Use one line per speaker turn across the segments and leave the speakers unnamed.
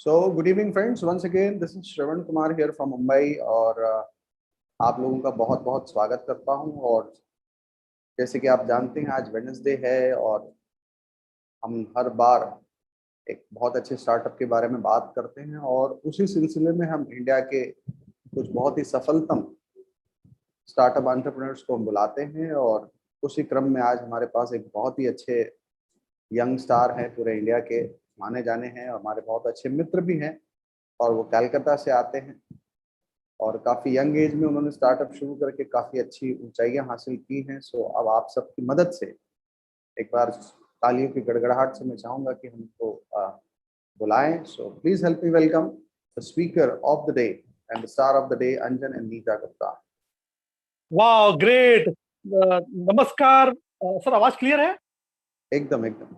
So, good evening, friends. Once again, this is Shravan Kumar here from Mumbai और आप लोगों का बहुत बहुत स्वागत करता हूं। और जैसे कि आप जानते हैं, आज वेडनेसडे है और हम हर बार एक बहुत अच्छे स्टार्टअप के बारे में बात करते हैं और उसी सिलसिले में हम इंडिया के कुछ बहुत ही सफलतम स्टार्टअप एंटरप्रेन्योर्स को हम बुलाते हैं। और उसी क्रम में आज हमारे पास एक बहुत ही अच्छे यंग स्टार हैं, पूरे इंडिया के माने जाने हैं और हमारे बहुत अच्छे मित्र भी हैं। और वो कलकत्ता से आते हैं और काफ़ी यंग एज में उन्होंने स्टार्टअप शुरू करके काफ़ी अच्छी ऊंचाइयां हासिल की हैं। सो अब आप सबकी मदद से एक बार तालियों की गड़गड़ाहट से मैं चाहूँगा कि हम उनको बुलाएं। So please help me welcome the speaker of the day and the star of the day, Anjan and Nita Gupta.
वाह, ग्रेट। नमस्कार सर, आवाज क्लियर है?
एकदम एकदम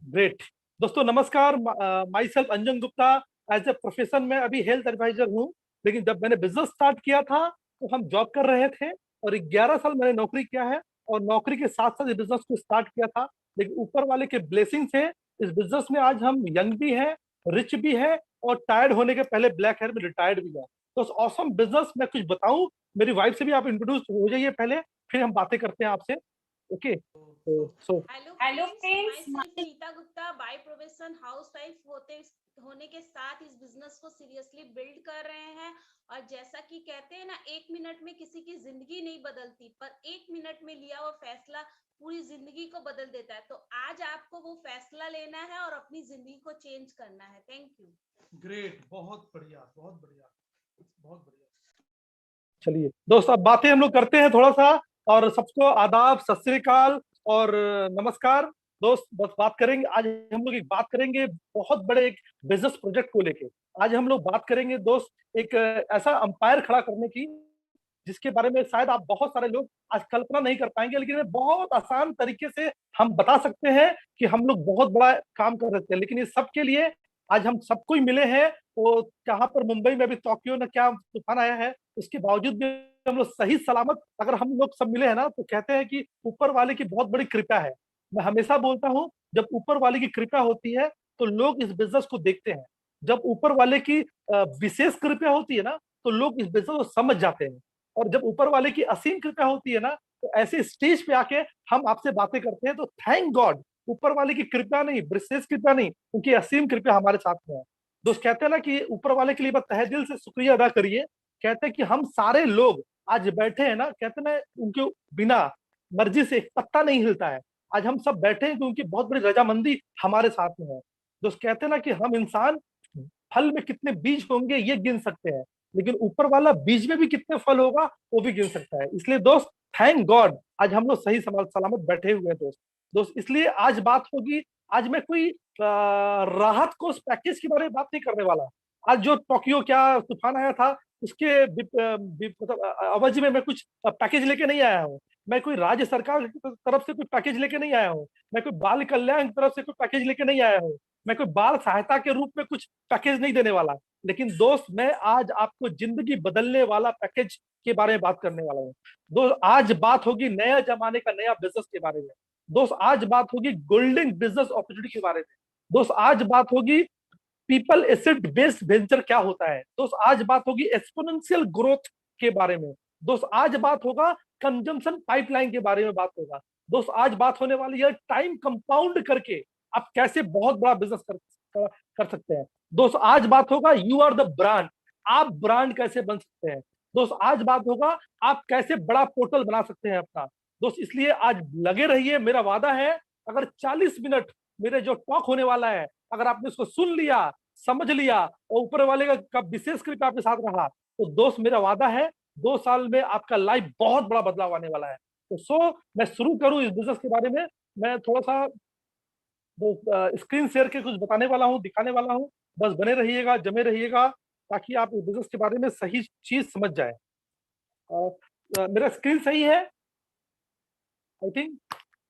ग्रेट। दोस्तों नमस्कार। Myself Anjan Gupta. As a profession में अभी हेल्थ एडवाइजर हूँ, लेकिन जब मैंने बिजनेस स्टार्ट किया था तो हम जॉब कर रहे थे और 11 साल मैंने नौकरी किया है और नौकरी के साथ साथ इस बिजनेस को स्टार्ट किया था। लेकिन ऊपर वाले के ब्लेसिंग से इस बिजनेस में आज हम यंग भी है, रिच भी है और टायर्ड होने के पहले ब्लैक हेयर में रिटायर्ड भी है। तो ऑसम बिजनेस मैं कुछ बताऊं, मेरी वाइफ से भी आप इंट्रोड्यूस हो जाइए पहले, फिर हम बातें करते हैं आपसे। Okay, so
hello friends, myself Nita Gupta, by profession housewife होने के साथ इस बिजनेस को सीरियसली बिल्ड कर रहे हैं। और जैसा कि कहते हैं ना, 1 मिनट में किसी की जिंदगी नहीं बदलती, पर 1 मिनट में लिया हुआ फैसला पूरी जिंदगी को बदल देता है। तो आज आपको वो फैसला लेना है और अपनी जिंदगी को चेंज करना है। Thank you.
ग्रेट, बहुत बढ़िया, बहुत बढ़िया, बहुत बढ़िया। चलिए दोस्त, अब बातें हम लोग करते हैं थोड़ा सा। और सबको आदाब, सत श्री अकाल और नमस्कार। दोस्त बस बात करेंगे आज, हम लोग एक बात करेंगे बहुत बड़े एक बिजनेस प्रोजेक्ट को लेके। आज हम लोग बात करेंगे दोस्त एक ऐसा अंपायर खड़ा करने की, जिसके बारे में शायद आप बहुत सारे लोग आज कल्पना नहीं कर पाएंगे, लेकिन बहुत आसान तरीके से हम बता सकते हैं कि हम लोग बहुत बड़ा काम कर सकते हैं। लेकिन ये सब के लिए आज हम सबको ही मिले हैं। तो कहाँ पर मुंबई में अभी टोक्यो में क्या तूफान आया है, उसके बावजूद भी हम लोग सही सलामत अगर हम लोग सब मिले हैं ना, तो कहते हैं कि ऊपर वाले की बहुत बड़ी कृपा है। मैं हमेशा बोलता हूँ, जब ऊपर वाले की कृपा होती है तो लोग इस बिजनेस को देखते हैं। जब ऊपर वाले की विशेष कृपा होती है ना, तो लोग इस बिजनेस को समझ जाते हैं। और जब ऊपर वाले की असीम कृपा होती है ना, तो ऐसे स्टेज पे आके हम आपसे बातें करते हैं। तो थैंक गॉड, ऊपर वाले की कृपा नहीं, विशेष कृपा नहीं, उनकी असीम कृपा हमारे साथ में है। दोस्त कहते हैं ना कि ऊपर वाले के लिए बस तहे दिल से शुक्रिया अदा करिए। कहते हैं कि हम सारे लोग आज बैठे हैं ना, कहते हैं ना, उनके बिना मर्जी से एक पत्ता नहीं हिलता है। आज हम सब बैठे हैं कि उनकी बहुत बड़ी रजामंदी हमारे साथ में है। दोस्त कहते हैं ना कि हम इंसान फल में कितने बीज होंगे ये गिन सकते हैं, लेकिन ऊपर वाला बीज में भी कितने फल होगा वो भी गिन सकता है। इसलिए दोस्त थैंक गॉड आज हम लोग सही सलामत बैठे हुए हैं। दोस्त दोस्त इसलिए आज बात होगी, आज मैं कोई राहत कोष पैकेज के बारे में बात नहीं करने वाला। आज जो टोक्यो क्या तूफान आया था, उसके मतलब अवधि में मैं कुछ पैकेज लेके नहीं आया हूँ। मैं कोई राज्य सरकार की तरफ से कोई पैकेज लेके नहीं आया हूँ। मैं कोई बाल कल्याण की तरफ से कोई पैकेज लेके नहीं आया हूँ। मैं कोई बाल सहायता के रूप में कुछ पैकेज नहीं देने वाला। लेकिन दोस्त मैं आज आपको जिंदगी बदलने वाला पैकेज के बारे में बात करने वाला हूँ। दोस्त आज बात होगी नया जमाने का नया बिजनेस के बारे में। दोस्त आज बात होगी गोल्डन बिजनेस अपॉर्चुनिटी के बारे में। दोस्त आज बात होगी पीपल एसेट बेस्ड वेंचर क्या होता है। दोस्त आज बात होगी एक्सपोनेंशियल ग्रोथ के बारे में। दोस्त आज बात होगा कंजम्पशन पाइपलाइन के बारे में बात होगा। दोस्त आज बात होने वाली है टाइम कंपाउंड करके आप कैसे बहुत बड़ा बिजनेस कर सकते हैं। दोस्त आज बात होगा यू आर द ब्रांड, आप ब्रांड कैसे बन सकते हैं। दोस्त आज बात होगा आप कैसे बड़ा पोर्टल बना सकते हैं अपना। दोस्त इसलिए आज लगे रहिए, मेरा वादा है अगर 40 मिनट मेरे जो टॉक होने वाला है, अगर आपने उसको सुन लिया, समझ लिया और ऊपर वाले का विशेष कृपा आपके साथ रहा, तो दोस्त मेरा वादा है 2 साल में आपका लाइफ बहुत बड़ा बदलाव आने वाला है। तो मैं शुरू करूं इस बिजनेस के बारे में। मैं थोड़ा सा स्क्रीन शेयर के कुछ बताने वाला हूँ, दिखाने वाला हूँ। बस बने रहिएगा, जमे रहिएगा, ताकि आप इस बिजनेस के बारे में सही चीज समझ जाए। मेरा स्क्रीन सही है I think?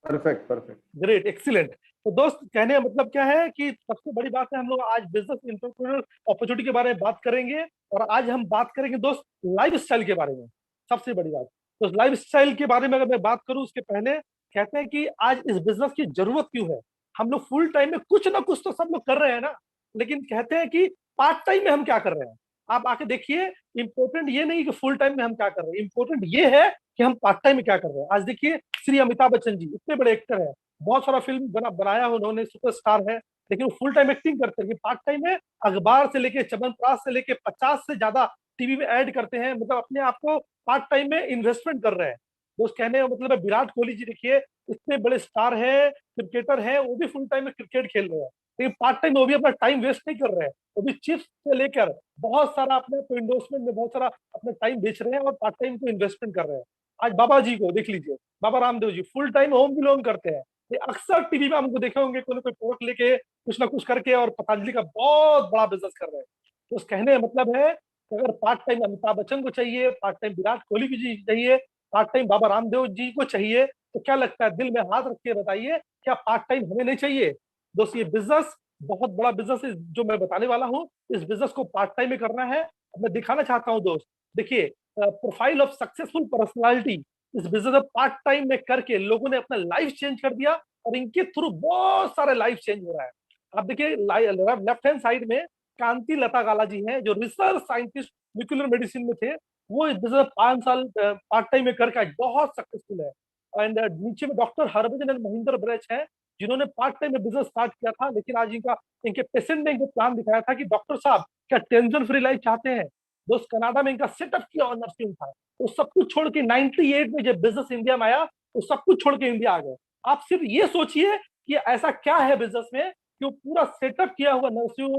Perfect perfect,
great, excellent. तो दोस्त कहने का मतलब क्या है कि सबसे बड़ी बात है, हम लोग आज बिजनेस एंटरप्रेन्योर अपॉर्चुनिटी के बारे में बात करेंगे। और आज हम बात करेंगे दोस्त लाइफ स्टाइल के बारे में, सबसे बड़ी बात। तो लाइफ स्टाइल के बारे में अगर मैं बात करूं, उसके पहले कहते हैं कि आज इस बिजनेस की जरूरत क्यों है। हम लोग फुल टाइम में कुछ ना कुछ तो सब लोग कर रहे हैं ना। लेकिन कहते हैं कि पार्ट टाइम में हम क्या कर रहे हैं। आप आके देखिए, इंपॉर्टेंट ये नहीं कि फुल टाइम में हम क्या कर रहे हैं, इंपॉर्टेंट ये है कि हम पार्ट टाइम में क्या कर रहे हैं। आज देखिए श्री अमिताभ बच्चन जी इतने बड़े एक्टर हैं, बहुत सारा फिल्म बनाया उन्होंने, सुपरस्टार है, लेकिन वो फुल टाइम एक्टिंग करते हैं। पार्ट टाइम में अखबार से लेके च्यवनप्राश से लेके 50 से ज्यादा टीवी में ऐड करते हैं, मतलब अपने आप को पार्ट टाइम में इन्वेस्टमेंट कर रहे हैं। दोस्त कहने का मतलब है, विराट कोहली जी देखिए इतने बड़े स्टार है, क्रिकेटर है, वो भी फुल टाइम में क्रिकेट खेल रहे हैं, लेकिन पार्ट टाइम में वो भी अपना टाइम वेस्ट नहीं कर रहे हैं। वो भी चिप्स से लेकर बहुत सारा अपने इंडोर्समेंट में बहुत सारा अपना टाइम बेच रहे हैं और पार्ट टाइम को इन्वेस्टमेंट कर रहे हैं। आज बाबा जी को देख लीजिए, Baba Ramdev ji full time home belong करते हैं। ये अक्सर टीवी में हमको देखे होंगे, कोई ना कोई प्रोडक्ट लेके कुछ ना कुछ करके, और पतंजलि का बहुत बड़ा बिजनेस कर रहे हैं। तो उस कहने का मतलब है कि अगर पार्ट टाइम अमिताभ बच्चन को चाहिए, पार्ट टाइम विराट कोहली जी चाहिए, पार्ट टाइम बाबा रामदेव जी को चाहिए, तो क्या लगता है, दिल में हाथ रख के बताइए, क्या पार्ट टाइम हमें नहीं चाहिए। दोस्त ये बिजनेस बहुत बड़ा बिजनेस है जो मैं बताने वाला हूँ। इस बिजनेस को पार्ट टाइम में करना है। अब मैं दिखाना चाहता हूँ दोस्त, देखिए प्रोफाइल ऑफ सक्सेसफुल पर्सनालिटी। इस बिजनेस में पार्ट टाइम में करके लोगों ने अपना लाइफ चेंज कर दिया, और इनके थ्रू बहुत सारे लाइफ चेंज हो रहा है। आप देखिए लेफ्ट हैंड साइड में कांति लता गाला जी हैं, जो रिसर्च साइंटिस्ट न्यूक्लियर मेडिसिन में थे। वो इस बिजनेस 5 साल पार्ट टाइम में करके आज बहुत सक्सेसफुल है। एंड नीचे में डॉक्टर हरभजन महेंद्र ब्रज है, जिन्होंने पार्ट टाइम में बिजनेस स्टार्ट किया था, लेकिन आज इनके पेशेंट ने इनको प्लान दिखाया था कि डॉक्टर साहब क्या टेंशन फ्री लाइफ चाहते हैं। दोस्त कनाडा में इनका सेटअप किया और नर्सिंग था, तो सब कुछ छोड़ के 98 में जब बिजनेस इंडिया में आया, तो सब कुछ छोड़ के इंडिया आ गए। आप सिर्फ ये सोचिए कि ऐसा क्या है बिजनेस में कि वो पूरा सेटअप किया हुआ नर्सिंग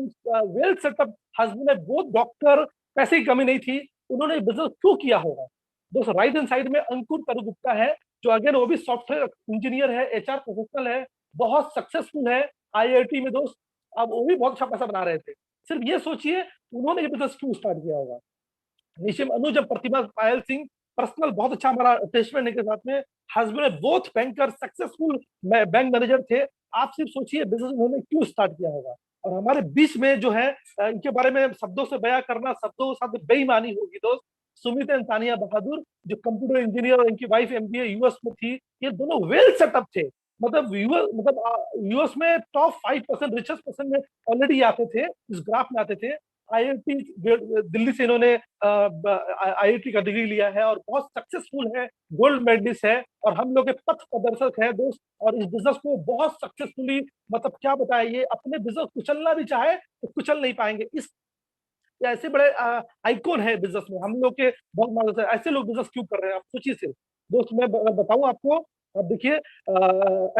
वेल सेटअप, हस्बैंड है वो डॉक्टर, पैसे की कमी नहीं थी, उन्होंने बिजनेस क्यों किया होगा। दोस्त राइट हैंड साइड में अंकुर तरुगुप्ता है, जो अगेन वो भी सॉफ्टवेयर इंजीनियर है, एचआर प्रोफेशनल है, बहुत सक्सेसफुल है आईआईटी में दोस्त। अब वो भी बहुत अच्छा पैसा बना रहे थे। सिर्फ ये सोचिए उन्होंने ये बिजनेस क्यों स्टार्ट किया होगा। नीचे में अनुज प्रतिभा पायल सिंह, पर्सनल बहुत अच्छा हमारा अटैचमेंट है के साथ में, husband both banker, successful bank manager थे। आप सिर्फ सोचिए बिजनेस उन्होंने क्यों स्टार्ट किया होगा। और हमारे बीच में जो है इनके बारे में शब्दों से बयां करना, शब्दों के साथ बेईमानी होगी दोस्त। सुमित एंड तानिया बहादुर, जो कंप्यूटर इंजीनियर, और इनकी वाइफ एमबीए यूएस में थी, ये दोनों वेल सेटअप थे। मतलब यूएस में टॉप 5% रिचेस्ट पर्सन में ऑलरेडी आते थे, इस ग्राफ में आते थे। आईआईटी दिल्ली से इन्होंने आईआईटी का डिग्री लिया है और बहुत सक्सेसफुल है, गोल्ड मेडलिस्ट है, और हम लोग के पथ प्रदर्शक है दोस्त। और इस बिजनेस को बहुत सक्सेसफुली, मतलब क्या बताए, ये अपने बिजनेस कुचलना भी चाहे तो कुचल नहीं पाएंगे। इस ऐसे बड़े आइकॉन है बिजनेस में, हम लोग के बहुत मदद है। ऐसे लोग बिजनेस क्यों कर रहे हैं, आप सोचिए। सिर्फ दोस्त मैं बताऊं आपको, अब देखिए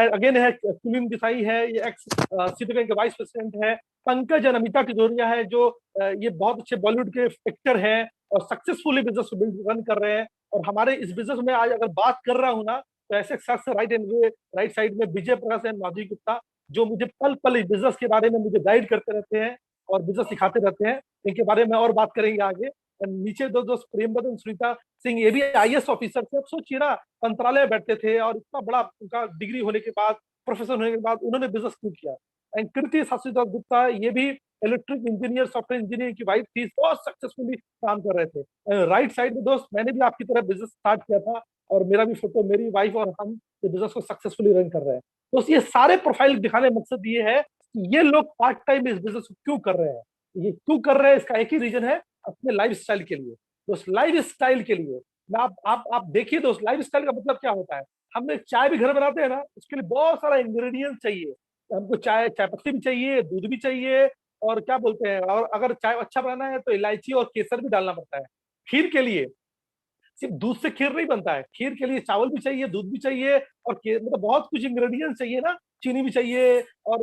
अगेन है कुलीन देसाई है, ये एक्स सिटी बैंक के वाइस प्रेसिडेंट है। पंकज अमिता टिटोरिया है, जो ये बहुत अच्छे बॉलीवुड के एक्टर हैं और सक्सेसफुली बिजनेस को रन कर रहे हैं। और हमारे इस बिजनेस में आज अगर बात कर रहा हूँ ना, तो ऐसे शख्स राइट साइड में विजय प्रकाश एंड माधुरी गुप्ता, जो मुझे पल पल इस बिजनेस के बारे में मुझे गाइड करते रहते हैं और बिजनेस सिखाते रहते हैं। इनके बारे में और बात करेंगे आगे। नीचे दो दोस्त प्रेमवदन सुनीता सिंह, ये भी आईएएस ऑफिसर थे। अब सोचिए ना, मंत्रालय में बैठते थे और इतना बड़ा उनका डिग्री होने के बाद, प्रोफेसर होने के बाद, उन्होंने बिजनेस क्यों किया। एंड कृति शास्त्री गुप्ता, ये भी इलेक्ट्रिक इंजीनियर, सॉफ्टवेयर इंजीनियर की वाइफ थी, बहुत सक्सेसफुली काम कर रहे थे। राइट साइड में दोस्त मैंने भी आपकी तरह बिजनेस स्टार्ट किया था, और मेरा भी फोटो, मेरी वाइफ और हम ये बिजनेस को सक्सेसफुली रन कर रहे हैं। दोस्त ये सारे प्रोफाइल दिखाने का मकसद ये है कि ये लोग पार्ट टाइम इस बिजनेस को क्यों कर रहे हैं। ये क्यों कर रहे हैं, इसका एक ही रीजन है, अपने लाइफ स्टाइल के लिए। दोस्त लाइफ स्टाइल के लिए मैं आप देखिए दोस्त, लाइफ स्टाइल का मतलब क्या होता है। हम एक चाय भी घर बनाते हैं ना, उसके लिए बहुत सारा इंग्रेडिएंट चाहिए। हमको चाय पत्ती भी चाहिए, दूध भी चाहिए, और क्या बोलते हैं, और अगर चाय अच्छा बनाना है तो इलायची और केसर भी डालना पड़ता है। खीर के लिए सिर्फ दूध से खीर नहीं बनता है, खीर के लिए चावल भी चाहिए, दूध भी चाहिए, और मतलब बहुत कुछ इंग्रेडिएंट्स चाहिए ना, चीनी भी चाहिए, और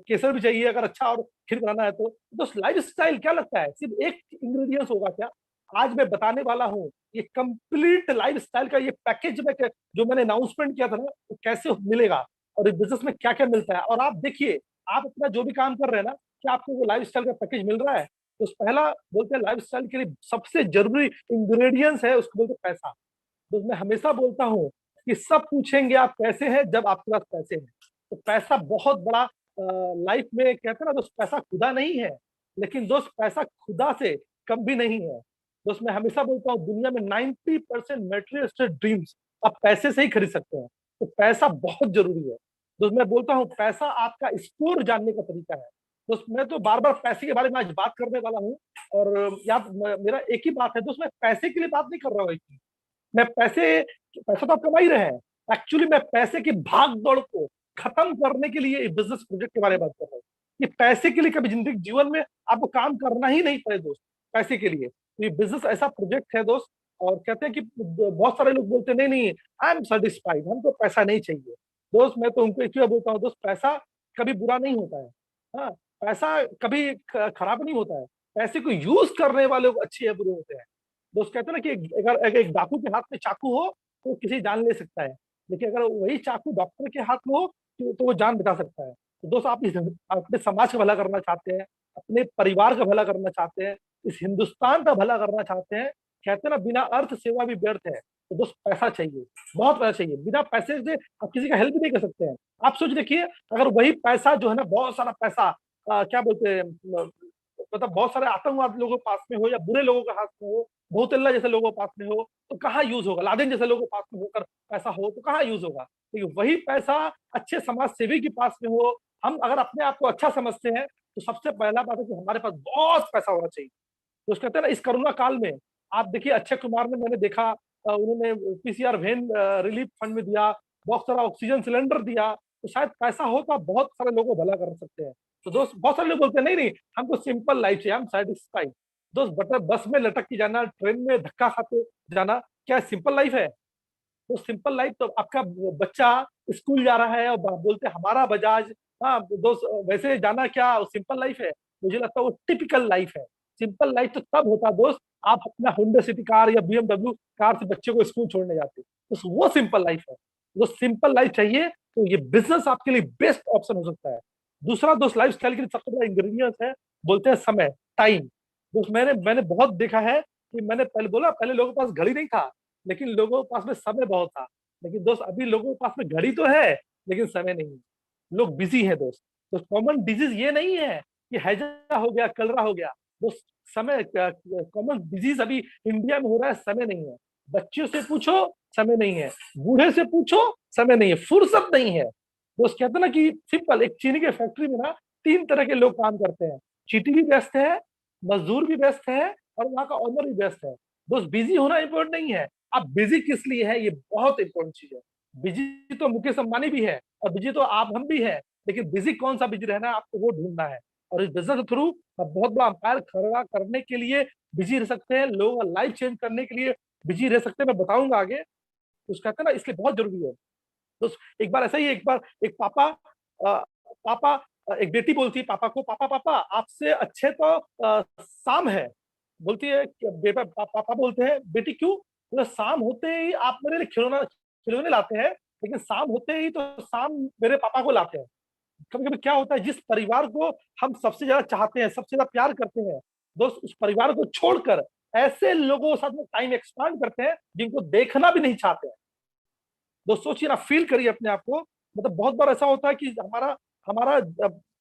केसर भी चाहिए अगर अच्छा और खीर बनाना है तो लाइफ स्टाइल क्या लगता है, सिर्फ एक इंग्रेडिएंट्स होगा क्या। आज मैं बताने वाला हूँ ये कंप्लीट लाइफ स्टाइल का ये पैकेज में जो मैंने अनाउंसमेंट किया था ना, वो कैसे मिलेगा और इस बिजनेस में क्या क्या मिलता है। और आप देखिए, आप अपना जो भी काम कर रहे हैं ना, क्या आपको वो लाइफ स्टाइल का पैकेज मिल रहा है। तो पहला बोलते हैं लाइफ स्टाइल के लिए सबसे जरूरी इंग्रेडिएंट्स है, उसको बोलते हैं पैसा। तो मैं हमेशा बोलता हूँ कि सब पूछेंगे आप कैसे हैं जब आपके पास पैसे हैं। तो पैसा बहुत बड़ा लाइफ में, कहते हैं ना दोस्त, पैसा खुदा नहीं है, लेकिन दोस्त पैसा खुदा से कम भी नहीं है। दोस्त मैं हमेशा बोलता हूँ दुनिया में 90% मेटेरियलिस्टिक ड्रीम्स आप पैसे से ही खरीद सकते हैं। तो पैसा बहुत जरूरी है। दोस्त मैं बोलता हूँ पैसा आपका स्कोर जानने का तरीका है। दोस्त मैं तो बार बार पैसे के बारे में आज बात करने वाला हूँ। और याद मेरा एक ही बात है दोस्त, मैं पैसे के लिए बात नहीं कर रहा हूँ। मैं पैसा तो आप कमा ही रहे हैं। एक्चुअली मैं पैसे की भाग दौड़ को खत्म करने के लिए बिजनेस प्रोजेक्ट के बारे में बात कर रहा हूँ कि पैसे के लिए कभी जिंदगी जीवन में आपको काम करना ही नहीं पड़े दोस्त, पैसे के लिए। तो ये बिजनेस ऐसा प्रोजेक्ट है दोस्त। और कहते हैं कि बहुत सारे लोग बोलते हैं नहीं नहीं, आई एम सेटिस्फाइड, हमको पैसा नहीं चाहिए। दोस्त मैं तो उनको एक ही बोलता हूँ, दोस्त पैसा कभी बुरा नहीं होता है। हाँ, पैसा कभी खराब नहीं होता है। पैसे को यूज करने वाले लोग अच्छे या बुरे होते हैं। दोस्त कहते हैं ना कि अगर एक डाकू के हाथ में चाकू हो तो किसी जान ले सकता है, लेकिन अगर वही चाकू डॉक्टर के हाथ में हो तो वो जान बचा सकता है। तो दोस्त आप अपने समाज का भला करना चाहते हैं, अपने परिवार का भला करना चाहते हैं, इस हिंदुस्तान का भला करना चाहते हैं। कहते हैं ना बिना अर्थ सेवा भी व्यर्थ है। तो दोस्त पैसा चाहिए, बहुत पैसा चाहिए। बिना पैसे से आप किसी का हेल्प नहीं कर सकते हैं। आप सोच देखिए, अगर वही पैसा जो है ना, बहुत सारा पैसा क्या बोलते हैं, मतलब बहुत सारे आतंकवाद लोगों के पास में हो या बुरे लोगों के हाथ में हो, बहुतल्ला जैसे लोगों के पास में हो, तो कहाँ यूज होगा? लादेन जैसे लोगों के पास में होकर पैसा हो तो कहाँ यूज होगा? तो वही पैसा अच्छे समाज सेवी के पास में हो। हम अगर अपने आप को अच्छा समझते हैं तो सबसे पहला बात है कि हमारे पास बहुत पैसा होना चाहिए। तो उसको कहते हैं ना, इस कोरोना काल में आप देखिए अक्षय कुमार ने, मैंने देखा उन्होंने पीसीआर वैन रिलीफ फंड में दिया, बहुत सारा ऑक्सीजन सिलेंडर दिया। तो शायद पैसा हो तो आप बहुत सारे लोगों को भला कर सकते हैं। तो दोस्त बहुत सारे लोग बोलते हैं नहीं नहीं, हमको सिंपल लाइफ चाहिए, हम सेटिस्फाइड। दोस्त बस में लटक के जाना, ट्रेन में धक्का खाते जाना, क्या सिंपल लाइफ है? तो सिंपल लाइफ तो आपका बच्चा स्कूल जा रहा है और बोलते हैं हमारा बजाज। हाँ दोस्त, वैसे जाना क्या सिंपल लाइफ है? मुझे लगता है वो टिपिकल लाइफ है। सिंपल लाइफ तो तब होता है दोस्त, आप अपना होंडा सिटी कार या बीएमडब्ल्यू कार से बच्चे को स्कूल छोड़ने जाते, तो वो सिंपल लाइफ है। तो सिंपल लाइफ चाहिए तो ये बिजनेस आपके लिए बेस्ट ऑप्शन हो सकता है। दूसरा दोस्त, लाइफ स्टाइल के लिए सबसे बड़ा इंग्रेडिएंट है, बोलते हैं समय, टाइम। दोस्त मैंने मैंने बहुत देखा है कि मैंने पहले बोला, पहले लोगों के पास घड़ी नहीं था, लेकिन लोगों के पास में समय बहुत था। लेकिन दोस्त अभी लोगों के पास में घड़ी तो है लेकिन समय नहीं है, लोग बिजी है दोस्त। तो कॉमन डिजीज ये नहीं है कि हैजा हो गया, कलरा हो गया। दोस्त समय कॉमन डिजीज अभी इंडिया में हो रहा है, समय नहीं है। बच्चों से पूछो समय नहीं है, बूढ़े से पूछो समय नहीं है, फुर्सत नहीं है। दोस्त कहते हैं ना कि सिंपल, एक चीनी के फैक्ट्री में ना 3 तरह के लोग काम करते हैं। चीटी भी व्यस्त है, मजदूर भी व्यस्त है, और वहां का ऑनर भी व्यस्त है। दोस्त बिजी होना इंपॉर्टेंट नहीं है, आप बिजी किस लिए है, ये बहुत इंपॉर्टेंट चीज है। बिजी तो मुकेश अंबानी भी है और बिजी तो आप हम भी है, लेकिन बिजी कौन सा बिजी रहना है आपको, वो ढूंढना है। और इस बिजनेस के थ्रू आप बहुत बड़ा अंपायर खड़ा करने के लिए बिजी रह सकते हैं, लोगों का लाइफ चेंज करने के लिए बिजी रह सकते हैं। मैं बताऊंगा आगे। तो कहते हैं ना, इसलिए बहुत जरूरी है। तो एक बार ऐसा ही, एक बार एक पापा एक बेटी बोलती है पापा को, पापा पापा आपसे अच्छे तो शाम है। बोलती है बेटा, पापा बोलते हैं बेटी क्यों? बोले शाम होते ही आप मेरे लिए खिलौने लाते हैं, लेकिन शाम होते ही तो शाम मेरे पापा को लाते हैं। कभी कभी क्या होता है, जिस परिवार को हम सबसे ज्यादा चाहते हैं, सबसे ज्यादा प्यार करते हैं दोस्त, उस परिवार को छोड़कर ऐसे लोगों के साथ में टाइम एक्सपांड करते हैं जिनको देखना भी नहीं चाहते हैं। दोस्त सोचिए ना, फील करिए अपने आप को। मतलब बहुत बार ऐसा होता है कि हमारा हमारा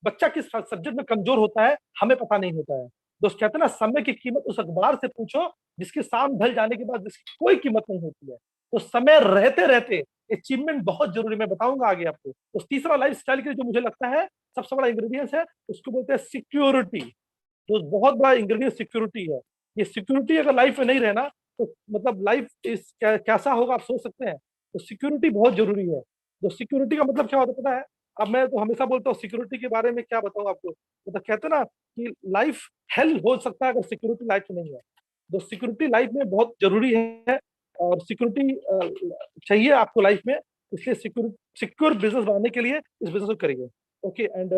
बच्चा किस सब्जेक्ट में कमजोर होता है हमें पता नहीं होता है। दोस्त कहते हैं ना, समय की कीमत उस अखबार से पूछो जिसकी शाम ढल जाने के बाद जिसकी कोई कीमत नहीं होती है। तो समय रहते रहते अचीवमेंट बहुत जरूरी, मैं बताऊंगा आगे आपको। तो तीसरा लाइफ स्टाइल के लिए जो मुझे लगता है सबसे बड़ा इंग्रेडिएंट्स है, उसको बोलते हैं सिक्योरिटी। तो बहुत बड़ा इंग्रेडिएंट सिक्योरिटी है। ये सिक्योरिटी अगर लाइफ में नहीं रहना तो मतलब लाइफ इस कैसा होगा आप सोच सकते हैं। तो सिक्योरिटी बहुत जरूरी है। तो सिक्योरिटी का मतलब क्या होता है पता है? अब मैं तो हमेशा बोलता हूँ सिक्योरिटी के बारे में क्या बताऊँ आपको। मतलब कहते हैं ना कि लाइफ हेल हो सकता है अगर सिक्योरिटी लाइफ में नहीं है। तो सिक्योरिटी लाइफ में बहुत जरूरी है, और सिक्योरिटी चाहिए आपको लाइफ में। इसलिए सिक्योर बिजनेस बनाने के लिए इस बिजनेस को करिए। ओके एंड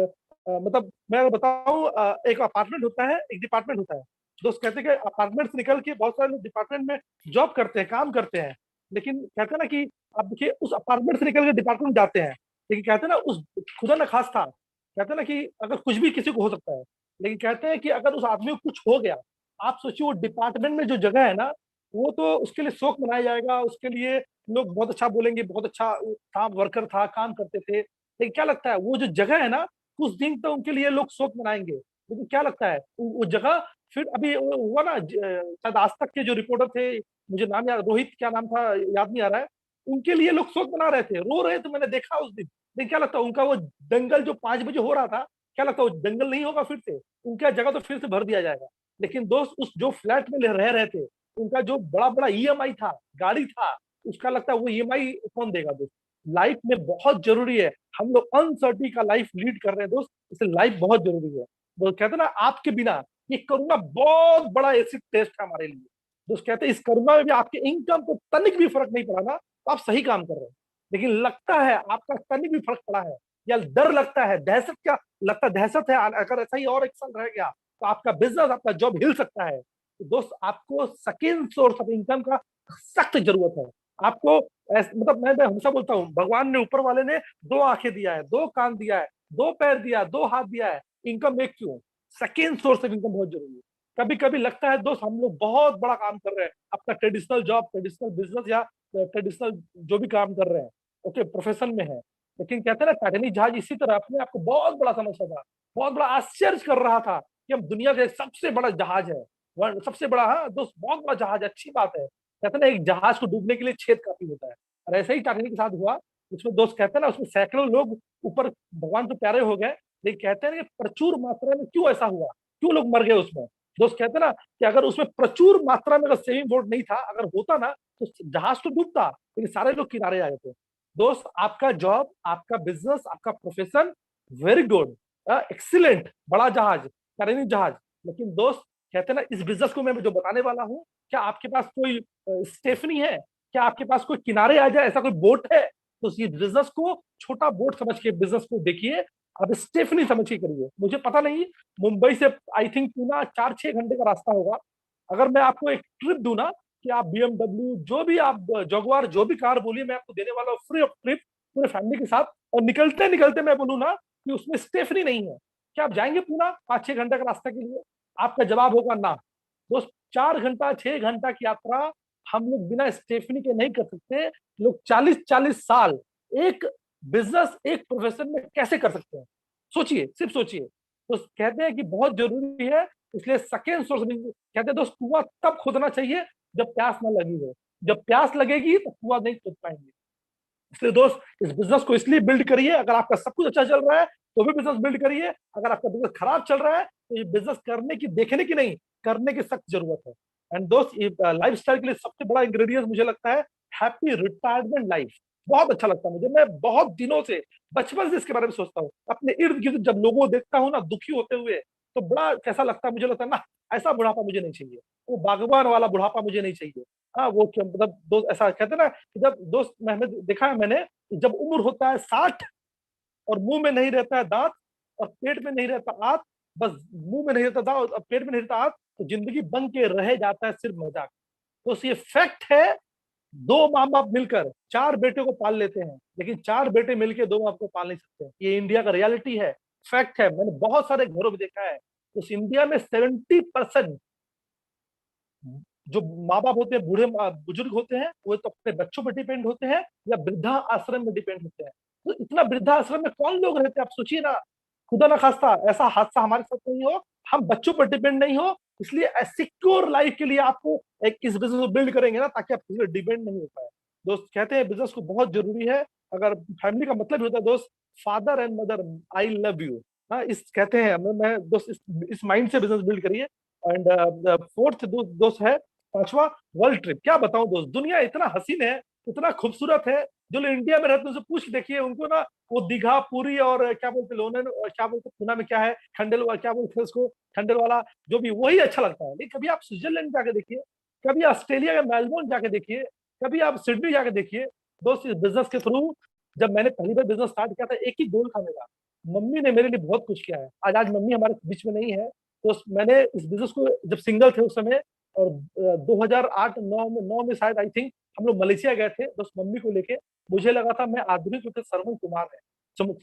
मतलब मैं अगर बताऊँ, एक अपार्टमेंट होता है, एक डिपार्टमेंट होता है। दोस्त कहते हैं कि अपार्टमेंट से निकल के बहुत सारे लोग डिपार्टमेंट में जॉब करते हैं, काम करते हैं। लेकिन कहते हैं ना कि आप देखिए, उस अपार्टमेंट से निकल के डिपार्टमेंट में जाते हैं, लेकिन कहते हैं ना उस खुदा न खास्ता, कहते हैं ना कि अगर कुछ भी किसी को हो सकता है, लेकिन कहते हैं कि अगर उस आदमी को कुछ हो गया, आप सोचिए वो डिपार्टमेंट में जो जगह है ना, वो तो उसके लिए शोक मनाया जाएगा, उसके लिए लोग बहुत अच्छा बोलेंगे, बहुत अच्छा काम वर्कर था, काम करते थे। लेकिन क्या लगता है, वो जो जगह है ना, कुछ दिन तो उनके लिए लोग शोक मनाएंगे, लेकिन क्या लगता है वो जगह फिर अभी हुआ ना, शायद आज तक के जो रिपोर्टर थे, मुझे नाम याद, रोहित क्या नाम था याद नहीं आ रहा है, उनके लिए लोग शोक मना रहे थे, रो रहे थे, मैंने देखा उस दिन। लेकिन क्या लगता है, उनका वो दंगल जो 5 बजे हो रहा था, क्या लगता है वो जंगल नहीं होगा फिर से? उनका जगह तो फिर से भर दिया जाएगा। लेकिन दोस्त उस जो फ्लैट में रह रहे थे, उनका जो बड़ा बड़ा ईएमआई था, गाड़ी था, उसका लगता है वो ईएमआई कौन देगा दोस्त? लाइफ में बहुत जरूरी है, हम लोग अनसर्टी का लाइफ लीड कर रहे हैं दोस्त, इसलिए लाइफ बहुत जरूरी है। वो कहते हैं ना, आपके बिना ये कोरोना बहुत बड़ा एसिड टेस्ट है हमारे लिए। दोस्त कहते हैं इस कोरोना में भी आपके इनकम को तनिक भी फर्क नहीं पड़ा ना, तो आप सही काम कर रहे हैं। लेकिन लगता है आपका तनिक भी फर्क पड़ा है, या डर लगता है, दहशत, क्या लगता है दहशत है, अगर ऐसा ही और एक साल रह गया तो आपका बिजनेस, आपका जॉब हिल सकता है। तो दोस्त आपको सेकेंड सोर्स ऑफ इनकम का सख्त जरूरत है। आपको मतलब मैं हमेशा बोलता हूँ, भगवान ने, ऊपर वाले ने 2 आंखें दिया है, 2 कान दिया है, 2 पैर दिया है, 2 हाथ दिया है, इनकम एक क्यों? सेकेंड सोर्स ऑफ इनकम बहुत जरूरी है। कभी कभी लगता है दोस्त हम लोग बहुत बड़ा काम कर रहे हैं, अपना ट्रेडिशनल जॉब, ट्रेडिशनल बिजनेस या ट्रेडिशनल जो भी काम कर रहे हैं, ओके, प्रोफेशन में है। लेकिन कहते हैं ना, टाइटैनिक जहाज इसी तरह अपने आप को बहुत बड़ा समझता था, बहुत बड़ा आश्चर्य कर रहा था कि हम दुनिया का सबसे बड़ा जहाज है, सबसे बड़ा, हाँ दोस्त, बहुत बड़ा जहाज है, अच्छी बात है। कहते हैं ना, एक जहाज को डूबने के लिए छेद काफी होता है, और ऐसा ही टाइटैनिक के साथ हुआ। उसमें दोस्त कहते हैं ना, उसमें सैकड़ों लोग ऊपर, भगवान तो प्यारे हो गए, लेकिन कहते हैं कि प्रचुर मात्रा में क्यों ऐसा हुआ, क्यों लोग मर गए उसमें? दोस्त कहते हैं ना कि अगर उसमें प्रचुर मात्रा में अगर सेविंग बोर्ड नहीं था, अगर होता ना, तो जहाज तो डूबता, लेकिन सारे लोग किनारे आ जाते। दोस्त आपका जॉब, आपका बिजनेस, आपका प्रोफेशन वेरी गुड, एक्सीलेंट, बड़ा जहाज, टाइटैनिक जहाज। लेकिन दोस्त कहते हैं ना, इस बिजनेस को मैं जो बताने वाला हूँ, क्या आपके पास कोई स्टेफनी है? क्या आपके पास कोई किनारे आ जाए ऐसा कोई बोट है? तो इस बिजनेस को छोटा बोट समझ के बिजनेस को देखिए, आप स्टेफनी समझ के करिए। मुझे पता नहीं, मुंबई से आई थिंक पूना 4-6 घंटे का रास्ता होगा। अगर मैं आपको एक ट्रिप दूं ना, कि आप बीएमडब्ल्यू, जो भी आप जगुआर, जो भी कार बोलिए, मैं आपको देने वाला हूँ फ्री ऑफ ट्रिप, पूरे फैमिली के साथ, और निकलते निकलते मैं बोलूँ ना कि उसमें स्टेफनी नहीं है, क्या आप जाएंगे पूना 5-6 घंटे का रास्ता के लिए? आपका जवाब होगा ना। दोस्त 4 घंटा, 6 घंटा की यात्रा हम लोग बिना स्टेफनी के नहीं कर सकते। लोग 40-40 साल एक बिजनेस, एक प्रोफेशन में कैसे कर सकते हैं? सोचिए, सिर्फ सोचिए। तो कहते हैं कि बहुत जरूरी है, इसलिए सेकेंड सोर्स, कहते हैं दोस्त, कुआं तब खोदना चाहिए जब प्यास ना लगी हो। जब प्यास लगेगी तो कुआं नहीं खोद पाएंगे। इसलिए दोस्त इस बिजनेस को इसलिए बिल्ड करिए, अगर आपका सब कुछ अच्छा चल रहा है तो भी बिजनेस बिल्ड करिए, अगर आपका बिजनेस खराब चल रहा है तो ये बिजनेस करने की, देखने की नहीं, करने की सख्त जरूरत है। एंड दोस्त, ये लाइफ स्टाइल के लिए सबसे बड़ा इंग्रेडिएंट मुझे लगता है हैप्पी रिटायरमेंट लाइफ। बहुत अच्छा लगता है मुझे, मैं बहुत दिनों से, बचपन से इसके बारे में सोचता हूँ। अपने इर्द गिर्द जब लोगों को देखता हूँ ना दुखी होते हुए, तो बड़ा कैसा लगता है, मुझे लगता है ना, ऐसा बुढ़ापा मुझे नहीं चाहिए, वो बागवान वाला बुढ़ापा मुझे नहीं चाहिए। हाँ, वो क्या मतलब दोस्त, ऐसा कहते हैं ना कि जब दोस्त, मैंने देखा है, मैंने, जब उम्र होता है 60 और मुंह में नहीं रहता है दांत और पेट में नहीं रहता आंत, बस मुंह में नहीं रहता दांत और पेट में नहीं रहता आंत, तो जिंदगी बन के रह जाता है सिर्फ मजाक। तो ये फैक्ट है, 2 माँ बाप मिलकर 4 बेटे को पाल लेते हैं, लेकिन 4 बेटे मिलकर 2 माँ बाप को पाल नहीं सकते। ये इंडिया का रियलिटी है, फैक्ट है, मैंने बहुत सारे घरों में देखा है। उस इंडिया में 70% जो माँ बाप होते हैं, बूढ़े बुजुर्ग होते हैं, वो तो अपने बच्चों पर डिपेंड होते हैं या वृद्धा आश्रम में डिपेंड होते हैं। तो इतना वृद्धा आश्रम में कौन लोग रहते हैं, आप सोचिए ना। खुदा ना खास्ता ऐसा हादसा हमारे साथ नहीं हो, हम बच्चों पर डिपेंड नहीं हो, इसलिए सिक्योर लाइफ के लिए आपको एक इस बिजनेस को बिल्ड करेंगे ना, ताकि आप किसी पर डिपेंड नहीं हो पाए। दोस्त कहते हैं बिजनेस को बहुत जरूरी है। अगर फैमिली का मतलब ही होता है दोस्त, father and mother, I love you, हाँ, इस कहते हैं, मैं दोस्त इस माइंड से बिजनेस बिल्ड करिए। एंड फोर्थ दोस्त है, पांचवा, वर्ल्ड ट्रिप। क्या बताऊं दोस्त, दुनिया इतना हसीन है, इतना खूबसूरत है, जो लोग इंडिया में रहते हैं उनसे पूछ देखिए, उनको ना वो दीघा, पुरी और क्या बोलते लोने, क्या बोलते पुणे में क्या है, खंडेल वाला, क्या बोलते हैं उसको, खंडेल वाला, जो भी, वही अच्छा लगता है। लेकिन कभी आप स्विट्जरलैंड जाके देखिए, कभी ऑस्ट्रेलिया के मेलबोर्न जाके देखिए, कभी आप सिडनी जाके देखिए। दोस्त इस बिजनेस के थ्रू, जब मैंने पहली बार बिजनेस स्टार्ट किया था, एक ही गोल था मेरा, मम्मी ने मेरे लिए बहुत कुछ किया है। आज मम्मी हमारे बीच में नहीं है, तो मैंने इस बिजनेस को, जब सिंगल थे उस समय, और 2008-9 में शायद आई थिंक हम लोग मलेशिया गए थे दोस्त मम्मी को लेके। मुझे लगा था मैं आधुनिक युग के श्रवण कुमार है,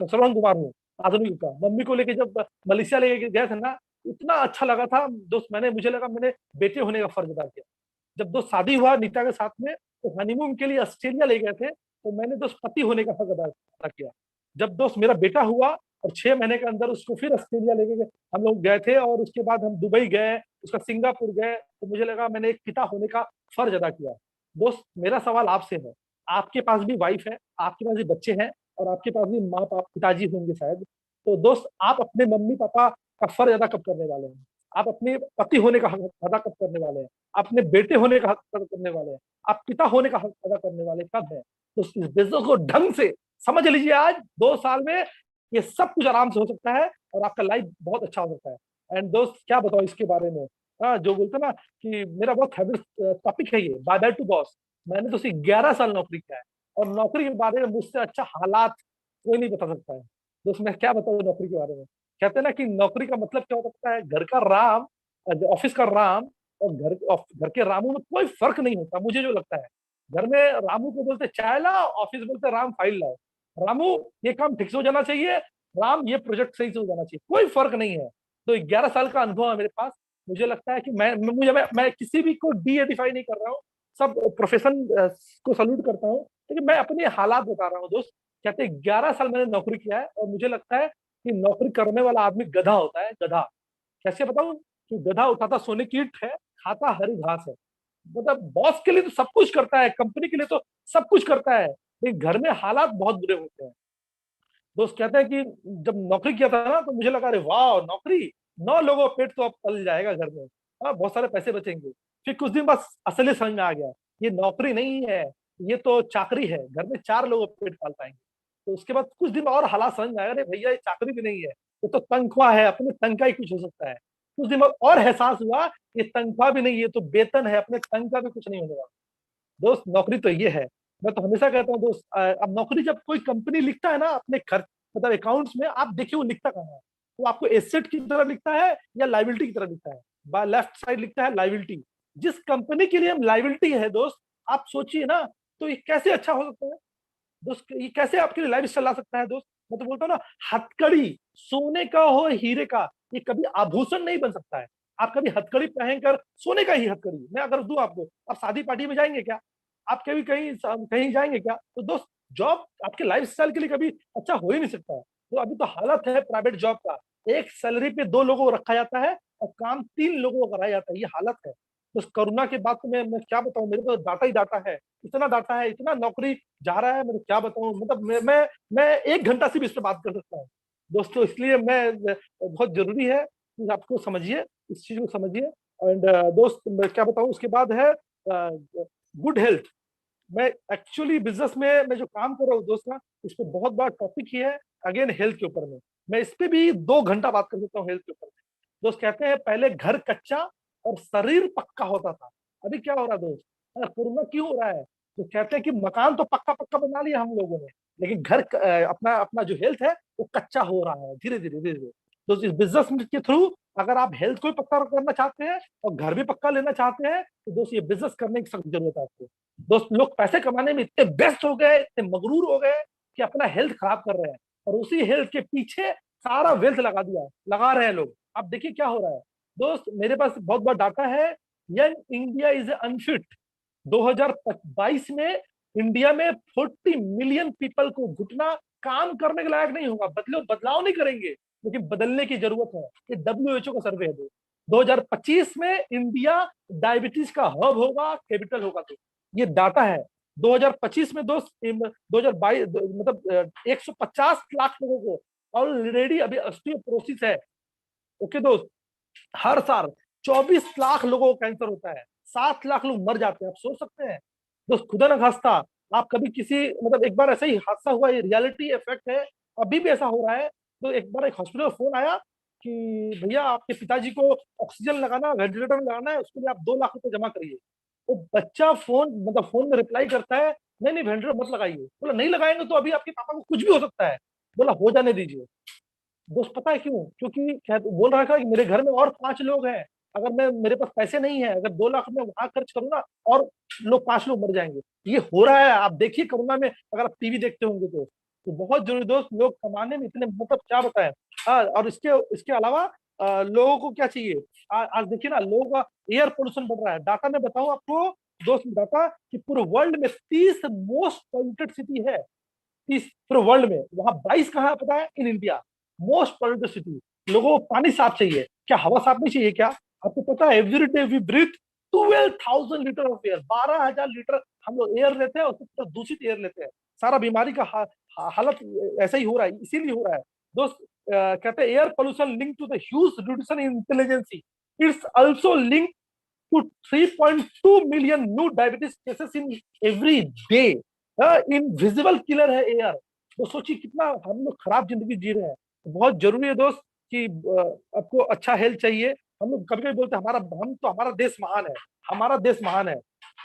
श्रवण कुमार हूँ आधुनिक युग का। मम्मी को लेके जब मलेशिया लेके गए थे ना, इतना अच्छा लगा था दोस्त, मुझे लगा मैंने बेटे होने का फर्ज अदा किया। जब दोस्त शादी हुआ नीता के साथ में, तो हनीमून के लिए ऑस्ट्रेलिया ले गए थे, तो मैंने दोस्त पति होने का फर्ज अदा किया। जब दोस्त मेरा बेटा हुआ और 6 महीने के अंदर उसको फिर ऑस्ट्रेलिया लेके गए, हम लोग गए थे, और उसके बाद हम दुबई गए, उसका सिंगापुर गए, तो मुझे लगा मैंने एक पिता होने का फर्ज अदा किया। दोस्त मेरा सवाल आपसे है, आपके पास भी वाइफ है, आपके पास भी बच्चे हैं, और आपके पास भी माँ बाप, पिताजी होंगे शायद, तो दोस्त आप अपने मम्मी पापा का फर्ज अदा कब करने वाले हैं? आप अपने पति होने का हक अदा कब करने वाले हैं? अपने बेटे होने का हक अदा करने वाले हैं? आप पिता होने का हक अदा करने वाले कब है? तो इस बिजनेस को ढंग से समझ लीजिए, आज 2 साल में ये सब कुछ आराम से हो सकता है और आपका लाइफ बहुत अच्छा हो सकता है। एंड दोस्त क्या बताओ इसके बारे में, जो बोलते हैं ना कि मेरा बहुत फेवरेट टॉपिक है ये, बाय बाय टू बॉस। मैंने तो सिर्फ 11 साल नौकरी किया है और नौकरी के बारे में मुझसे अच्छा हालात कोई नहीं बता सकता है। दोस्त मैं क्या बताऊँ नौकरी के बारे में। कहते हैं ना कि नौकरी का मतलब क्या हो सकता है, घर का राम, ऑफिस का राम और घर के रामू में कोई फर्क नहीं होता मुझे जो लगता है। घर में रामू को बोलते चाय लाओ, ऑफिस बोलते राम फाइल लाओ। रामू ये काम ठीक से हो जाना चाहिए, राम ये प्रोजेक्ट सही से हो जाना चाहिए, कोई फर्क नहीं है। तो 11 साल का अनुभव है मेरे पास। मुझे लगता है कि मैं किसी भी को डी एडिफाई नहीं कर रहा हूँ, सब प्रोफेशन को सल्यूट करता हूँ, लेकिन मैं अपने हालात बता रहा हूँ दोस्त। कहते हैं 11 साल मैंने नौकरी किया है और मुझे लगता है कि नौकरी करने वाला आदमी गधा होता है, गधा। कैसे बताऊं कि गधा उठाता सोने की ईंट है, खाता हरी घास है। मतलब बॉस के लिए तो सब कुछ करता है, कंपनी के लिए तो सब कुछ करता है, लेकिन घर में हालात बहुत बुरे होते हैं। दोस्त कहते हैं कि जब नौकरी किया था ना तो मुझे लगा अरे वाह नौकरी, 9 लोगों का पेट तो अब पल जाएगा घर में, बहुत सारे पैसे बचेंगे। फिर कुछ दिन बाद असली समझ में आ गया, ये नौकरी नहीं है, ये तो चाकरी है, घर में 4 लोगों का पेट पाल पाएंगे। तो उसके बाद कुछ दिन और हालात समझ में आया, अरे भैया ये चाकरी भी नहीं है, ये तो तनख्वाह है, अपने तनख्वाह ही कुछ हो सकता है। कुछ दिन बाद और एहसास हुआ, ये तनख्वाह भी नहीं, ये तो वेतन है, अपने तनख्वाह भी कुछ नहीं होने वाला। दोस्त नौकरी तो ये है। मैं तो हमेशा कहता हूँ दोस्त, अब नौकरी जब कोई कंपनी लिखता है ना अपने खर्च, मतलब अकाउंट्स में, आप देखिए वो लिखता कहाँ है। वो आपको एसेट की तरह लिखता है या लाइबिलिटी की तरह लिखता है? बाय लेफ्ट साइड लिखता है लाइबिलिटी। जिस कंपनी के लिए हम लाइबिलिटी है दोस्त, आप सोचिए ना, तो ये कैसे अच्छा हो सकता है दोस्त? ये कैसे आपके लिए लाइफ स्टाइल ला सकता है दोस्त? मैं तो बोलता हूँ ना, हथकड़ी सोने का हो हीरे का, ये कभी आभूषण नहीं बन सकता है। आप कभी हथकड़ी पहनकर, सोने का ही हथकड़ी मैं अगर दूं आपको, आप शादी पार्टी में जाएंगे क्या? आप कभी कहीं कहीं जाएंगे क्या? तो दोस्त जॉब आपके लाइफ स्टाइल के लिए कभी अच्छा हो ही नहीं सकता है। तो अभी तो हालत है प्राइवेट जॉब का, एक सैलरी पे 2 लोगों को रखा जाता है और काम 3 लोगों को कराया जाता है, ये हालत है। तो कोरोना के बाद तो मैं क्या बताऊं, मेरे को डाटा ही डाटा है, इतना डाटा है, इतना नौकरी जा रहा है, मैं क्या बताऊं। मतलब मैं 1 घंटा से भी इस पर बात कर सकता हूँ दोस्तों। इसलिए मैं बहुत जरूरी है कि आपको समझिए, इस चीज को समझिए। एंड दोस्त मैं क्या बताऊं, उसके बाद है गुड हेल्थ। मैं एक्चुअली बिजनेस में मैं जो काम कर रहा हूँ दोस्त ना, इस पे बहुत बड़ा टॉपिक ही है, अगेन हेल्थ के ऊपर में। मैं इस पे भी 2 घंटा बात कर सकता हूँ हेल्थ के ऊपर में। दोस्त कहते हैं पहले घर कच्चा और शरीर पक्का होता था, अभी क्या हो रहा है दोस्त? कोरोना क्यों हो रहा है? तो कहते हैं कि मकान तो पक्का पक्का बना लिया हम लोगों ने, लेकिन घर अपना अपना जो हेल्थ है वो कच्चा हो रहा है धीरे धीरे धीरे धीरे। तो इस बिजनेस के थ्रू अगर आप हेल्थ को भी पक्का करना चाहते हैं और घर भी पक्का लेना चाहते हैं, तो दोस्त ये बिजनेस करने की सख्त जरूरत है आपको। दोस्त लोग पैसे कमाने में इतने व्यस्त हो गए, इतने मगरूर हो गए कि अपना हेल्थ खराब कर रहे हैं और उसी हेल्थ के पीछे सारा वेल्थ लगा रहे हैं लोग। अब देखिए क्या हो रहा है दोस्त, मेरे पास बहुत बड़ा डाटा है। Young India is unfit. 2022 में इंडिया में 40 मिलियन पीपल को घुटना काम करने के लायक नहीं होगा। बदलाव नहीं करेंगे, लेकिन बदलने की जरूरत है। ये डब्ल्यूएचओ का सर्वे है। 2025 में इंडिया डायबिटीज का हब होगा, कैपिटल होगा। तो ये डाटा है 2025 में दोस्त। 2022 मतलब 150 लाख लोगों को ऑलरेडी अभी ऑस्टियोपोरोसिस है। ओके दोस्त, हर साल 24 लाख लोगों को कैंसर होता है, 7 लाख लोग मर जाते हैं। आप सोच सकते हैं दोस्त, खुदा ना खास्ता आप कभी किसी, मतलब एक बार ऐसा ही हादसा हुआ, ये रियलिटी इफेक्ट है, अभी भी ऐसा हो रहा है। तो एक बार एक हॉस्पिटल फोन आया कि भैया आपके पिताजी को ऑक्सीजन लगाना, वेंटिलेटर में लगाना है, उसके लिए आप 2 लाख रुपए जमा करिए। तो बच्चा फोन में रिप्लाई करता है, नहीं नहीं वेंटिलेटर मत लगाइए। बोला नहीं लगाएंगे तो अभी आपके पापा को कुछ भी हो सकता है। बोला हो जाने दीजिए। दोस्त पता है क्यों? क्योंकि बोल रहा था कि मेरे घर में और 5 लोग हैं, अगर मैं, मेरे पास पैसे नहीं है, अगर 2 लाख मैं वहां खर्च करूँ ना, और 5 लोग मर जाएंगे। ये हो रहा है, आप देखिए कोरोना में, अगर आप टीवी देखते होंगे तो बहुत जरूरी दोस्त, लोग कमाने में इतने, मतलब क्या बताएं। हाँ, और इसके इसके अलावा लोगों को क्या चाहिए? आज देखिए ना, लोगों का एयर पोल्यूशन बढ़ रहा है। डाटा में बताऊं आपको दोस्त, डाटा कि पूरे वर्ल्ड में 30 मोस्ट पॉल्यूटेड सिटी है, 30 पूरे वर्ल्ड में। वहां 22 कहाँ है पता है? In India. Most polluted city. लोगों को पानी साफ चाहिए, क्या हवा साफ नहीं चाहिए क्या? आपको पता है every day we breathe 12,000 litre of air, 12,000 litre हम लोग एयर लेते हैं, उसके ऊपर दूषित एयर लेते हैं। सारा बीमारी का हालत ऐसा ही हो रहा है, इसीलिए हो रहा है दोस्त। कहते हैं air pollution link to the huge reduction in intelligence, it's also link to 3.2 million new diabetes cases in every day। Invisible killer है एयर। तो सोचिए कितना हम लोग खराब जिंदगी जी रहे हैं। तो बहुत जरूरी है दोस्त कि आपको अच्छा हेल्थ चाहिए। हम लोग कभी कभी बोलते हैं हमारा देश महान है, हमारा देश महान है,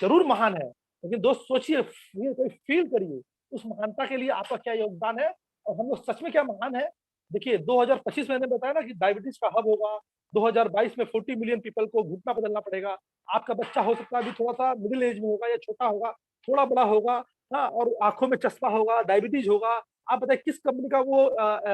जरूर महान है, लेकिन दोस्त सोचिए, फील करिए उस महानता के लिए आपका क्या योगदान है और हम लोग सच में क्या महान है। देखिए 2025 में मैंने बताया ना कि डायबिटीज का हब होगा, 2022 में 40 मिलियन पीपल को घुटना बदलना पड़ेगा। आपका बच्चा हो सकता है अभी थोड़ा सा मिडिल एज में होगा या छोटा होगा, थोड़ा बड़ा होगा, हाँ, और आंखों में चश्मा होगा, डायबिटीज होगा। आप बताइए किस कंपनी का वो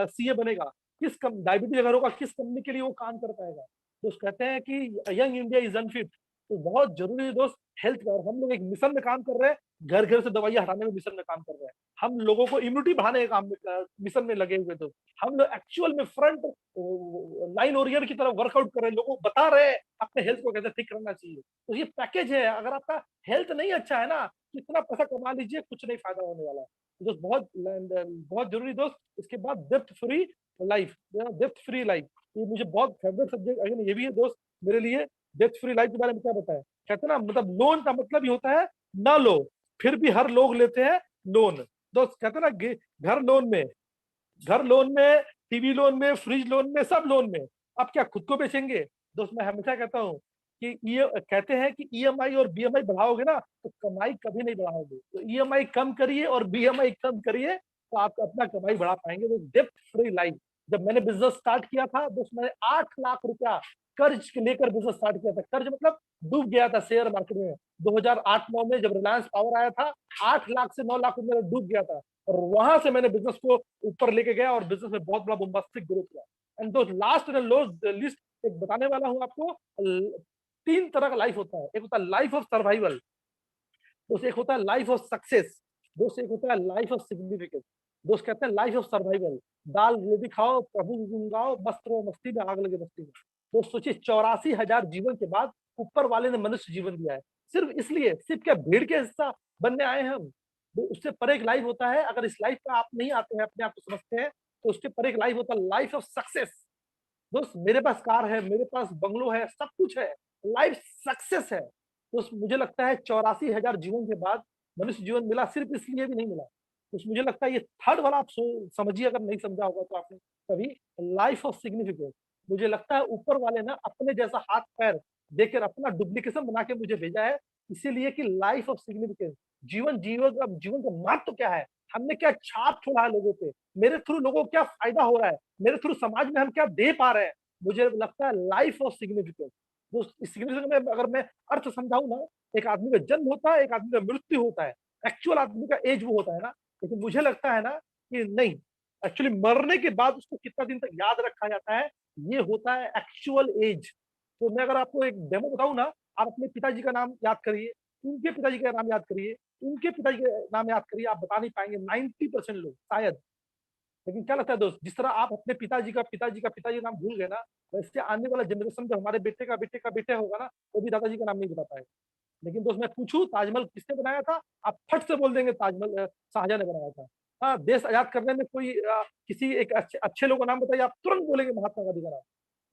सीए बनेगा, डायबिटीज अगर होगा किस कंपनी के लिए वो काम कर पाएगा। तो कहते हैं कि यंग इंडिया इज अनफिट। तो बहुत जरूरी है दोस्त हेल्थ का, और हम लोग एक मिशन में काम कर रहे हैं, घर घर से दवाइयां हटाने में मिशन में काम कर रहे हैं। हम लोगों को इम्यूनिटी बढ़ाने के काम में मिशन में लगे हुए। तो हम लोग एक्चुअल में फ्रंट लाइन वॉरियर की तरफ वर्कआउट कर रहे हैं, लोगों को बता रहे हैं अपने हेल्थ को कैसे ठीक करना चाहिए। तो ये पैकेज है। अगर आपका हेल्थ नहीं अच्छा है ना, कितना पैसा कमा लीजिए, कुछ नहीं फायदा होने वाला है। दोस्त बहुत जरूरी दोस्त। इसके बाद depth free life, depth free life ये मुझे बहुत फेवरेट सब्जेक्ट अगर ये भी है दोस्त मेरे लिए। डेप्थ फ्री लाइफ के बारे में क्या बताया, कहते हैं ना, मतलब लोन का मतलब ही होता है ना लो, फिर भी हर लोग लेते हैं लोन। दोस्त कहते हैं ना घर लोन में, टीवी लोन में, फ्रिज लोन में, सब लोन में। आप क्या खुद को बेचेंगे। दोस्त मैं हमेशा कहता हूँ कि ये कहते हैं कि ईएमआई और बीएमआई बढ़ाओगे ना तो कमाई कभी नहीं बढ़ाओगे। तो ईएमआई कम करिए और बीएमआई कम करिए तो आप अपना कमाई बढ़ा पाएंगे। तो डेप्थ फ्री लाइफ। जब मैंने बिजनेस स्टार्ट किया था दोस्त, मैंने 8 लाख रुपया कर्ज लेकर बिजनेस स्टार्ट किया था। कर्ज मतलब डूब गया था शेयर मार्केट में 2008-9 में जब रिलायंस पावर आया था। 8 लाख से 9 लाख रुपए डूब गया था, और वहां से मैंने बिजनेस को ऊपर लेके गया और बिजनेस में बहुत बड़ा बोम्बास्टिक ग्रोथ हुआ। एंड दो लास्ट एंड लिस्ट एक बताने वाला हूं आपको। 3 तरह का लाइफ होता है। एक होता है लाइफ ऑफ सर्वाइवल, दोस्त एक होता है लाइफ ऑफ सक्सेस, दोस्त एक होता है लाइफ ऑफ सिग्निफिकेंस। दोस्त कहते हैं लाइफ ऑफ सर्वाइवल, दाल रोटी खाओ, प्रभु गुण गाओ, मस्त रहो मस्ती में, आग लगे बस्ती में। दोस्त सोचिए 84,000 जीवन के बाद ऊपर वाले ने मनुष्य जीवन दिया है, सिर्फ इसलिए, सिर्फ क्या भीड़ के हिस्सा बनने आए हैं हम। तो उससे परे एक लाइफ होता है। अगर इस लाइफ का आप नहीं आते हैं, अपने आप को समझते हैं, तो उसके परे एक लाइफ होता है लाइफ ऑफ सक्सेस। दोस्त मेरे पास कार है, मेरे पास बंगलो है, सब कुछ है, लाइफ सक्सेस है। तो मुझे लगता है 84,000 जीवन के बाद मनुष्य जीवन मिला, सिर्फ इसलिए भी नहीं मिला। तो मुझे लगता है ये थर्ड वाला आप समझिए, अगर नहीं समझा होगा तो आपने कभी, लाइफ ऑफ सिग्निफिकेंस। मुझे लगता है ऊपर वाले ना अपने जैसा हाथ पैर देकर अपना डुप्लीकेशन बना के मुझे भेजा है, इसीलिए कि लाइफ ऑफ सिग्निफिकेंस, जीवन का महत्व क्या है, हमने क्या छाप छोड़ा है लोगों पे, मेरे थ्रू लोगों को क्या फायदा हो रहा है, मेरे थ्रू समाज में हम क्या दे पा रहे हैं। मुझे लगता है लाइफ ऑफ सिग्निफिकेंस। इस सिग्निफिकेंस में अगर मैं अर्थ समझाऊं ना, एक आदमी का जन्म होता है, एक आदमी का मृत्यु होता है, एक्चुअल आदमी का एज वो होता है ना। लेकिन मुझे लगता है ना कि नहीं, एक्चुअली मरने के बाद उसको कितना दिन तक याद रखा जाता है, ये होता है एक्चुअल एज। तो मैं अगर आपको एक डेमो बताऊं ना, आप अपने पिताजी का नाम याद करिए, उनके पिताजी का नाम याद करिए, उनके पिताजी का नाम याद करिए, आप बता नहीं पाएंगे 90% लोग शायद। लेकिन क्या लगता है दोस्त, जिस तरह आप अपने पिताजी का नाम भूल गए ना, वैसे आने वाला जनरेशन जो हमारे बेटे का बेटे होगा ना, वो भी दादाजी का नाम नहीं बता पाएगा। लेकिन दोस्त मैं पूछूं ताजमहल किसने बनाया था, आप फट से बोल देंगे ताजमहल शाहजहां ने बनाया था। हाँ, देश आजाद करने में कोई किसी एक अच्छे लोगों का नाम बताइए, आप तुरंत बोलेंगे महात्मा गांधी का नाम।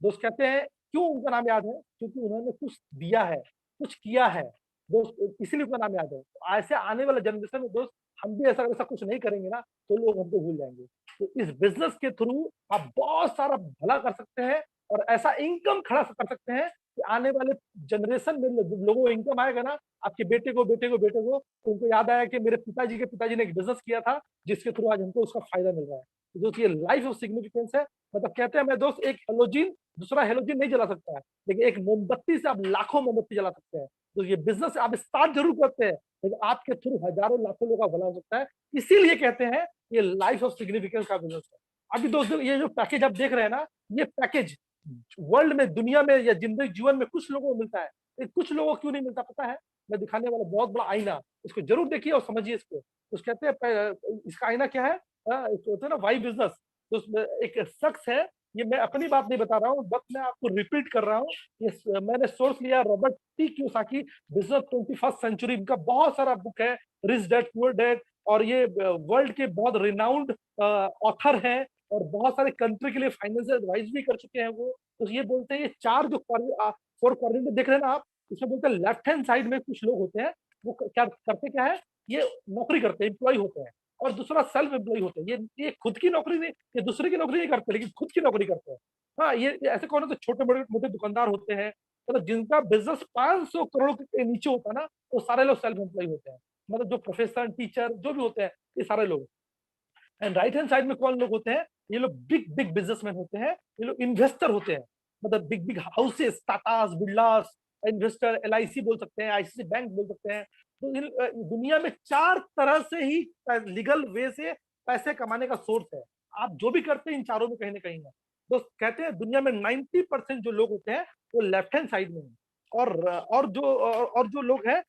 दोस्त कहते हैं क्यों उनका नाम याद है, क्योंकि उन्होंने कुछ दिया है, कुछ किया है दोस्त, इसीलिए उनका नाम याद है। तो ऐसे आने वाले जनरेशन में दोस्त हम भी ऐसा कुछ नहीं करेंगे ना, तो लोग हमको भूल जाएंगे। तो इस बिजनेस के थ्रू आप बहुत सारा भला कर सकते हैं और ऐसा इनकम खड़ा कर सकते हैं कि आने वाले जनरेशन में लोगों को इनकम आएगा ना, आपके बेटे को तो उनको याद आया कि मेरे पिताजी ने एक बिजनेस किया था जिसके थ्रू आज हमको उसका फायदा मिल रहा है। तो दोस्त ये लाइफ ऑफ सिग्निफिकेंस है। मतलब कहते हैं मैं दोस्त एक हेलोजिन दूसरा हेलोजिन नहीं जला सकता है, लेकिन एक मोमबत्ती से आप लाखों मोमबत्ती जला सकते हैं। तो ये बिजनेस आप स्टार्ट जरूर करते हैं, लेकिन आपके थ्रू हजारों लाखों लोगों का भला हो सकता है। इसीलिए कहते हैं ये लाइफ ऑफ सिग्निफिकेंस का बिजनेस है। अभी दोस्तों ये जो पैकेज आप देख रहे हैं ना, ये पैकेज वर्ल्ड में, दुनिया में या जिंदगी जीवन में कुछ लोगों को मिलता है, कुछ लोगों को क्यों नहीं मिलता पता है। मैं दिखाने वाला बहुत बड़ा आईना, इसको जरूर देखिए और समझिए इसको। तो कहते हैं इसका आईना क्या है, होता है ना वाई बिजनेस। तो उसमें एक शख्स है, ये मैं अपनी बात नहीं बता रहा हूँ, बस मैं आपको रिपीट कर रहा हूँ। ये मैंने सोर्स लिया Robert T Kiyosaki, business 21st century, इनका बहुत सारा बुक है, रिच डैड पुअर डैड, और ये वर्ल्ड के बहुत रिनाउंड ऑथर हैं। और बहुत सारे कंट्री के लिए फाइनेंशियल एडवाइस भी कर चुके हैं वो। तो ये बोलते हैं ये 4 जो 4 क्वाड्रेंट देख रहे हैं ना आप, इसमें बोलते हैं लेफ्ट हैंड साइड में कुछ लोग होते हैं, वो क्या करते क्या है, ये नौकरी करते हैं, एम्प्लॉय होते हैं, और दूसरा सेल्फ एम्प्लॉय होते हैं। ये खुद की नौकरी नहीं, ये दूसरे की नौकरी नहीं करते, लेकिन खुद की नौकरी करते हैं। हाँ, ये ऐसे कौन होते, छोटे बड़े मोटे दुकानदार होते हैं, मतलब जिनका बिजनेस 500 करोड़ के नीचे होता है ना, वो सारे लोग सेल्फ एम्प्लॉय होते हैं। मतलब जो प्रोफेसर, टीचर जो भी होते हैं, ये सारे लोग। एंड राइट हैंड साइड में कौन लोग होते हैं, ये लोग बिग बिग बिजनेसमैन होते हैं, ये लोग इन्वेस्टर होते हैं, मतलब big big houses, Tatas, Birlas, investor, LIC बोल सकते हैं, आईसीआईसी बैंक बोल सकते हैं। तो दुनिया में 4 तरह से ही लीगल वे से पैसे कमाने का सोर्स है। आप जो भी करते हैं इन चारों में कहीं ना कहीं है। तो कहते हैं दुनिया में 90% जो लोग होते हैं वो लेफ्ट हैंड साइड में है, और जो लोग हैं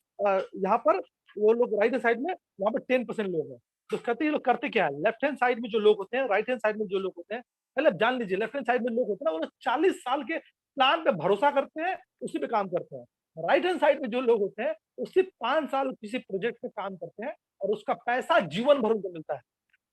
यहाँ पर, वो लोग राइट हैंड साइड में, वहां पर 10% लोग हैं। तो कहते हैं ये लोग करते क्या है, लेफ्ट हैंड साइड में जो लोग होते हैं, राइट हैंड साइड में जो लोग होते हैं, पहले आप जान लीजिए, लेफ्ट हैंड साइड में लोग होते हैं ना, वो 40 साल के प्लान पे भरोसा करते हैं, उसी पे काम करते हैं। राइट हैंड साइड में जो लोग होते हैं, वो सिर्फ 5 साल किसी प्रोजेक्ट पे काम करते हैं, और उसका पैसा जीवन भर उनको मिलता है।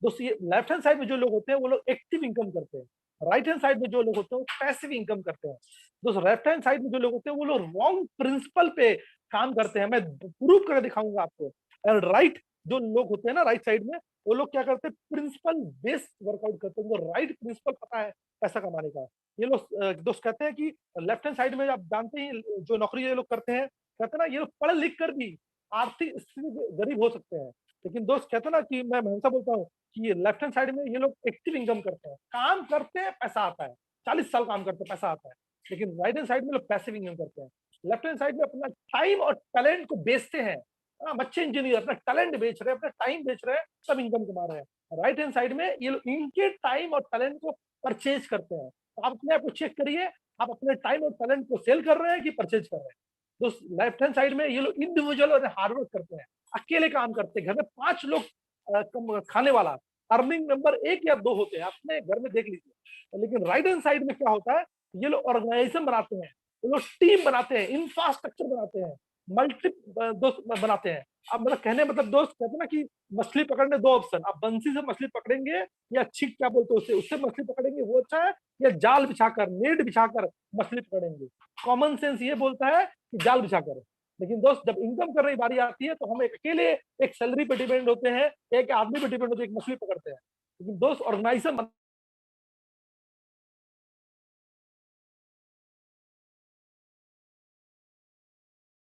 दोस्तों, ये लेफ्ट हैंड साइड में जो लोग होते हैं वो लोग एक्टिव इनकम करते हैं, राइट हैंड साइड में जो लोग होते हैं वो पैसिव इनकम करते हैं। दोस्तों, लेफ्ट हैंड साइड में जो लोग होते हैं वो लोग रॉन्ग प्रिंसिपल पे काम करते हैं, मैं प्रूव करके दिखाऊंगा आपको। और राइट जो लोग होते हैं ना, राइट साइड में, वो लोग क्या करते हैं, प्रिंसिपल बेस्ड वर्कआउट करते हैं, उनको राइट प्रिंसिपल पता है पैसा कमाने का। ये लोग दोस्त कहते हैं कि लेफ्ट हैंड साइड में आप जानते हैं जो नौकरी ये लोग करते हैं, कहते हैं ना ये लोग पढ़ लिख कर भी आर्थिक स्थिति से गरीब हो सकते हैं। लेकिन दोस्त कहते हैं ना कि मैं हमेशा बोलता हूँ कि ये लेफ्ट हैंड साइड में ये लोग एक्टिव इनकम करते हैं, काम करते हैं, पैसा आता है, 40 साल काम करते हैं, पैसा आता है। लेकिन राइट हैंड साइड में लोग पैसिव इनकम करते हैं। लेफ्ट हैंड साइड में अपना टाइम और टैलेंट को बेचते हैं। अच्छे इंजीनियर अपना टैलेंट बेच रहे हैं, अपना टाइम बेच रहे हैं, सब इनकम कमा रहे हैं। राइट हैंड साइड में ये लोग इनके टाइम और टैलेंट को परचेज करते हैं। तो आप अपने आप को चेक करिए, आप अपने टाइम और टैलेंट को सेल कर रहे हैं कि परचेज कर रहे हैं। दोस्त, लेफ्ट हैंड साइड में ये लोग इंडिविजुअल और हार्डवर्क करते हैं, अकेले काम करते हैं, घर में 5 लोग खाने वाला, अर्निंग मेंबर 1 या 2 होते हैं, अपने घर में देख लीजिए। लेकिन राइट हैंड साइड में क्या होता है, ये लोग ऑर्गेनाइजेशन बनाते हैं, ये लोग टीम बनाते हैं, इंफ्रास्ट्रक्चर बनाते हैं, मल्टी दोस्त बनाते हैं। अब मतलब कहने मतलब दोस्त कहते हैं ना कि मछली पकड़ने 2 ऑप्शन, आप बंसी से मछली पकड़ेंगे या छिप क्या बोलते हैं उससे मछली पकड़ेंगे, वो अच्छा है, या जाल बिछाकर, नेट बिछाकर मछली पकड़ेंगे। कॉमन सेंस ये बोलता है कि जाल बिछाकर। लेकिन दोस्त, जब इनकम करने की बारी आती है तो हम अकेले एक सैलरी पे डिपेंड होते हैं, एक आदमी पे डिपेंड होते हैं, एक मछली पकड़ते हैं। लेकिन दोस्त, ऑर्गेनाइजेशन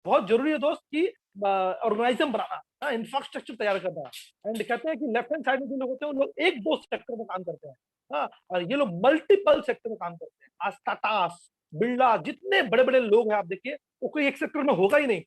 बहुत जरूरी है दोस्त कि ऑर्गेनाइजेशन बनाना, इंफ्रास्ट्रक्चर तैयार करना। एंड कहते हैं कि लेफ्ट हैंड साइड में जो लोग होते हैं, वो लोग एक दो सेक्टर में काम करते हैं। हाँ, और ये लोग मल्टीपल सेक्टर में काम करते हैं। आज टाटास, बिरला, जितने बड़े बड़े लोग हैं आप देखिए, वो कोई एक सेक्टर में होगा ही नहीं।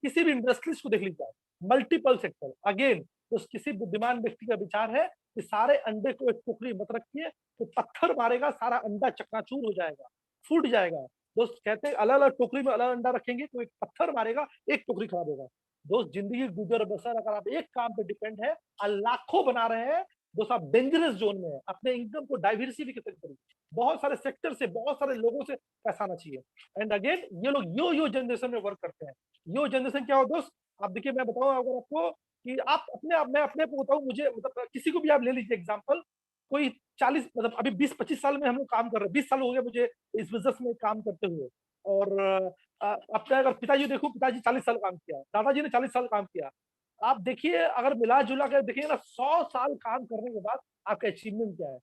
किसी भी इंडस्ट्रीज को देख लीजिए, मल्टीपल सेक्टर। अगेन, तो किसी बुद्धिमान व्यक्ति का विचार है कि सारे अंडे को एक टोकरी मत रखिए, तो पत्थर मारेगा, सारा अंडा चकनाचूर हो जाएगा, फूट जाएगा। दोस्त कहते हैं अलग अलग टोकरी में अलग अंडा रखेंगे तो एक पत्थर मारेगा, एक टोकरी खराब होगा। दोस्त, जिंदगी गुजर बसर अगर आप एक काम पे डिपेंड है और लाखों बना रहे हैं, दोस्त आप डेंजरस जोन में है। अपने इनकम को डाइवर्सिफिकेशन करिए, बहुत सारे सेक्टर से, बहुत सारे लोगों से पैसा आना चाहिए। एंड अगेन, ये लोग यो जनरेशन में वर्क करते हैं। यो जनरेशन क्या हो दोस्त, आप देखिए, मैं बताऊं अगर आपको कि आप मैं अपने को बताऊं, मुझे मतलब किसी को भी आप ले लीजिए एग्जाम्पल, कोई 40 मतलब अभी 20-25 साल में हम लोग काम कर रहे हैं, 20 साल हो गए मुझे इस बिजनेस में काम करते हुए। और अपने अगर पिताजी देखो, पिताजी 40 साल काम किया, दादाजी ने 40 साल काम किया। आप देखिए, अगर मिला जुला कर देखिए ना, 100 साल काम करने के बाद आपका अचीवमेंट क्या है।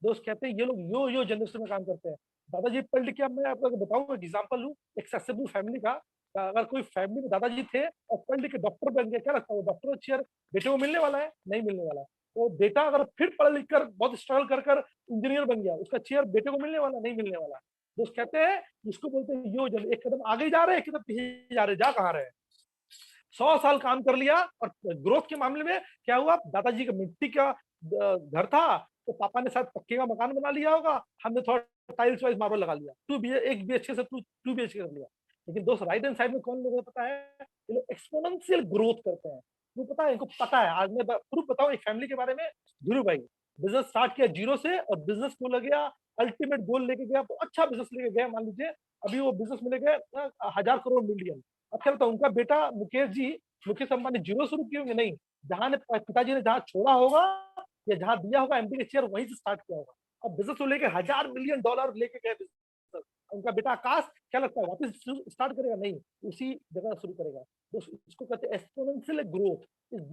दोस्त कहते हैं ये लोग यो जनरेशन में काम करते हैं। दादाजी पढ़ लिख के, अब मैं आपको बताऊंगा एग्जाम्पल हूँ एक सक्सेसफुल फैमिली का। अगर कोई फैमिली में दादाजी थे और पढ़ लिख के डॉक्टर बन गया, क्या लगता है वो डॉक्टर चेयर बेटे को मिलने वाला है? नहीं मिलने वाला। तो बेटा अगर फिर पढ़ लिख कर बहुत स्ट्रगल कर कर इंजीनियर बन गया, उसका चेयर बेटे को मिलने वाला? नहीं मिलने वाला। दोस्त कहते हैं इसको बोलते हैं यो जन, एक कदम आगे जा रहे हैं, एक कदम पीछे जा रहे हैं, जा कहाँ रहे हैं। 100 साल काम कर लिया, और ग्रोथ के मामले में क्या हुआ, दादाजी का मिट्टी का घर था, तो पापा ने शायद पक्के का मकान बना लिया होगा, हमने थोड़ा टाइल्स वाइज मार्बल लगा लिया, 1 BHK से 2 BHK कर लिया। लेकिन दोस्त, राइट हैंड साइड में कौन लोगों को पता है, ये लोग एक्सपोनेंशियल ग्रोथ करते हैं। वो पता है, इनको पता है। आज मैं प्रूफ बताऊं एक फैमिली के बारे में। धीरू भाई बिजनेस स्टार्ट किया 0 से, और बिजनेस को लग गया, अल्टीमेट गोल लेके गया, बहुत अच्छा बिजनेस लेके गया। मान लीजिए अभी वो बिजनेस में लेके 1000 करोड़ मिलियन। अब क्या बताऊं, उनका बेटा मुकेश अंबानी 0 से शुरू किए होंगे? नहीं, जहां ने पिताजी ने जहां छोड़ा होगा, या जहां दिया होगा एमडी का चेयर वहीं से स्टार्ट किया होगा। अब बिजनेस को लेकर $1000 मिलियन लेके गए business। उनका बेटा आकाश क्या लगता है वापस स्टार्ट करेगा? नहीं, उसी जगह शुरू करेगा। तो इसको कहते हैं एक्सपोनेंशियल ग्रोथ।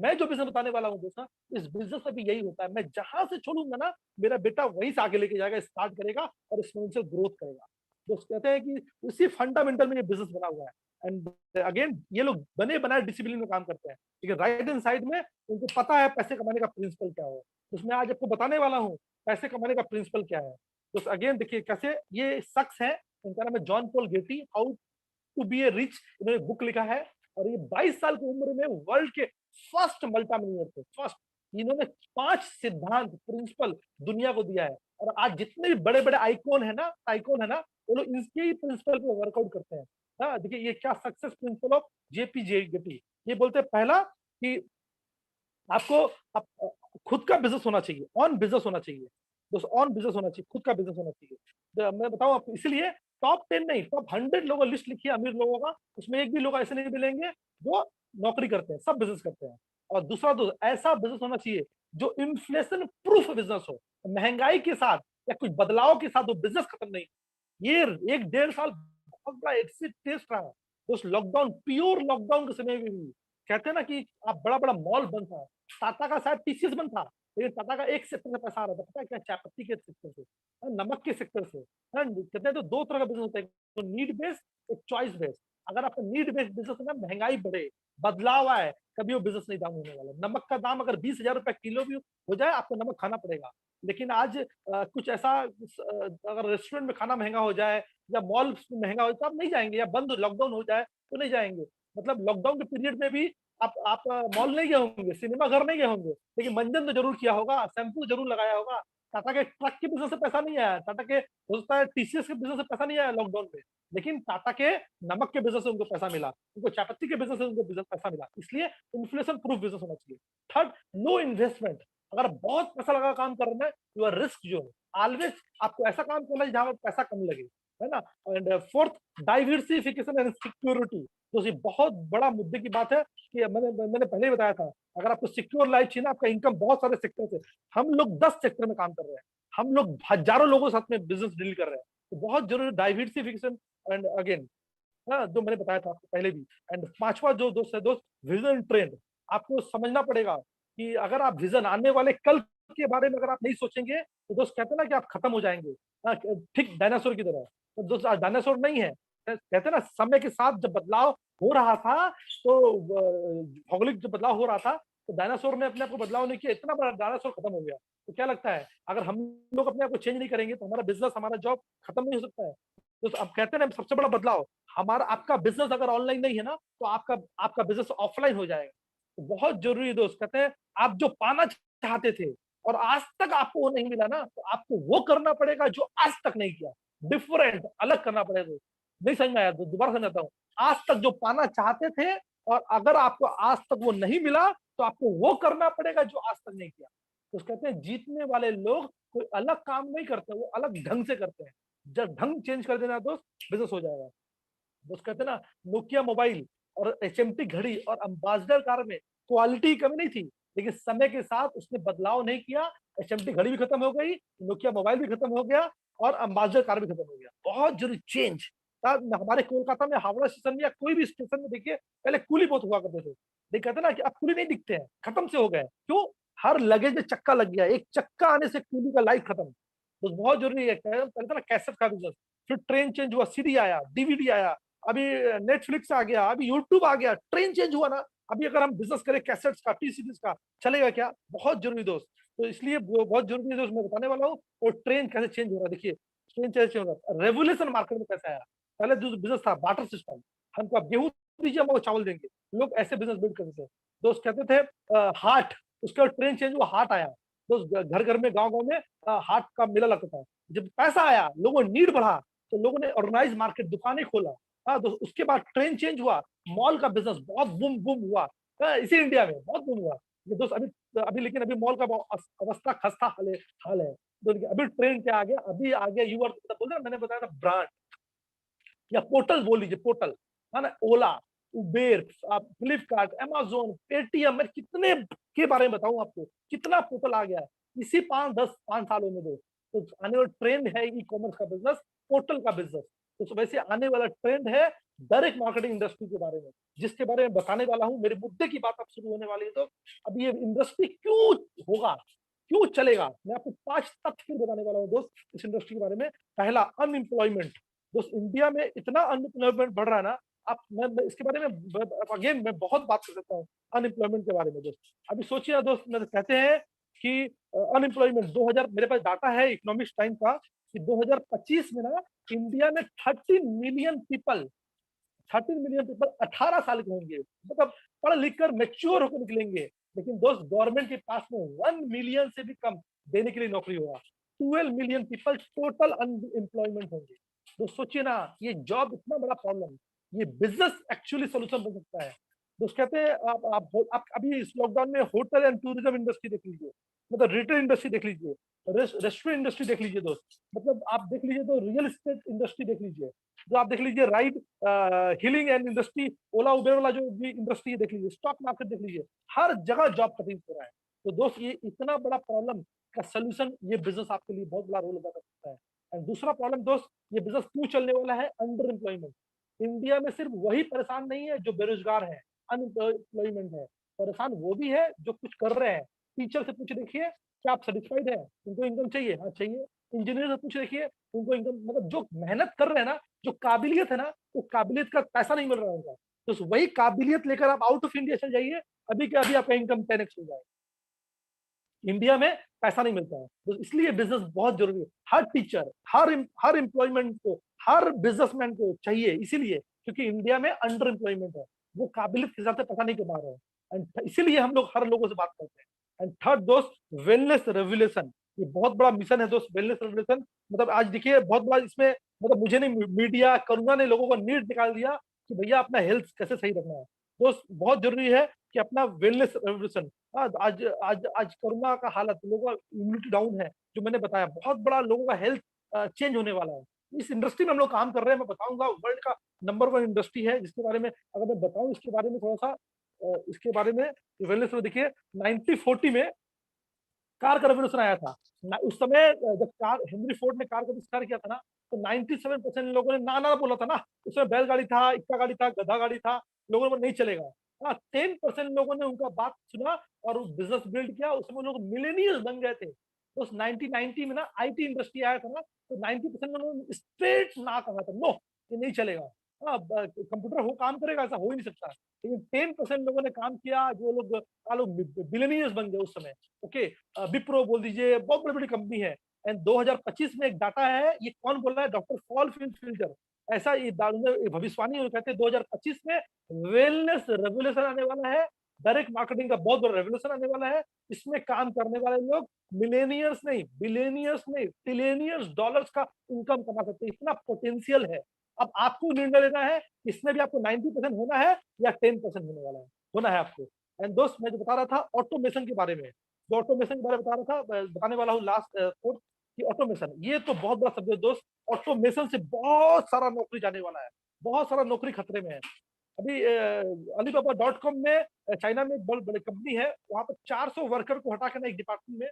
मैं जो बिजनेस बताने वाला हूँ दोस्तों, इस बिजनेस में भी यही होता है। मैं जहां से छोड़ूंगा ना, मेरा बेटा वहीं से आगे लेके जाएगा, स्टार्ट करेगा और एक्सपोनेंशियल ग्रोथ करेगा। दोस्त कहते हैं कि उसी फंडामेंटल में ये बिजनेस बना हुआ है। एंड अगेन ये लोग बने बनाए डिसिप्लिन में काम करते हैं, लेकिन राइट हैंड साइड में उनको पता है पैसे कमाने का प्रिंसिपल क्या है। उसमें आज आपको बताने वाला हूँ पैसे कमाने का प्रिंसिपल क्या है। तो अगेन देखिए कैसे ये शख्स है, उनका नाम है John Paul Getty, how to be a rich, इन्होंने बुक लिखा है। और ये 22 साल की उम्र में वर्ल्ड के फर्स्ट मल्टा मिलियनेयर थे, फर्स्ट। इन्होंने 5 सिद्धांत प्रिंसिपल दुनिया को दिया है। और आज जितने भी बड़े बड़े आइकॉन है ना, वो लोग इसके ही प्रिंसिपल पे वर्कआउट करते हैं। हाँ देखिए ये क्या success principle of JP Getty. ये बोलते हैं पहला कि आपको खुद का बिजनेस होना चाहिए, ऑन बिजनेस होना चाहिए दोस्तों, ऑन बिजनेस होना चाहिए, खुद का बिजनेस होना चाहिए। तो मैं बताऊं आपको, इसलिए टॉप 10 नहीं, टॉप 100 लोगों लिस्ट लिखी है अमीर लोगों का, उसमें एक भी लोग ऐसे नहीं मिलेंगे जो नौकरी करते हैं, सब बिजनेस करते हैं। और दूसरा दोस्त, ऐसा बिजनेस होना चाहिए जो इन्फ्लेशन प्रूफ बिजनेस हो, महंगाई के साथ या कुछ बदलाव के साथ वो बिजनेस खत्म नहीं। ये 1-1.5 साल बहुत बड़ा एक्सिट टेस्ट रहा दोस्त, लॉकडाउन, प्योर लॉकडाउन के समय में भी कहते हैं ना कि आप बड़ा बड़ा मॉल बंद था, टाटा का शायद टीसीएस बंद था, लेकिन टाटा का एक सेक्टर से पैसा आ रहा था, पता है क्या? चाय पत्ती के सेक्टर से, नमक के सेक्टर से। कहते हैं तो दो तरह का बिजनेस होता है, तो नीड बेस्ड, एक चॉइस बेस्ड। अगर आपका नीड बेस्ड बिजनेस है ना, महंगाई बढ़े, बदलाव आए, कभी वो बिजनेस नहीं डाउन होने वाला। नमक का दाम अगर 20,000 रुपए किलो भी हो जाए, आपको नमक खाना पड़ेगा। लेकिन आज कुछ ऐसा अगर रेस्टोरेंट में खाना महंगा हो जाए या मॉल महंगा हो जाए तो आप नहीं जाएंगे, या बंद लॉकडाउन हो जाए तो नहीं जाएंगे। मतलब लॉकडाउन के पीरियड में भी आप मॉल नहीं गए होंगे, सिनेमा घर नहीं गए होंगे, लेकिन मंजन तो जरूर किया होगा, शैम्पू जरूर लगाया होगा। टाटा के ट्रक के बिजनेस से पैसा नहीं आया, टाटा के हो सकता है टीसीएस के बिजनेस से पैसा नहीं आया लॉकडाउन में, लेकिन टाटा के नमक के बिजनेस से उनको पैसा मिला, उनको चायपत्ती के बिजनेस से उनको बिजनेस पैसा मिला। इसलिए इन्फ्लेशन प्रूफ बिजनेस होना चाहिए। Third, no investment. अगर बहुत पैसा लगा काम करना है, you are risk zone. Always आपको ऐसा काम करना है जहां पर पैसा कम लगे, है ना। And fourth, diversification and security. तो ये बहुत बड़ा मुद्दे की बात है कि मैंने पहले ही बताया था, अगर आपको सिक्योर लाइफ चाहिए ना, आपका इनकम बहुत सारे सेक्टर से, हम लोग 10 सेक्टर में काम कर रहे हैं, हम लोग हजारों लोगों के साथ में बिजनेस डील कर रहे हैं, तो बहुत जरूरी डाइवर्सिफिकेशन। एंड अगेन जो मैंने बताया था आपको पहले भी। एंड पांचवा जो दोस्त है दोस्त, विजन ट्रेंड। आपको समझना पड़ेगा कि अगर आप विजन आने वाले कल के बारे में अगर आप नहीं सोचेंगे तो दोस्त कहते हैं ना कि आप खत्म हो जाएंगे, ठीक डायनासोर की तरह। तो दोस्त आज डायनासोर नहीं है, कहते हैं ना समय के साथ जब बदलाव हो रहा था, तो भौगोलिक जब बदलाव हो रहा था, तो डायनासोर ने अपने आप को बदलाव नहीं किया, इतना बड़ा डायनासोर खत्म हो गया। तो क्या लगता है अगर हम लोग अपने आप को चेंज नहीं करेंगे तो हमारा बिजनेस, हमारा जॉब खत्म नहीं हो सकता है। तो अब कहते हैं ना सबसे बड़ा बदलाव, हमारा आपका बिजनेस अगर ऑनलाइन नहीं है ना, तो आपका बिजनेस ऑफलाइन हो जाएगा। तो बहुत जरूरी दोस्त, कहते हैं आप जो पाना चाहते थे और आज तक आपको वो नहीं मिला ना, तो आपको वो करना पड़ेगा जो आज तक नहीं किया, डिफरेंट, अलग करना पड़ेगा। नहीं समझ में आया तो दोबारा समझाता हूँ। आज तक जो पाना चाहते थे और अगर आपको आज तक वो नहीं मिला, तो आपको वो करना पड़ेगा जो आज तक नहीं किया। तो कहते हैं जीतने वाले लोग कोई अलग काम नहीं करते, वो अलग ढंग से करते हैं। जब ढंग चेंज कर देना दोस्त, बिजनेस हो जाएगा। दोस्त कहते हैं ना, नोकिया मोबाइल और एचएमटी घड़ी और अम्बासडर कार में क्वालिटी की कमी नहीं थी, लेकिन समय के साथ उसने बदलाव नहीं किया। एचएमटी घड़ी भी खत्म हो गई, नोकिया मोबाइल भी खत्म हो गया और अम्बासडर कार भी खत्म हो गया। बहुत जरूरी चेंज। हमारे कोलकाता में हावड़ा स्टेशन में या कोई भी स्टेशन में देखिए, पहले कुली बहुत हुआ करते थे, लेकिन कहते ना कि अब कुली नहीं दिखते हैं, खत्म से हो गए। क्यों? हर लगेज में चक्का लग गया, एक चक्का आने से कुली का लाइफ खत्म। तो बहुत जरूरी है। पहले था ना कैसेट का बिजनेस, फिर ट्रेन चेंज हुआ, सीडी आया, डीवीडी आया, अभी नेटफ्लिक्स आ गया, अभी यूट्यूब आ गया, ट्रेन चेंज हुआ ना। अभी अगर हम बिजनेस करें कैसेट्स का, टी सीरीज का, चलेगा क्या? बहुत जरूरी दोस्त। तो इसलिए बहुत जरूरी दोस्त मैं बताने वाला हूँ। और ट्रेन कैसे चेंज हो रहा है, देखिए ट्रेन चेंज हो रहा है। रेवोल्यूशन मार्केट में कैसे आया? पहले जो बिजनेस था बाटर सिस्टम, हमको आप गेहूं दीजिए, हम चावल देंगे, लोग ऐसे बिजनेस बिल्ड करते थे दोस्त। कहते थे हाट, उसका ट्रेन चेंज हुआ, हाट आया दोस्त, घर घर में, गांव गांव में हाट का मेला लगता था। जब पैसा आया, लोगों नीड बढ़ा, तो लोगों ने ऑर्गेनाइज मार्केट, दुकानें खोला। हाँ दोस्त, उसके बाद ट्रेन चेंज हुआ, मॉल का बिजनेस बहुत बूम बूम हुआ। इसी इंडिया में बहुत बूम हुआ दोस्त। अभी लेकिन अभी मॉल का अवस्था खस्ता हाल है। तो अभी ट्रेन क्या आ गया, अभी आ गया यूआर, बोल रहे मैंने बताया था ब्रांड या पोर्टल बोल लीजिए, पोर्टल है ना, ओला, उबेर, फ्लिपकार्ट, अमेज़न, पेटीएम, मैं कितने के बारे में बताऊं आपको, कितना पोर्टल आ गया है। इसी 5 सालों में दोस्त। तो आने वाला ट्रेंड है ई कॉमर्स का बिजनेस, पोर्टल का बिजनेस। तो वैसे आने वाला ट्रेंड है डायरेक्ट मार्केटिंग इंडस्ट्री के बारे में, जिसके बारे में बताने वाला हूँ। मेरे मुद्दे की बात अब शुरू होने वाली है। तो अब ये इंडस्ट्री क्यों होगा, क्यों चलेगा, मैं आपको 5 तथ्य फिर बताने वाला हूँ दोस्त इस इंडस्ट्री के बारे में। पहला, अनएम्प्लॉयमेंट। दोस्त इंडिया में इतना अनएम्प्लॉयमेंट बढ़ रहा है ना, आप मैं इसके बारे में अगेन मैं बहुत बात कर सकता हूँ अनएम्प्लॉयमेंट के बारे में दोस्त। अभी सोचिए ना दोस्त, मैं कहते हैं कि अनएम्प्लॉयमेंट 2000, मेरे पास डाटा है इकोनॉमिक्स टाइम का कि 2025 में ना इंडिया में 13 मिलियन पीपल 18 साल के होंगे, मतलब पढ़ लिख कर मैच्योर होकर निकलेंगे। लेकिन दोस्त गवर्नमेंट के पास में 1 मिलियन से भी कम देने के लिए नौकरी होगा। 12 मिलियन पीपल टोटल अनएम्प्लॉयमेंट होंगे। तो सोचिए ना, ये जॉब इतना बड़ा प्रॉब्लम, ये बिजनेस एक्चुअली सोल्यूशन बन सकता है। दोस्त कहते हैं आप अभी इस लॉकडाउन में होटल एंड टूरिज्म इंडस्ट्री देख लीजिए, मतलब रिटेल इंडस्ट्री देख लीजिए, रेस्टोरेंट इंडस्ट्री देख लीजिए दोस्त, मतलब आप देख लीजिए तो रियल एस्टेट इंडस्ट्री देख लीजिए, जो आप देख लीजिए ride hailing and industry, Ola Uber वाला जो भी इंडस्ट्री देख लीजिए, स्टॉक मार्केट देख लीजिए, हर जगह जॉब कटिंग हो रहा है। तो दोस्त ये इतना बड़ा प्रॉब्लम का सोल्यूशन, ये बिजनेस आपके लिए बहुत बड़ा रोल अदा कर सकता है। एंड दूसरा प्रॉब्लम दोस्त, ये बिजनेस क्यों चलने वाला है, अंडर एम्प्लॉयमेंट। इंडिया में सिर्फ वही परेशान नहीं है जो बेरोजगार है, अनएम्प्लॉयमेंट है, परेशान वो भी है जो कुछ कर रहे हैं। टीचर से पूछ देखिए, क्या आप सेटिस्फाइड है, उनको इनकम चाहिए, हाँ चाहिए। इंजीनियर से पूछ देखिए, उनको इनकम, मतलब जो मेहनत कर रहे हैं ना, जो काबिलियत है ना, वो काबिलियत का पैसा नहीं मिल रहा है उनका। तो वही काबिलियत लेकर आप आउट ऑफ इंडिया चल जाइए, अभी के अभी आपका इनकम 10x हो जाएगा। इंडिया में पैसा नहीं मिलता है, तो इसलिए बिजनेस बहुत जरूरी है। हर टीचर, हर एम्प्लॉयमेंट को, हर बिजनेसमैन को चाहिए, इसीलिए क्योंकि इंडिया में अंडर एम्प्लॉयमेंट है, वो काबिलियत के हिसाब से पैसा नहीं कमा रहे हैं। एंड इसीलिए हम लोग हर लोगों से बात करते हैं। एंड थर्ड दोस्त, वेलनेस रेवोल्यूशन। ये बहुत बड़ा मिशन है दोस्त, वेलनेस रेवोल्यूशन। मतलब आज देखिए बहुत बड़ा इसमें, मतलब मुझे नहीं, मीडिया, कोरोना ने लोगों को नीड निकाल दिया कि भैया अपना हेल्थ कैसे सही रखना है। दोस्त बहुत जरूरी है कि अपना वेलनेस रेवोल्यूशन। आज आज आज कोरोना का हालत, लोगों का इम्यूनिटी डाउन है, जो मैंने बताया, बहुत बड़ा लोगों का हेल्थ चेंज होने वाला है। इस इंडस्ट्री में हम लोग काम कर रहे हैं, मैं बताऊंगा वर्ल्ड का नंबर 1 इंडस्ट्री है, जिसके बारे में अगर मैं बताऊं, इसके बारे में थोड़ा सा, इसके बारे में वेलनेस में देखिए 1940 में कार का रेवोल्यूशन आया था। उस समय जब कार, हेनरी फोर्ड ने कार का आविष्कार किया था ना, तो 97% लोगों ने ना ना बोला था ना। उसमें बैलगाड़ी था, इक्का गाड़ी था, गधा गाड़ी था, लोगों ने बोला नहीं चलेगा। हाँ, 10% लोगों ने उनका बात सुना और बिजनेस बिल्ड किया, उसमें लोग मिलेनियल्स बन गए थे। तो उस 1990 में ना आईटी इंडस्ट्री आया था ना, तो 90% लोगों ने स्ट्रेट ना कहा था, नो ये नहीं चलेगा। हाँ, कंप्यूटर हो काम करेगा, ऐसा हो ही नहीं सकता। लेकिन 10% लोगों ने काम किया, जो लोग बिलियनियर्स बन गए उस समय। ओके, विप्रो बोल दीजिए, बहुत बड़ी बड़ी कंपनी है। एंड 2025 में एक डाटा है, ये कौन बोल रहा है, डॉक्टर पॉल फिल्टर। ऐसा ये भविष्यवाणी, और कहते हैं 2025 में वेलनेस रेवोल्यूशन आने वाला है, डायरेक्ट मार्केटिंग का बहुत बड़ा रेवोल्यूशन आने वाला है। इसमें काम करने वाले लोग मिलेनियर्स नहीं, बिलियनियर्स नहीं, ट्रिलियनियर्स डॉलर्स का इनकम कमा सकते हैं, इतना पोटेंशियल है। अब आपको निर्णय लेना है, इसमें भी आपको 90% होना है या 10% होने वाला है, होना है आपको। एंड दोस्त, मैं जो बता रहा था ऑटोमेशन के बारे में, जो ऑटोमेशन के बारे में बता रहा था, बताने वाला हूँ लास्ट कोर्स की ऑटोमेशन। ये तो बहुत बड़ा सब्जेक्ट दोस्त, ऑटोमेशन से बहुत सारा नौकरी जाने वाला है, बहुत सारा नौकरी खतरे में है। अभी Alibaba.com में, चाइना में एक बहुत बड़ी कंपनी है, वहां पर 400 वर्कर को हटाकर ना, एक डिपार्टमेंट में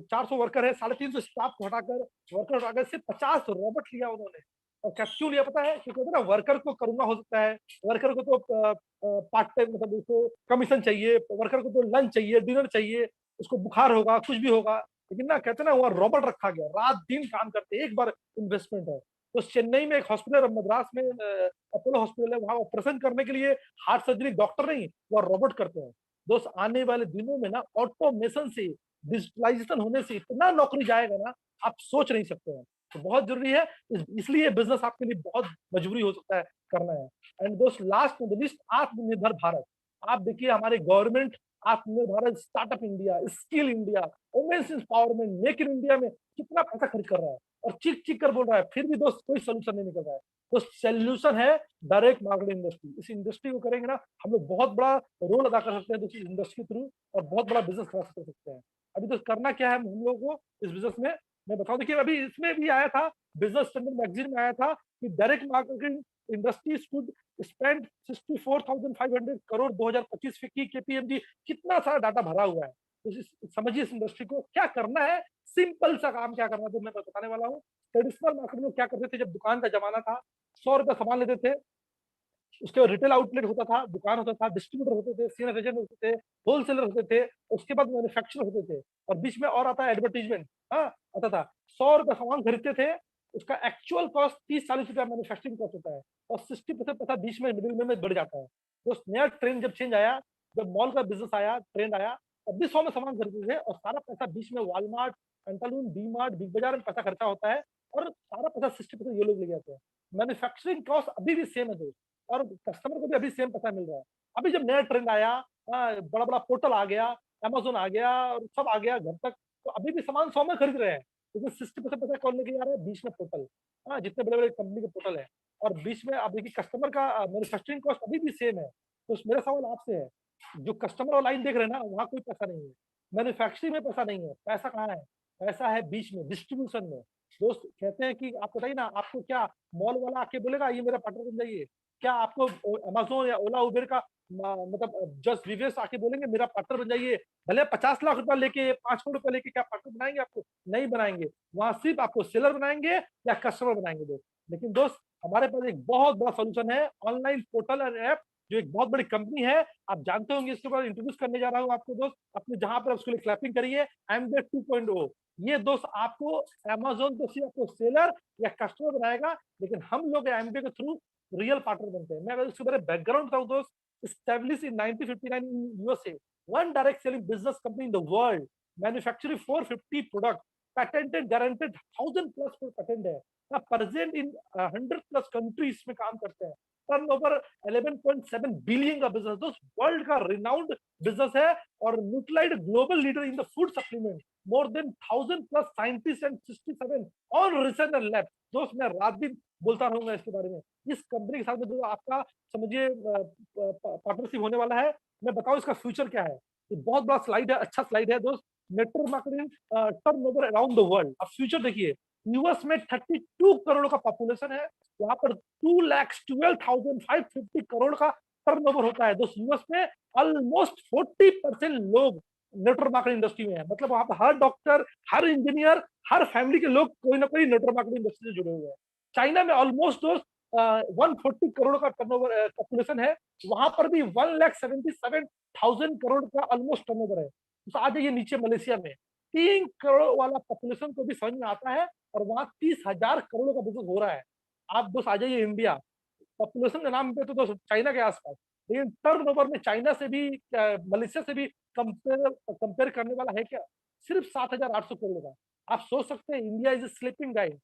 400 वर्कर है, 350 स्टाफ को हटाकर, वर्कर हटाकर सिर्फ 50 रोबोट लिया उन्होंने। और क्यों लिया पता है, क्योंकि ना वर्कर को कोरोना हो सकता है, वर्कर को तो पार्ट टाइम, मतलब उसको कमीशन चाहिए, वर्कर को तो लंच चाहिए, डिनर चाहिए, उसको बुखार होगा, कुछ भी होगा। लेकिन ना कहते हैं ना, वहाँ रोबोट रखा गया, रात दिन काम करते, एक बार इन्वेस्टमेंट है। तो चेन्नई में एक हॉस्पिटल, मद्रास में अपोलो हॉस्पिटल है, वहां ऑपरेशन करने के लिए हार्ट सर्जरी डॉक्टर नहीं, वो रोबोट करते हैं। दोस्त आने वाले दिनों में ना ऑटोमेशन से, डिजिटलाइजेशन होने से इतना नौकरी जाएगा ना, आप सोच नहीं सकते हैं। तो बहुत जरूरी है, इसलिए बिजनेस आपके लिए बहुत मजबूरी हो सकता है करना है। एंड दोस्त लास्ट द लिस्ट, आत्मनिर्भर भारत। आप देखिए हमारे government, Atmanirbhar Bharat, startup India, skill India, women's empowerment, make in India में कितना पैसा खर्च कर रहा है, और चीख चीख कर बोल रहा है, फिर भी दोस्त कोई सोल्यूशन नहीं निकल रहा है। तो सोल्यूशन है डायरेक्ट मार्केटिंग इंडस्ट्री। इस इंडस्ट्री को करेंगे ना, हम लोग बहुत बड़ा रोल अदा कर सकते हैं इस इंडस्ट्री के थ्रू, और बहुत बड़ा बिजनेस कर सकते हैं। अभी तो करना क्या है हम लोगों को इस बिजनेस में, मैं बताऊं। देखिए अभी इसमें भी आया था, बिजनेस स्टैंडर्ड मैगजीन में आया था कि direct marketing industry could spend 64,500 crore 2025 की केपीएमजी, कितना सारा डाटा भरा हुआ है। समझिए इस इंडस्ट्री को क्या करना है, सिंपल सा काम क्या करना है तो मैं बताने वाला हूँ। ट्रेडिशनल मार्केट में क्या करते थे, जब दुकान का जमाना था, 100 रुपए सामान लेते थे, उसके बाद रिटेल आउटलेट होता था, दुकान होता था, डिस्ट्रीब्यूटर होते थे, सीनियर एजेंट होते थे, होलसेलर होते थे, उसके बाद मैन्युफैक्चरर होते थे, और बीच में और आता है एडवर्टाइजमेंट। हाँ, आता था। 100 रुपए सामान खरीदते थे, उसका एक्चुअल कॉस्ट 30-40 रुपया मैन्युफैक्चरिंग कॉस्ट होता है, और 60% पैसा बीच में मिडिल में बढ़ जाता है। तो नया ट्रेंड जब चेंज आया, जब मॉल का बिजनेस आया, ट्रेंड आया, तब भी 100 में सामान खरीदते थे, और सारा पैसा बीच में Walmart, Pantaloons, D mart, big बाजार में पैसा खर्चा होता है, और सारा पैसा 60% ये लोग ले जाते हैं। मैन्युफैक्चरिंग कॉस्ट अभी भी सेम है दोस्त, और कस्टमर को भी अभी सेम पैसा मिल रहा है। अभी जब नया ट्रेंड आया, बड़ा बड़ा पोर्टल आ गया, अमेजोन आ गया, और सब आ गया घर तक, तो अभी भी सामान 100 में खरीद रहे हैं, क्योंकि 60% पैसा कौन लेके जा रहा है, बीच में पोर्टल। हाँ, जितने बड़े बड़े कंपनी के पोर्टल है, और बीच में आप देखिए कस्टमर का मैन्युफैक्चरिंग कॉस्ट अभी भी सेम है। तो मेरा सवाल आपसे है, जो कस्टमर और लाइन देख रहे हैं ना, वहाँ कोई पैसा नहीं है, मैन्युफैक्चरिंग में पैसा नहीं है, पैसा कहाँ है, पैसा है बीच में, डिस्ट्रीब्यूशन में। दोस्त कहते हैं कि आप बताइए ना, आपको क्या मॉल वाला आके बोलेगा ये मेरा पार्टनर बन जाइए? क्या आपको अमेज़न या ओला उबेर का मतलब जस्ट विवेश आके बोलेंगे मेरा पार्टनर बन जाइए? भले 50 लाख रुपया लेके, 5 करोड़ रुपया लेके क्या पार्टनर बनाएँगे आपको? नहीं बनाएँगे। वहाँ सिर्फ आपको सेलर बनाएँगे या कस्टमर बनाएँगे दोस्त। लेकिन दोस्त, हमारे पास एक बहुत बड़ा सॉल्यूशन है, ऑनलाइन पोर्टल और ऐप, जो एक बहुत बड़ी कंपनी है। आप जानते होंगे, इसके ऊपर इंट्रोड्यूस करने जा रहा हूँ आपको दोस्त। अपने जहाँ पर उसके लिए क्लैपिंग करिए, एमबेड 2.0। ये दोस्त आपको अमेज़न तो सिर्फ आपको सेलर या कस्टमर बनाएगा, लेकिन हम लोग एमबे के थ्रू रियल पार्टनर बनते हैं। मैं अगर इसके बारे में बैकग्राउंड बताऊं दोस्त, established in 1959 in USA, one direct selling business company in the world, manufacturing 450 products, patented, guaranteed, 1000 plus patent है, प्रेजेंट इन 100 प्लस कंट्रीज में काम करते हैं, टर्नओवर 11.7 बिलियन का बिजनेस, दोस्त वर्ल्ड का रिनाउंड बिजनेस है, और Nutrilite global leader in the food supplement, more than 1000 plus scientist and 67 on research and lab. दोस्त मैं रात दिन बोलता रहूंगा इसके बारे में। इस कंपनी के साथ में जो आपका समझिए पार्टनरशिप होने वाला है, मैं बताऊं इसका फ्यूचर क्या है। ये बहुत बड़ा स्लाइड है, अच्छा स्लाइड है दोस्त। Network marketing turnover around the world. अब फ्यूचर देखिए, यूएस में 32 करोड़ का पॉपुलेशन है, वहां पर 2,12,550 करोड़ का टर्नओवर होता है दोस्त। यूएस में ऑलमोस्ट 40% लोग नेटवर्क मार्केटिंग इंडस्ट्री में है, मतलब वहां पर हर डॉक्टर, हर इंजीनियर, हर फैमिली के लोग कोई ना कोई नेटवर्क मार्केटिंग इंडस्ट्री से जुड़े हुए हैं। चाइना में ऑलमोस्ट दोस्त 140 करोड़ का टर्नओवर पॉपुलेशन है, वहां पर भी 1,77,000 करोड़ का ऑलमोस्ट टर्नओवर है। तो आ जाइए नीचे मलेशिया में, 3 करोड़ वाला पॉपुलेशन को भी समझ में आता है, और वहां 30,000 करोड़ का बिजनेस हो रहा है। आप दोस्त आ जाइए इंडिया, पॉपुलेशन के नाम पे तो दोस्त चाइना के आसपास, लेकिन टर्नओवर में चाइना से भी, मलेशिया से भी कंपेयर करने वाला है क्या? सिर्फ 7,800 करोड़ का। आप सोच सकते हैं, India is sleeping guide,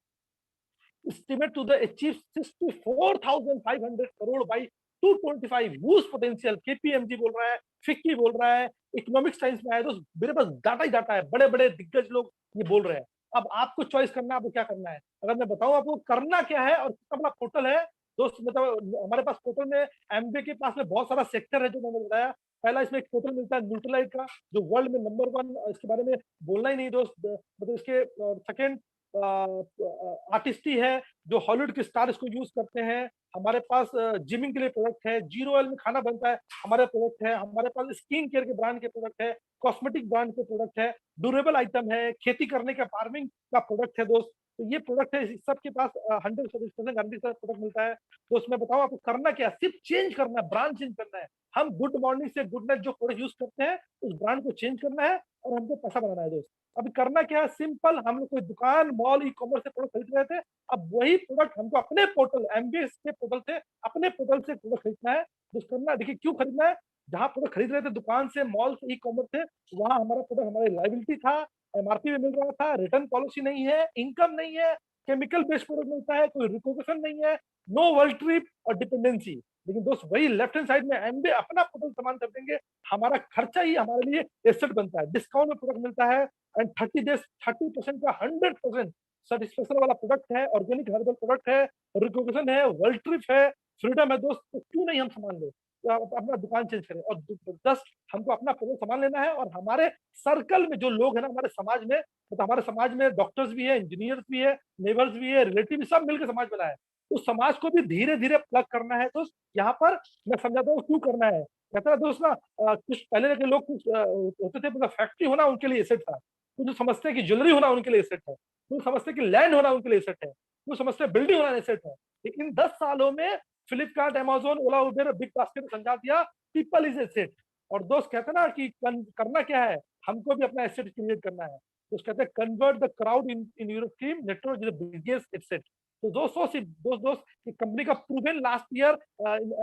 estimate to the achieve 64,500 crore by 225, huge potential. KPMG बोल रहा है, फिक्की बोल रहा है, इकोनॉमिक्स टाइम्स में आया, तो मेरे पास डाटा ही डाटा है, बड़े बड़े दिग्गज लोग ये बोल रहे हैं। अब आपको चॉइस करना है, आपको क्या करना है। अगर मैं बताऊं आपको करना क्या है और कितना बड़ा पोर्टल है दोस्त, मतलब हमारे पास पोर्टल में एमबे के पास में बहुत सारा सेक्टर है जो मैंने बताया। पहला इसमें एक पोर्टल मिलता है न्यूट्रलाइट का, जो वर्ल्ड में नंबर 1, इसके बारे में बोलना ही नहीं दोस्त। मतलब इसके सेकेंड आर्टिस्टी है, जो हॉलीवुड के स्टार इसको यूज करते हैं। हमारे पास जिमिंग के लिए प्रोडक्ट है, जीरो ऑयल में खाना बनता है, हमारे प्रोडक्ट है। हमारे पास स्किन केयर के ब्रांड के प्रोडक्ट है, कॉस्मेटिक ब्रांड के प्रोडक्ट है, ड्यूरेबल आइटम है, खेती करने का फार्मिंग का प्रोडक्ट है दोस्त। तो ये प्रोडक्ट है, सबके पास 100% गारंटी का प्रोडक्ट मिलता है। दोस्त मैं बताऊं आपको करना क्या, सिर्फ चेंज करना है, ब्रांड चेंज करना है। हम गुड मॉर्निंग से गुड नाइट जो प्रोडक्ट यूज करते हैं, उस ब्रांड को चेंज करना है, और हमको पैसा बनाना है दोस्त। अभी करना क्या है, सिंपल, हम लोग कोई दुकान, मॉल, ई कॉमर्स से प्रोडक्ट खरीद रहे थे, अब वही प्रोडक्ट हमको अपने पोर्टल, एमबीएस के पोर्टल से, अपने पोर्टल से प्रोडक्ट खरीदना है। दोस्त करना, देखिए क्यों खरीदना है, जहाँ प्रोडक्ट खरीद रहे थे दुकान से, मॉल से, ई कॉमर्स से, वहां हमारा प्रोडक्ट हमारी लाइबिलिटी था, एमआरपी में मिल रहा था, रिटर्न पॉलिसी नहीं है, इनकम नहीं है, केमिकल बेस्ड प्रोडक्ट मिलता है, कोई रिकॉग्निशन नहीं है, नो वर्ल्ड ट्रिप और डिपेंडेंसी। लेकिन दोस्त वही लेफ्ट हैंड साइड में एमबे अपना पोर्टल सामान कर देंगे, हमारा खर्चा ही हमारे लिए एसेट बनता है, डिस्काउंट में प्रोडक्ट मिलता है, एंड 30 डेज 30% का 100% सेटिस्फेक्शन वाला प्रोडक्ट है, ऑर्गेनिक हर्बल प्रोडक्ट है, रिकॉग्निशन है, वर्ल्ड ट्रिप है, फ्रीडम है दोस्त। तो क्यों नहीं हम सामान ले, तो आप अपना दुकान चेंज करें, और 10 हमको अपना प्रोडक्ट सामान लेना है। और हमारे सर्कल में जो लोग हैं ना, हमारे समाज में, तो हमारे समाज में डॉक्टर्स भी है, इंजीनियर्स भी है, नेबर्स भी है, रिलेटिव भी, सब मिलकर समाज बना है। उस समाज को भी धीरे धीरे प्लग करना है दोस्त। यहाँ पर मैं समझाता हूँ क्यों करना है। कहता है दोस्त ना, कुछ पहले के लोग कुछ होते थे, मतलब फैक्ट्री होना उनके लिए एसेट था। कुछ जो समझते हैं कि ज्वेलरी होना उनके लिए एसेट है, कुछ समझते हैं कि लैंड होना उनके लिए एसेट है, कुछ समझते हैं बिल्डिंग होना एसेट है। लेकिन 10 सालों में फ्लिपकार्ट, अमेज़न, ओला, उबेर, बिग बास्केट ने समझा दिया पीपल इज एसेट। और दोस्त कहते हैं ना कि करना क्या है, हमको भी अपना एसेट क्रिएट करना है। दोस्त कहते हैं convert the crowd in your team network is the biggest asset. तो दोस्तों से दोस्त ये कंपनी का प्रूवन लास्ट ईयर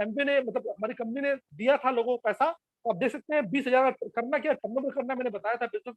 एमबी ने, मतलब हमारी कंपनी ने दिया था लोगों को पैसा। तो आप देख सकते हैं 20,000 करना क्या, टर्नओवर करना, मैंने बताया था बिजनेस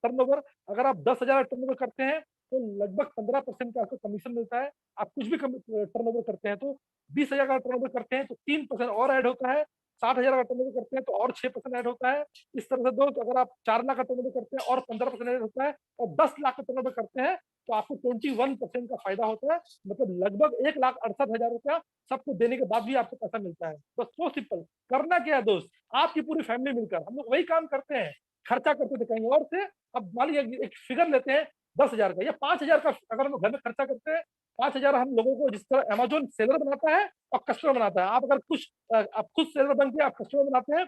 टर्नओवर। अगर आप 10,000 टर्नओवर करते हैं तो लगभग 15% का आपको कमीशन मिलता है। आप कुछ भी टर्नओवर करते हैं तो 20,000 का टर्नओवर करते हैं तो 3% और ऐड होता है। 60,000 का टर्नओवर करते हैं तो और 6% ऐड होता है। इस तरह से दोस्त अगर आप 4 लाख का टर्नओवर करते हैं और 15% ऐड होता है, और 10 लाख का टर्नओवर करते हैं तो आपको 21% का फायदा होता है। मतलब लगभग 1,68,000 रुपया सबको देने के बाद भी आपको पैसा मिलता है। बस सो सिंपल। करना क्या है दोस्त, आपकी पूरी फैमिली मिलकर हम लोग वही काम करते हैं। खर्चा करते थे कहीं और से। अब मान लीजिए एक फिगर लेते हैं 10,000 का या 5,000 का, अगर हम घर में खर्चा करते हैं 5,000 हम लोगों को, जिस तरह अमेज़न सेलर बनाता है और कस्टमर बनाता है, आप अगर कुछ आप खुद सेलर बन के आप कस्टमर बनाते हैं,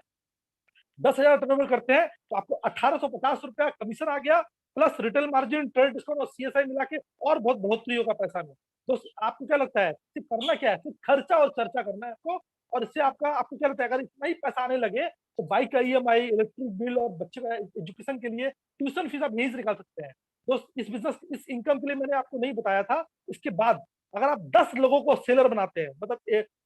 10,000 टर्नओवर करते हैं तो आपको 1,850 रुपया कमीशन आ गया, plus retail margin, trade discount और सीएसआई मिला के और बहुत बढ़ोतरी होगा पैसा में। तो आपको क्या लगता है, सिर्फ करना क्या है, सिर्फ खर्चा और चर्चा करना है आपको। और इससे आपको क्या लगता है, अगर इतना ही पैसा आने लगे तो बाइक का ईएमआई, इलेक्ट्रिक बिल और बच्चे का एजुकेशन के लिए ट्यूशन फीस आप यहीं से निकाल सकते हैं। दोस्त इस बिजनेस, इस इनकम के लिए मैंने आपको नहीं बताया था। इसके बाद अगर आप 10 लोगों को सेलर बनाते हैं, मतलब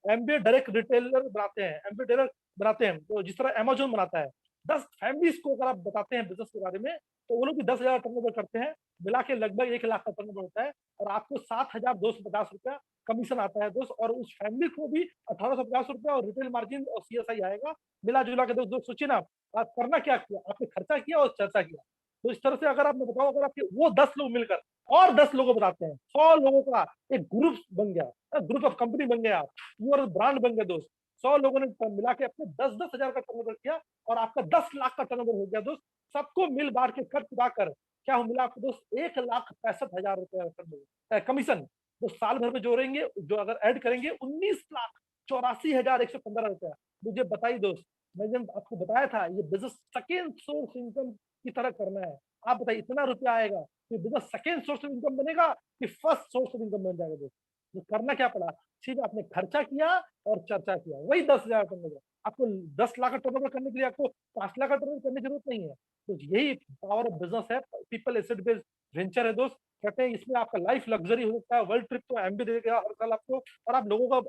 एमबीए डायरेक्ट रिटेलर बनाते हैं, एमबीए डीलर बनाते हैं, तो जिस तरह अमेज़न बनाता है, 10 फैमिलीज को अगर आप बताते हैं बिजनेस के बारे में, तो वो लोग भी 10,000 टर्नओवर करते हैं, मिला के लगभग 1 लाख का टर्नओवर होता है, और आपको 7,250 रुपया कमीशन आता है दोस्त। और उस फैमिली को भी 1,850 रुपया और रिटेल मार्जिन और सीएसआई आएगा, मिला जुला के। दोस्त सोचिए ना, आप करना क्या किया, आपने खर्चा किया और चर्चा किया। तो इस तरह से अगर आपने बताओ, अगर आपके वो 10 लोग मिलकर और 10 लोगों को बताते हैं, 100 लोगों का एक ग्रुप बन गया, ग्रुप ऑफ कंपनी बन गया, प्योर ब्रांड बन गया दोस्त। 100 लोगों ने मिला के अपने 10-10 हजार का टर्नओवर किया और आपका 10 लाख का टर्नओवर हो गया दोस्त। सबको मिल बांट के कर चुका कर क्या हो मिला आपको दोस्त, 1,65,000 रुपया कमीशन। तो साल भर में जोड़ेंगे, जो अगर ऐड करेंगे 19,84,115 रुपया। मुझे बताइए दोस्त, मैंने आपको बताया था ये बिजनेस सेकेंड सोर्स इनकम की तरह करना है। आप बताइए इतना रुपया आएगा कि business second source of income बनेगा कि फर्स्ट सोर्स ऑफ इनकम बन जाएगा दोस्त। तो करना क्या पड़ा, सिर्फ आपने खर्चा किया और चर्चा किया, वही 10,000 टर्नओवर। आपको 10 लाख का टर्नओवर करने के लिए आपको 5 लाख का टर्नओवर करने की जरूरत नहीं है। तो यही पावर ऑफ बिजनेस है, पीपल एसेट बेस्ड वेंचर है दोस्त। कहते हैं इसमें आपका लाइफ लग्जरी हो सकता है, वर्ल्ड ट्रिप तो एमबी देगा हर साल आपको, और आप लोगों का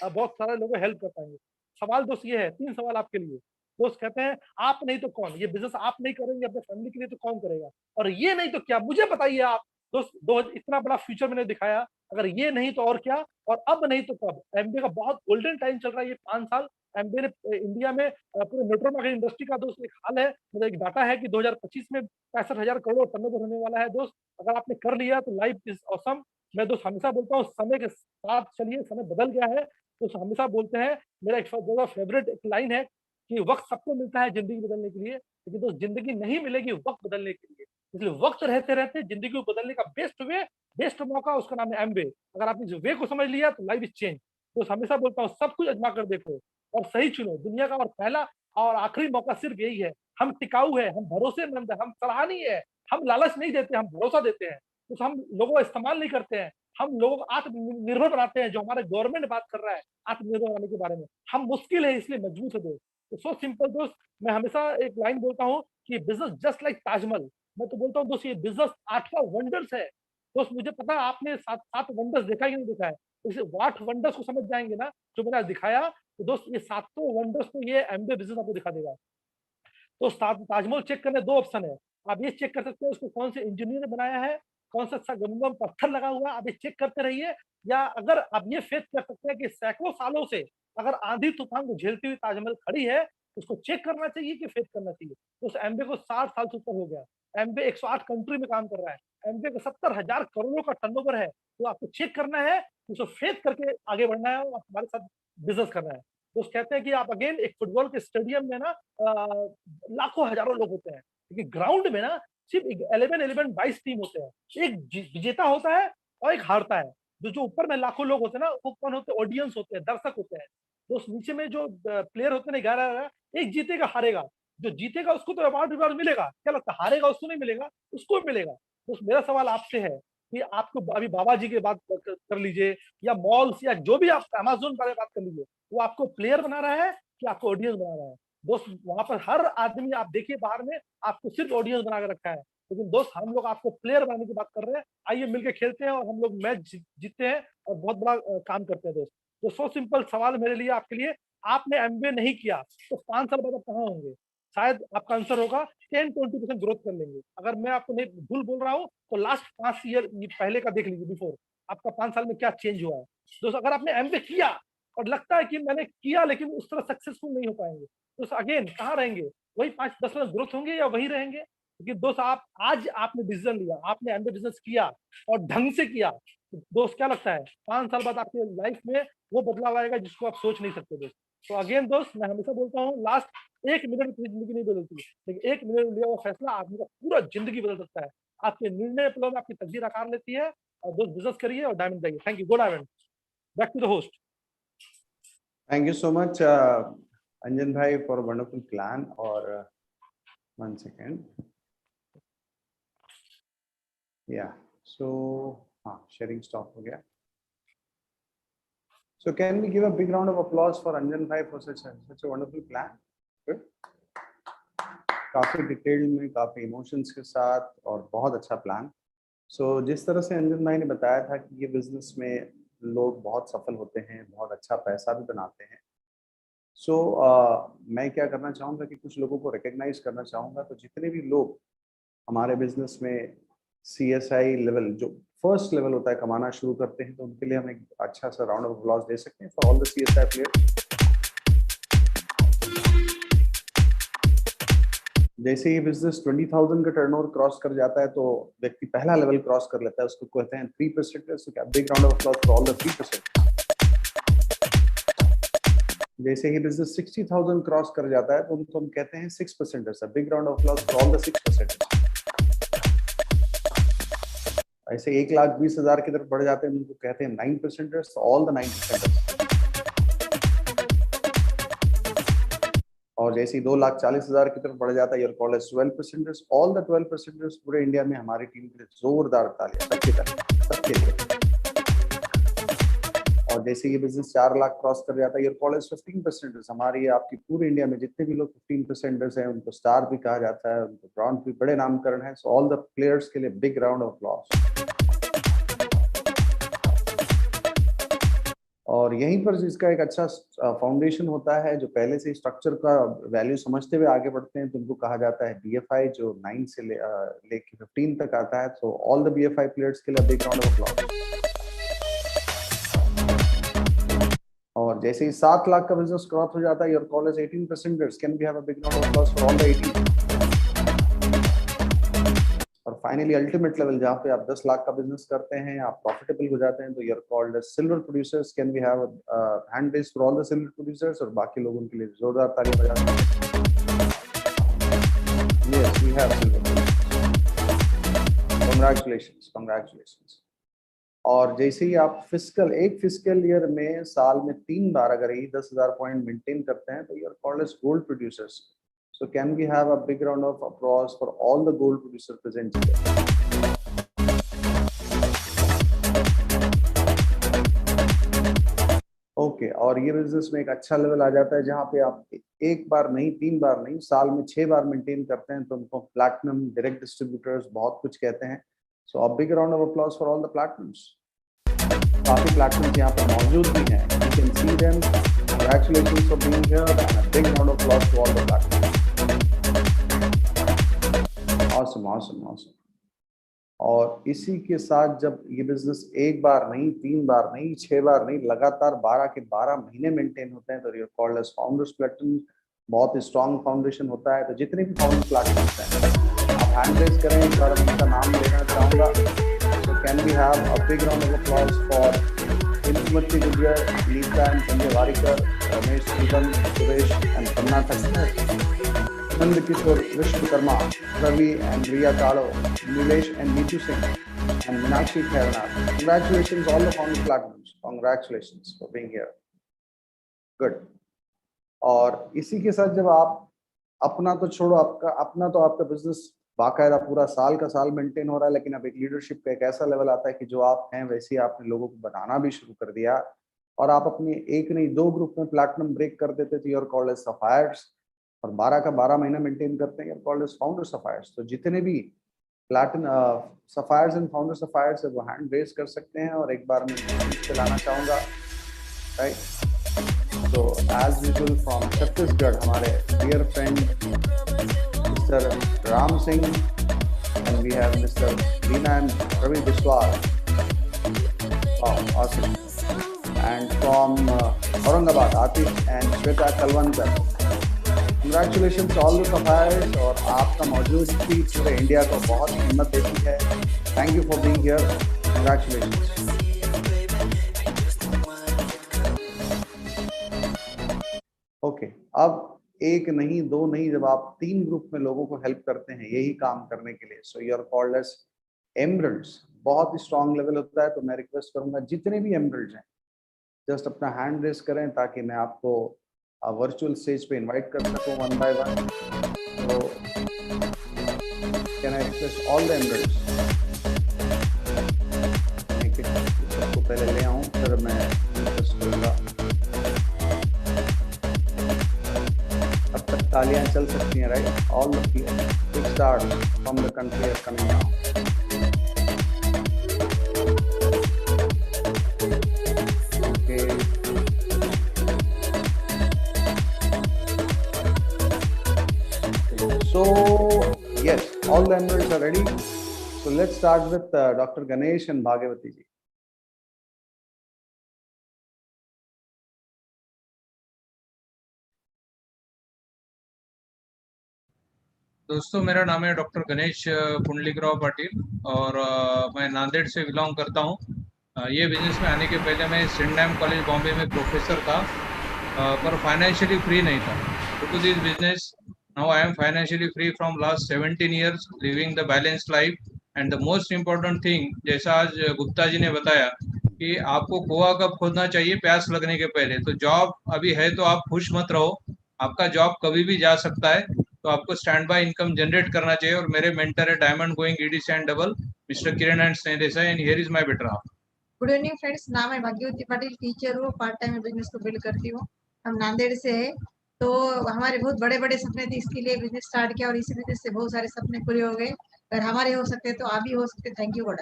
बहुत सारे लोगों को हेल्प कर पाएंगे। सवाल दोस्त ये है, 3 सवाल आपके लिए दोस्त। कहते हैं आप नहीं तो कौन, ये बिजनेस आप नहीं करेंगे अपने फैमिली के लिए तो कौन करेगा, और ये नहीं तो क्या, मुझे बताइए आप दोस्त। दो इतना बड़ा फ्यूचर मैंने दिखाया, अगर ये नहीं तो और क्या, और अब नहीं तो कब। एमबीए का बहुत गोल्डन टाइम चल रहा है ये 5 साल। एमबीए ने इंडिया में पूरे नेटवर्क मार्केटिंग इंडस्ट्री का दोस्त एक हाल है, मतलब एक डाटा है कि 2025 में 65,000 करोड़ टर्नओवर होने वाला है दोस्त। अगर आपने कर लिया तो लाइफ इज ऑसम। मैं दोस्त हमेशा बोलता हूँ समय के साथ चलिए, समय बदल गया है। तो हमेशा बोलते हैं, मेरा एक फेवरेट एक लाइन है कि वक्त सबको मिलता है जिंदगी बदलने के लिए, लेकिन दोस्त जिंदगी नहीं मिलेगी वक्त बदलने के लिए। इसलिए वक्त रहते रहते जिंदगी को बदलने का बेस्ट मौका, उसका नाम है एमवे। अगर आपने इस वे को समझ लिया तो लाइफ इज चेंज। तो हमेशा बोलता हूँ सब कुछ आजमा कर देखो और सही चुनो। दुनिया का और पहला और आखिरी मौका सिर्फ यही है। हम टिकाऊ है, हम भरोसेमंद है, हम सराहनीय है, हम लालच नहीं देते, हम भरोसा देते हैं। तो हम लोगों को इस्तेमाल नहीं करते हैं, हम लोगों को आत्मनिर्भर बनाते हैं। जो हमारे गवर्नमेंट बात कर रहा है आत्मनिर्भर बनाने के बारे में, हम मुश्किल है इसलिए मजबूत है दोस्त। तो सो सिंपल दोस्त। मैं हमेशा एक लाइन बोलता हूँ कि बिजनेस जस्ट लाइक ताजमहल। मैं तो बोलता हूँ दोस्त ये बिजनेस 8वां वंडर्स है दोस्त। मुझे पता है आपने 7 वंडर्स देखा कि नहीं देखा है, तो इसे 8 वंडर्स को समझ जाएंगे ना जो मैंने आज दिखाया, तो दोस्त ये 7 वंडर्स को ये एमबीए बिजनेस आपको दिखा देगा। तो ताजमहल चेक करने 2 ऑप्शन है। आप ये चेक कर सकते हैं उसको कौन से इंजीनियर ने बनाया है, कौन सा संगमरमर पत्थर लगा हुआ है, आप ये चेक करते रहिए। या अगर आप ये फेथ कर सकते हैं कि सैकड़ों सालों से अगर आंधी तूफान को झेलती हुई ताजमहल खड़ी है, उसको चेक करना चाहिए कि फेथ करना चाहिए। तो उस एमबीए को 60 साल से ऊपर हो गया, एमबीए 108 कंट्री में काम कर रहा है, एमबीए को 70,000 करोड़ों का टर्नओवर है। तो आपको चेक करना है, उसको फेथ करके आगे बढ़ना है और हमारे साथ बिजनेस करना है। तो कहते हैं कि आप अगेन एक फुटबॉल के स्टेडियम में ना लाखों हजारों लोग होते हैं, लेकिन ग्राउंड में ना सिर्फ 11 22 टीम होते हैं। एक विजेता होता है और एक हारता है। जो ऊपर में लाखों लोग होते हैं ना, वो कौन होते हैं? ऑडियंस होते हैं, दर्शक होते हैं। दोस्त नीचे में जो प्लेयर होते हैं 11 एक जीतेगा हारेगा, जो जीतेगा उसको तो अवार्ड मिलेगा, क्या लगता है? हारेगा उसको नहीं मिलेगा, उसको भी मिलेगा। दोस्त मेरा सवाल आपसे है कि आपको अभी बाबा जी की बात कर लीजिए, या मॉल्स या जो भी आप अमेज़न बारे बात कर लीजिए, वो आपको प्लेयर बना रहा है कि आपको ऑडियंस बना रहा है? दोस्त वहाँ पर हर आदमी आप देखिए बाहर में आपको सिर्फ ऑडियंस बना के रखा है, लेकिन दोस्त हम लोग आपको प्लेयर बनाने की बात कर रहे हैं। आइए मिलके खेलते हैं और हम लोग मैच जीतते हैं और बहुत बड़ा काम करते हैं दोस्त। तो सो सिंपल सवाल मेरे लिए आपके लिए, आपने एमबीए नहीं किया तो 5 साल बाद आप कहाँ होंगे? शायद आपका आंसर होगा 10-20% ग्रोथ कर लेंगे। अगर मैं आपको नहीं भूल बोल रहा हूँ तो लास्ट 5 ईयर पहले का देख लीजिए, बिफोर आपका 5 साल में क्या चेंज हुआ है। दोस्तों अगर आपने एमबीए किया और लगता है कि मैंने किया लेकिन उस तरह सक्सेसफुल नहीं हो पाएंगे, तो अगेन कहाँ रहेंगे? वही 5-10% ग्रोथ होंगे या वही रहेंगे? क्योंकि दोस्त आप आज आपने डिसीजन लिया, आपने एमबीए बिजनेस किया और ढंग से किया, तो दोस्त क्या लगता है 5 साल बाद आपके लाइफ में वो बदलाव आएगा जिसको आप सोच नहीं सकते दोस्त। तो अगेन दोस्त मैं हमेशा बोलता हूँ, लास्ट 1 मिनट में पूरी जिंदगी नहीं बदलती, लेकिन 1 मिनट में लिया हुआ फैसला आदमी का पूरा जिंदगी बदल सकता है। आपके निर्णय पलों में आपकी तकदीर आकार लेती है। और दोस्त बिजनेस करिए और डायमंड जाइए। Thank you. Go diamond. Back to the host.
Thank you so much, Anjan bhai, for a wonderful plan. Or 1 second. Yeah. So, sharing stop हो गया. So, can we give a big round of applause for Anjan bhai for such a wonderful plan? Good. काफी detail में, काफी emotions के साथ और बहुत अच्छा प्लान। सो जिस तरह से अंजन भाई ने बताया था कि ये बिजनेस में लोग बहुत सफल होते हैं, बहुत अच्छा पैसा भी बनाते हैं। सो मैं क्या करना चाहूँगा कि कुछ लोगों को रिकग्नाइज करना चाहूँगा। तो जितने भी लोग हमारे बिजनेस में CSI लेवल, जो फर्स्ट लेवल होता है, कमाना शुरू करते हैं, तो उनके लिए हम एक अच्छा सा राउंड ऑफ अप्लॉज दे सकते हैं for all the CSI players. जैसे ही बिजनेस 20,000 का टर्नओवर क्रॉस कर जाता है तो व्यक्ति पहला लेवल क्रॉस कर लेता है, उसको कहते हैं 3%। सो क्या big round of applause for all the 3%। जैसे ही बिजनेस 60,000 क्रॉस कर जाता है तो उनको हम कहते हैं 6%। Big round of applause for all the 6%। ऐसे 1,20,000 की तरफ बढ़ जाते हैं, उनको कहते हैं 9%। All the 9%। और जैसे ही 2,40,000 की तरफ बढ़ जाता है, your call as 12%। All the 12% पूरे इंडिया में हमारी टीम के लिए जोरदार तालियां, सबके लिए। और जैसे ये बिजनेस 4 लाख क्रॉस कर जाता है, योर कॉल एज 15%। हमारी आपकी पूरे इंडिया में जितने भी लोग 15% हैं, उनको स्टार भी कहा जाता है, उनको ब्रॉन्ज भी, बड़े नामकरण है। सो ऑल द प्लेयर्स के लिए बिग राउंड ऑफ अप्लॉज। और यहीं पर जिसका एक अच्छा फाउंडेशन होता है, जो पहले से स्ट्रक्चर का वैल्यू समझते हुए आगे बढ़ते हैं, तो उनको कहा जाता है BFI, जो 9 से लेके 15 तक आता है। तो ऑल द BFI प्लेयर्स के लिए बिग राउंड ऑफ अप्लॉज। और जैसे ही 7 लाख का बिजनेस क्रॉस हो जाता है, your call is 18%। Can we have a big round of applause for all the 18। और फाइनली अल्टीमेट लेवल, जहाँ पे आप 10 लाख का बिजनेस करते हैं, आप प्रॉफिटेबल हो जाते हैं, तो your called as silver producers. Can we have hand raise for all the silver producers. और बाकी लोगों के लिए जोरदार ताली बजाते हैं। Yes, we have silver. Congratulations. और जैसे ही आप एक फिस्कल ईयर में साल में 3 बार अगर यही 10,000 पॉइंट मेंटेन करते हैं, तो your called as gold producers. So can we have a big round of applause for all the gold producer present here? Okay, और ये बिजनेस में एक अच्छा लेवल आ जाता है जहाँ पे आप 1 बार नहीं, 3 बार नहीं, साल में 6 बार मेंटेन करते हैं, तो उनको प्लैटिनम डायरेक्ट डिस्ट्रीब्यूटर्स बहुत कुछ कहते हैं। So a big round of applause for all the platinums. काफी प्लैटिनम्स यहाँ पर मौजूद भी हैं। You can see them. Congratulations for being here and a big round of applause to all the platinums. Awesome. और इसी के साथ जब ये बिजनेस 1 बार नहीं, 3 बार नहीं, 6 बार नहीं, लगातार 12 के 12 महीने मेंटेन होते हैं, तो ये कॉल्ड एज फाउंडर्स प्लैटिनम। बहुत स्ट्रॉन्ग फाउंडेशन होता है। तो जितने भी फाउंडर्स प्लैटिनम्स हैं, आप हैंड रेज करें, एक बार उनका नाम लेना चाहूँगा। So can we have a big round of applause for Intumati Gujjar, Neeta and Sanjay Varikar, Ramesh Sivan, Suresh and Panna Thakkar, Nand Kishore Vishwakarma, Ravi and Riya Kalo, Nilesh and Neetu Singh, and Meenakshi Khairanath. Congratulations all the Founders Platinums. Congratulations for being here. Good. और इसी के साथ जब आप अपना तो छोड़ो, आपका बिजनेस बाकायदा पूरा साल का साल मेंटेन हो रहा है, लेकिन अब एक लीडरशिप का एक ऐसा लेवल आता है कि जो आप हैं वैसे ही आपने लोगों को बनाना भी शुरू कर दिया, और आप अपनी एक नहीं 2 ग्रुप में प्लैटिनम ब्रेक कर देते थे, योर कॉल्ड एज सफायर्स, और 12 का 12 महीना मेंटेन करते हैं, your called as founder sapphires. तो जितने भी platinum sapphires and founder sapphires है वो हैंड रेज कर सकते हैं, और एक बार मैं चलाना चाहूँगा, right. So as usual from Chhattisgarh, हमारे dear friend Mr. Ram Singh, and we have Mr. Veena and Ravi Biswal. Wow, awesome. And from Aurangabad, Atif and Shweta Kalwankar. Congratulations all the suppliers, और आपका मौजूदगी पूरे India को बहुत हिम्मत देती है. Thank you for being here. Congratulations. Okay, अब एक नहीं 2 नहीं, जब आप 3 ग्रुप में लोगों को हेल्प करते हैं यही काम करने के लिए, so you are called as emeralds. बहुत ही स्ट्रॉन्ग लेवल होता है, तो मैं रिक्वेस्ट करूंगा जितने भी एमरल्ड्स हैं जस्ट अपना हैंड रेस करें ताकि मैं आपको वर्चुअल स्टेज पे इनवाइट कर सकूं वन बाय वन। तो can I request all the emeralds, सबको पहले ले आऊं फिर मैं रिक्वेस्ट करूंगा। तालियां चल सकती हैं, right. All the big stars from the country are coming now. Okay, so yes, all the members are ready, so let's start with Dr. Ganesh and Bhagavati ji.
दोस्तों, मेरा नाम है डॉक्टर गणेश पुंडलिकराव पाटिल, और मैं नांदेड़ से बिलोंग करता हूँ। ये बिजनेस में आने के पहले मैं सेंट डैम कॉलेज बॉम्बे में प्रोफेसर था, पर फाइनेंशियली फ्री नहीं था। To this business now I am financially free from last 17 years, living the balanced life. And the most important thing, जैसा आज गुप्ता जी ने बताया कि आपको कुआं कब खोदना चाहिए, प्यास लगने के पहले। तो जॉब अभी है तो आप खुश मत रहो, आपका जॉब कभी भी जा सकता है, तो आपको स्टैंड बाय इनकम जनरेट करना चाहिए। और मेरे मेंटर है diamond going EDC and double mister Kiran and Sneh Desai, and here is my better half.
Good evening friends, नाम है भाग्यवती पाटिल, टीचर हूँ, पार्ट टाइम बिजनेस को बिल्ड करती हूँ। हम नांदेड़ से है, तो हमारे बहुत बड़े बड़े सपने थे, इसके लिए बिजनेस स्टार्ट किया और इसी बिजनेस से बहुत सारे सपने पूरे हो गए। अगर हमारे हो सकते तो आप भी हो सकते। Thank you God.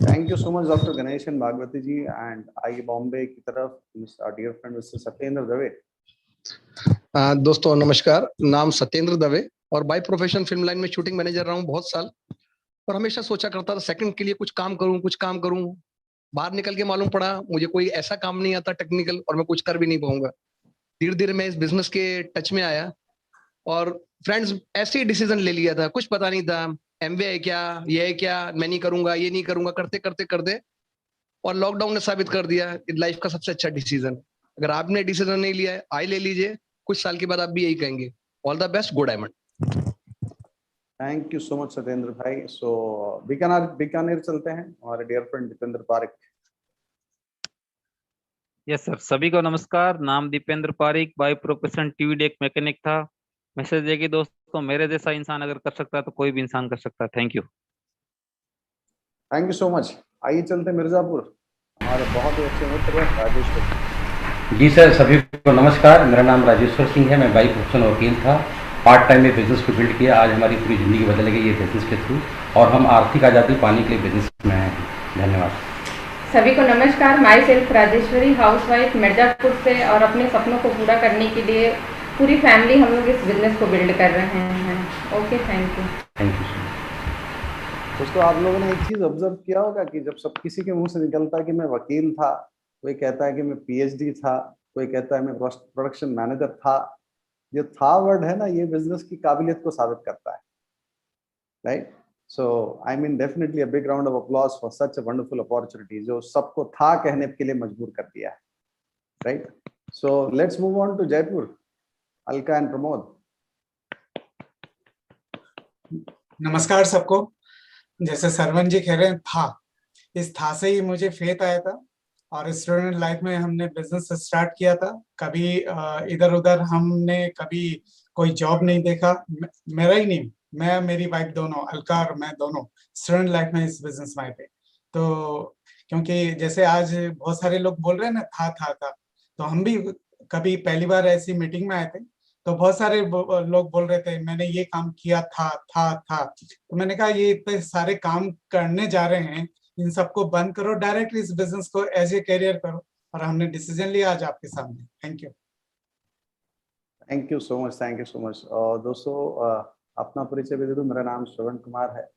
Thank you so much, Dr. Ganesh and Bhagavati ji. And आइए बॉम्बे की तरफ, our dear friend Mr. Satyendra Dave.
दोस्तों नमस्कार, नाम सत्येंद्र दवे, और बाय प्रोफेशन फिल्म लाइन में शूटिंग मैनेजर रहा हूँ बहुत साल, और हमेशा सोचा करता था सेकंड के लिए कुछ काम करूं। बाहर निकल के मालूम पड़ा मुझे कोई ऐसा काम नहीं आता टेक्निकल, और मैं कुछ कर भी नहीं पाऊंगा। धीरे धीरे मैं इस बिजनेस के टच में आया, और फ्रेंड्स ऐसे ही डिसीजन ले लिया था, कुछ पता नहीं था MBA है क्या, ये है क्या, मैं नहीं करूंगा, ये नहीं करूंगा, करते करते और लॉकडाउन ने साबित कर दिया लाइफ का सबसे अच्छा डिसीजन। अगर आपने डिसीजन नहीं लिया है, आई ले लीजिए, कुछ साल के बाद आप भी यही कहेंगे। All the best, good diamond.
Thank you so much Satyendra भाई। सो बीकानेर चलते हैं, हमारे dear friend Dipendra Pareek.
Yes sir, सभी को नमस्कार। नाम Dipendra Pareek, by profession TV deck mechanic था। मैसेज है कि दोस्तों मेरे जैसा इंसान अगर कर सकता है तो कोई भी इंसान कर सकता है। Thank you
so much. आइए चलते हैं मिर्जापुर, हमारे बहुत ही अच्छे मित्र राजेश्वर
जी। सर सभी को नमस्कार, मेरा नाम राजेश्वर सिंह है, मैं बाई प्रोफेशन वकील था, पार्ट टाइम में बिजनेस को बिल्ड किया। आज हमारी पूरी ज़िंदगी बदल गई ये बिजनेस के थ्रू, और हम आर्थिक आज़ादी पाने के लिए बिजनेस में आए हैं। धन्यवाद।
सभी को नमस्कार, my self Rajeshwari, housewife Mirzapur से, और अपने सपनों को पूरा करने के लिए पूरी फैमिली हम लोग इस बिजनेस को बिल्ड कर रहे हैं। Okay, thank you.
Thank you sir.
दोस्तों आप लोगों ने एक चीज ऑब्जर्व किया होगा कि जब सब किसी के मुंह से निकलता है कि मैं वकील था, कोई कहता है कि मैं PhD था, कोई कहता है मैं प्रोडक्शन मैनेजर था, जो था वर्ड है ना, ये बिजनेस की काबिलियत को साबित करता है, right. So I mean definitely a big round of applause for such a wonderful opportunity, जो सबको था कहने के लिए मजबूर कर दिया है, right. So let's move on to Jaipur, Alka and Pramod.
नमस्कार सबको, जैसे सरवन जी कह रहे हैं था, इस था से ही मुझे फेथ आया था और स्टूडेंट लाइफ में हमने बिजनेस स्टार्ट किया था। कभी इधर उधर हमने कभी कोई जॉब नहीं देखा, मेरा ही नहीं, मैं मेरी वाइफ दोनों, अलका और मैं दोनों स्टूडेंट लाइफ में इस बिजनेस में आए थे। तो क्योंकि जैसे आज बहुत सारे लोग बोल रहे हैं ना था, तो हम भी कभी पहली बार ऐसी मीटिंग में आए थे तो बहुत सारे लोग बोल रहे थे मैंने ये काम किया था। तो मैंने कहा ये इतने सारे काम करने जा रहे हैं, इन सबको बंद करो, डायरेक्टली इस बिजनेस को एज ए करियर करो। और हमने डिसीजन लिया आज आपके सामने। Thank you.
Thank you so much, thank you so much. दोस्तों अपना परिचय भी दे दूं, मेरा नाम श्रवण कुमार है।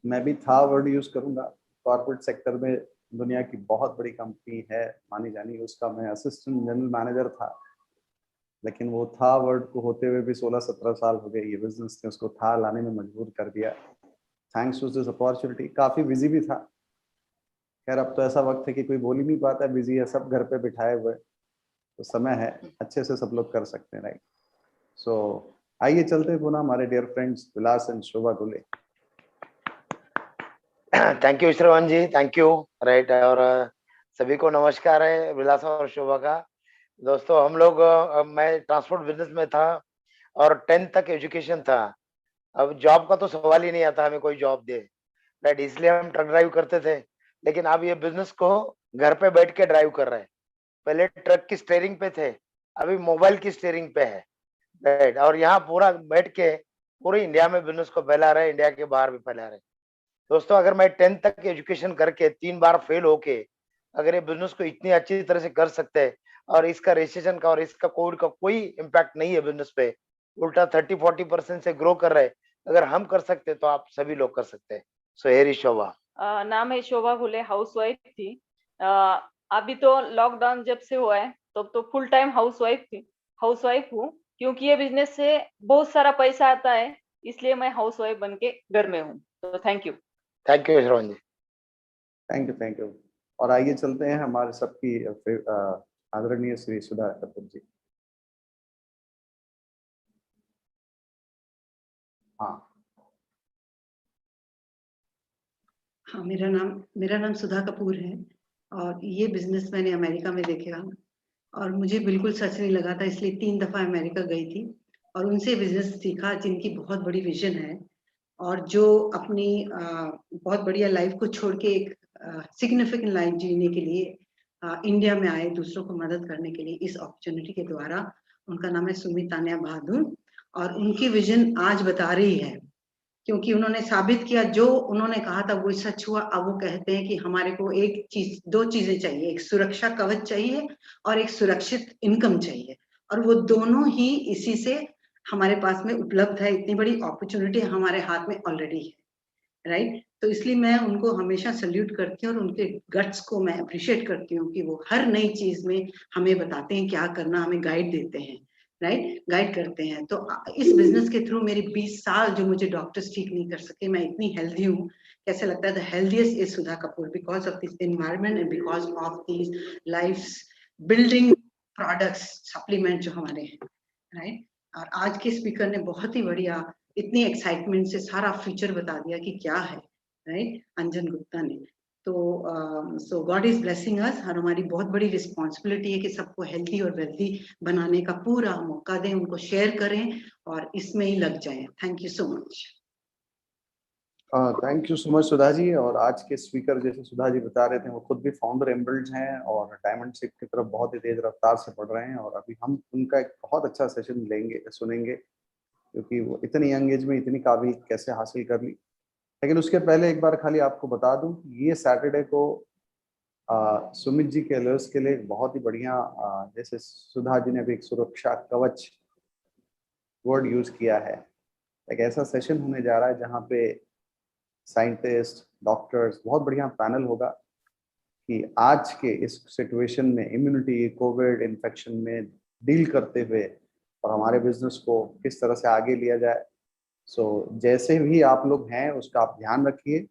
मैं भी था वर्ड यूज करूंगा। कॉर्पोरेट सेक्टर में दुनिया की बहुत बड़ी कंपनी है मानी जानी, उसका मैं असिस्टेंट जनरल मैनेजर था। लेकिन वो था वर्ड को होते हुए भी 16-17 साल हो गए, ये बिजनेस ने उसको था लाने में मजबूर कर दिया। Thanks to this opportunity. काफ़ी बिजी भी था। खैर अब तो ऐसा वक्त है कि कोई बोल ही नहीं पाता, बिजी है, सब घर पे बिठाए हुए, तो समय है, अच्छे से सब लोग कर सकते हैं, राइट। सो आइए चलते पुनः हमारे dear friends Vilas and Shobha Gule.
Thank you Shravan ji, thank you. Right, और सभी को नमस्कार है विलास और शोभा का। दोस्तों हम लोग मैं ट्रांसपोर्ट बिजनेस में था और 10th तक एजुकेशन था। अब जॉब का तो सवाल ही नहीं आता, हमें कोई जॉब दे, राइट, इसलिए हम ट्रक ड्राइव करते थे। लेकिन अब ये बिजनेस को घर पे बैठ के ड्राइव कर रहे हैं। पहले ट्रक की स्टीयरिंग पे थे, अभी मोबाइल की स्टीयरिंग पे है, राइट। और यहाँ पूरा बैठ के पूरे इंडिया में बिजनेस को फैला रहे, इंडिया के बाहर भी फैला रहे। दोस्तों अगर मैं 10th तक एजुकेशन करके 3 बार फेल होके अगर ये बिजनेस को इतनी अच्छी तरह से कर सकते हैं और इसका रेजिस्ट्रेशन का और इसका कोविड का कोई इम्पैक्ट नहीं है बिजनेस पे, उल्टा 30-40% से ग्रो कर रहे, अगर हम कर सकते तो आप सभी लोग कर सकते हैं। सो हेरी शोभा।
नाम है शोभा गुले, हाउसवाइफ थी। अभी तो लॉकडाउन जब से हुआ है तब तो फुल टाइम हाउसवाइफ हूँ, क्योंकि ये बिजनेस से बहुत सारा पैसा आता है, इसलिए मैं हाउसवाइफ बन के घर में हूँ। तो thank you.
Thank you Shravan ji.
Thank you. और आइए चलते हैं हमारे सबकी आदरणीय श्री सुधा कपूर जी। हाँ,
मेरा नाम सुधा कपूर है और ये बिजनेस मैंने अमेरिका में देखा और मुझे बिल्कुल सच नहीं लगा था, इसलिए 3 दफा अमेरिका गई थी और उनसे बिजनेस सीखा जिनकी बहुत बड़ी विजन है और जो अपनी बहुत बढ़िया लाइफ को छोड़ के एक सिग्निफिकेंट लाइफ जीने के लिए इंडिया में आए, दूसरों को मदद करने के लिए इस अपॉर्चुनिटी के द्वारा। उनका नाम है सुमित तान्या बहादुर और उनकी विजन आज बता रही है, क्योंकि उन्होंने साबित किया जो उन्होंने कहा था वो सच हुआ। अब वो कहते हैं कि हमारे को दो चीजें चाहिए, एक सुरक्षा कवच चाहिए और एक सुरक्षित इनकम चाहिए, और वो दोनों ही इसी से हमारे पास में उपलब्ध है। इतनी बड़ी अपॉर्चुनिटी हमारे हाथ में ऑलरेडी है, राइट। तो इसलिए मैं उनको हमेशा सल्यूट करती हूँ और उनके गट्स को मैं अप्रिशिएट करती हूँ कि वो हर नई चीज में हमें बताते हैं क्या करना, हमें गाइड देते हैं, राइट, गाइड करते हैं। तो इस बिजनेस के थ्रू मेरे 20 साल जो मुझे डॉक्टर्स ठीक नहीं कर सके, मैं इतनी हेल्दी हूँ। कैसे लगता है the healthiest is Sudha Kapoor because of this environment and because of these life building products supplement जो हमारे हैं, राइट। और आज के स्पीकर ने बहुत ही बढ़िया इतनी एक्साइटमेंट से सारा फीचर बता दिया कि क्या है, राइट, अंजन गुप्ता ने। तो सो गॉड इज ब्लेसिंग अस और हमारी बहुत बड़ी रिस्पॉन्सिबिलिटी है कि सबको हेल्दी और वेल्दी बनाने का पूरा मौका दें, उनको शेयर करें और इसमें ही लग जाएं। Thank you so much.
Thank you so much Sudha ji. और आज के स्पीकर जैसे सुधा जी बता रहे थे वो खुद भी फाउंडर एम्बल्ड हैं और डायमंड सिप की तरफ बहुत ही तेज रफ्तार से बढ़ रहे हैं और अभी हम उनका एक बहुत अच्छा सेशन सुनेंगे क्योंकि वो इतनी यंग एज में इतनी काबिल कैसे हासिल कर ली। लेकिन उसके पहले एक बार खाली आपको बता दूं, ये सैटरडे को सुमित जी के अलर्ट्स के लिए बहुत ही बढ़िया, जैसे सुधा जी ने भी एक सुरक्षा कवच वर्ड यूज किया है, एक ऐसा सेशन होने जा रहा है जहाँ पे साइंटिस्ट, डॉक्टर्स, बहुत बढ़िया पैनल होगा कि आज के इस सिचुएशन में इम्यूनिटी, कोविड इन्फेक्शन में डील करते हुए और हमारे बिजनेस को किस तरह से आगे लिया जाए। सो जैसे भी आप लोग हैं उसका आप ध्यान रखिए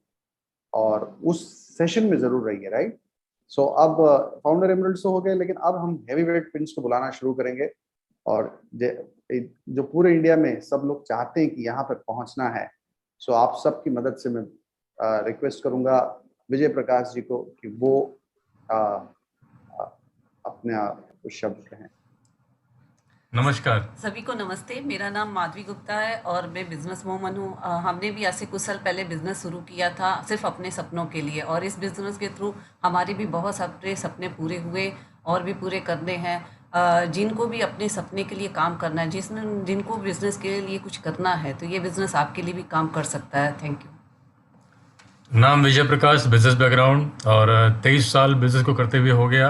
और उस सेशन में जरूर रहिए, राइट। सो अब फाउंडर एमरल्ड्स हो गए, लेकिन अब हम हैवी वेट पिन्स को बुलाना शुरू करेंगे और जो पूरे इंडिया में सब लोग चाहते हैं कि यहाँ पर पहुँचना है। सो आप सबकी मदद से मैं रिक्वेस्ट करूंगा विजय प्रकाश जी को कि वो अपने कुछ शब्द कहें।
नमस्कार
सभी को नमस्ते। मेरा नाम माधवी गुप्ता है और मैं बिजनेस वूमन हूँ। हमने भी आज से कुछ साल पहले बिजनेस शुरू किया था सिर्फ अपने सपनों के लिए, और इस बिजनेस के थ्रू हमारे भी बहुत सारे सपने पूरे हुए और भी पूरे करने हैं। जिनको भी अपने सपने के लिए काम करना है, जिनको बिजनेस के लिए कुछ करना है, तो ये बिजनेस आपके लिए भी काम कर सकता है। Thank you.
नाम विजय प्रकाश, बिजनेस बैकग्राउंड, और 23 साल बिजनेस को करते हुए हो गया,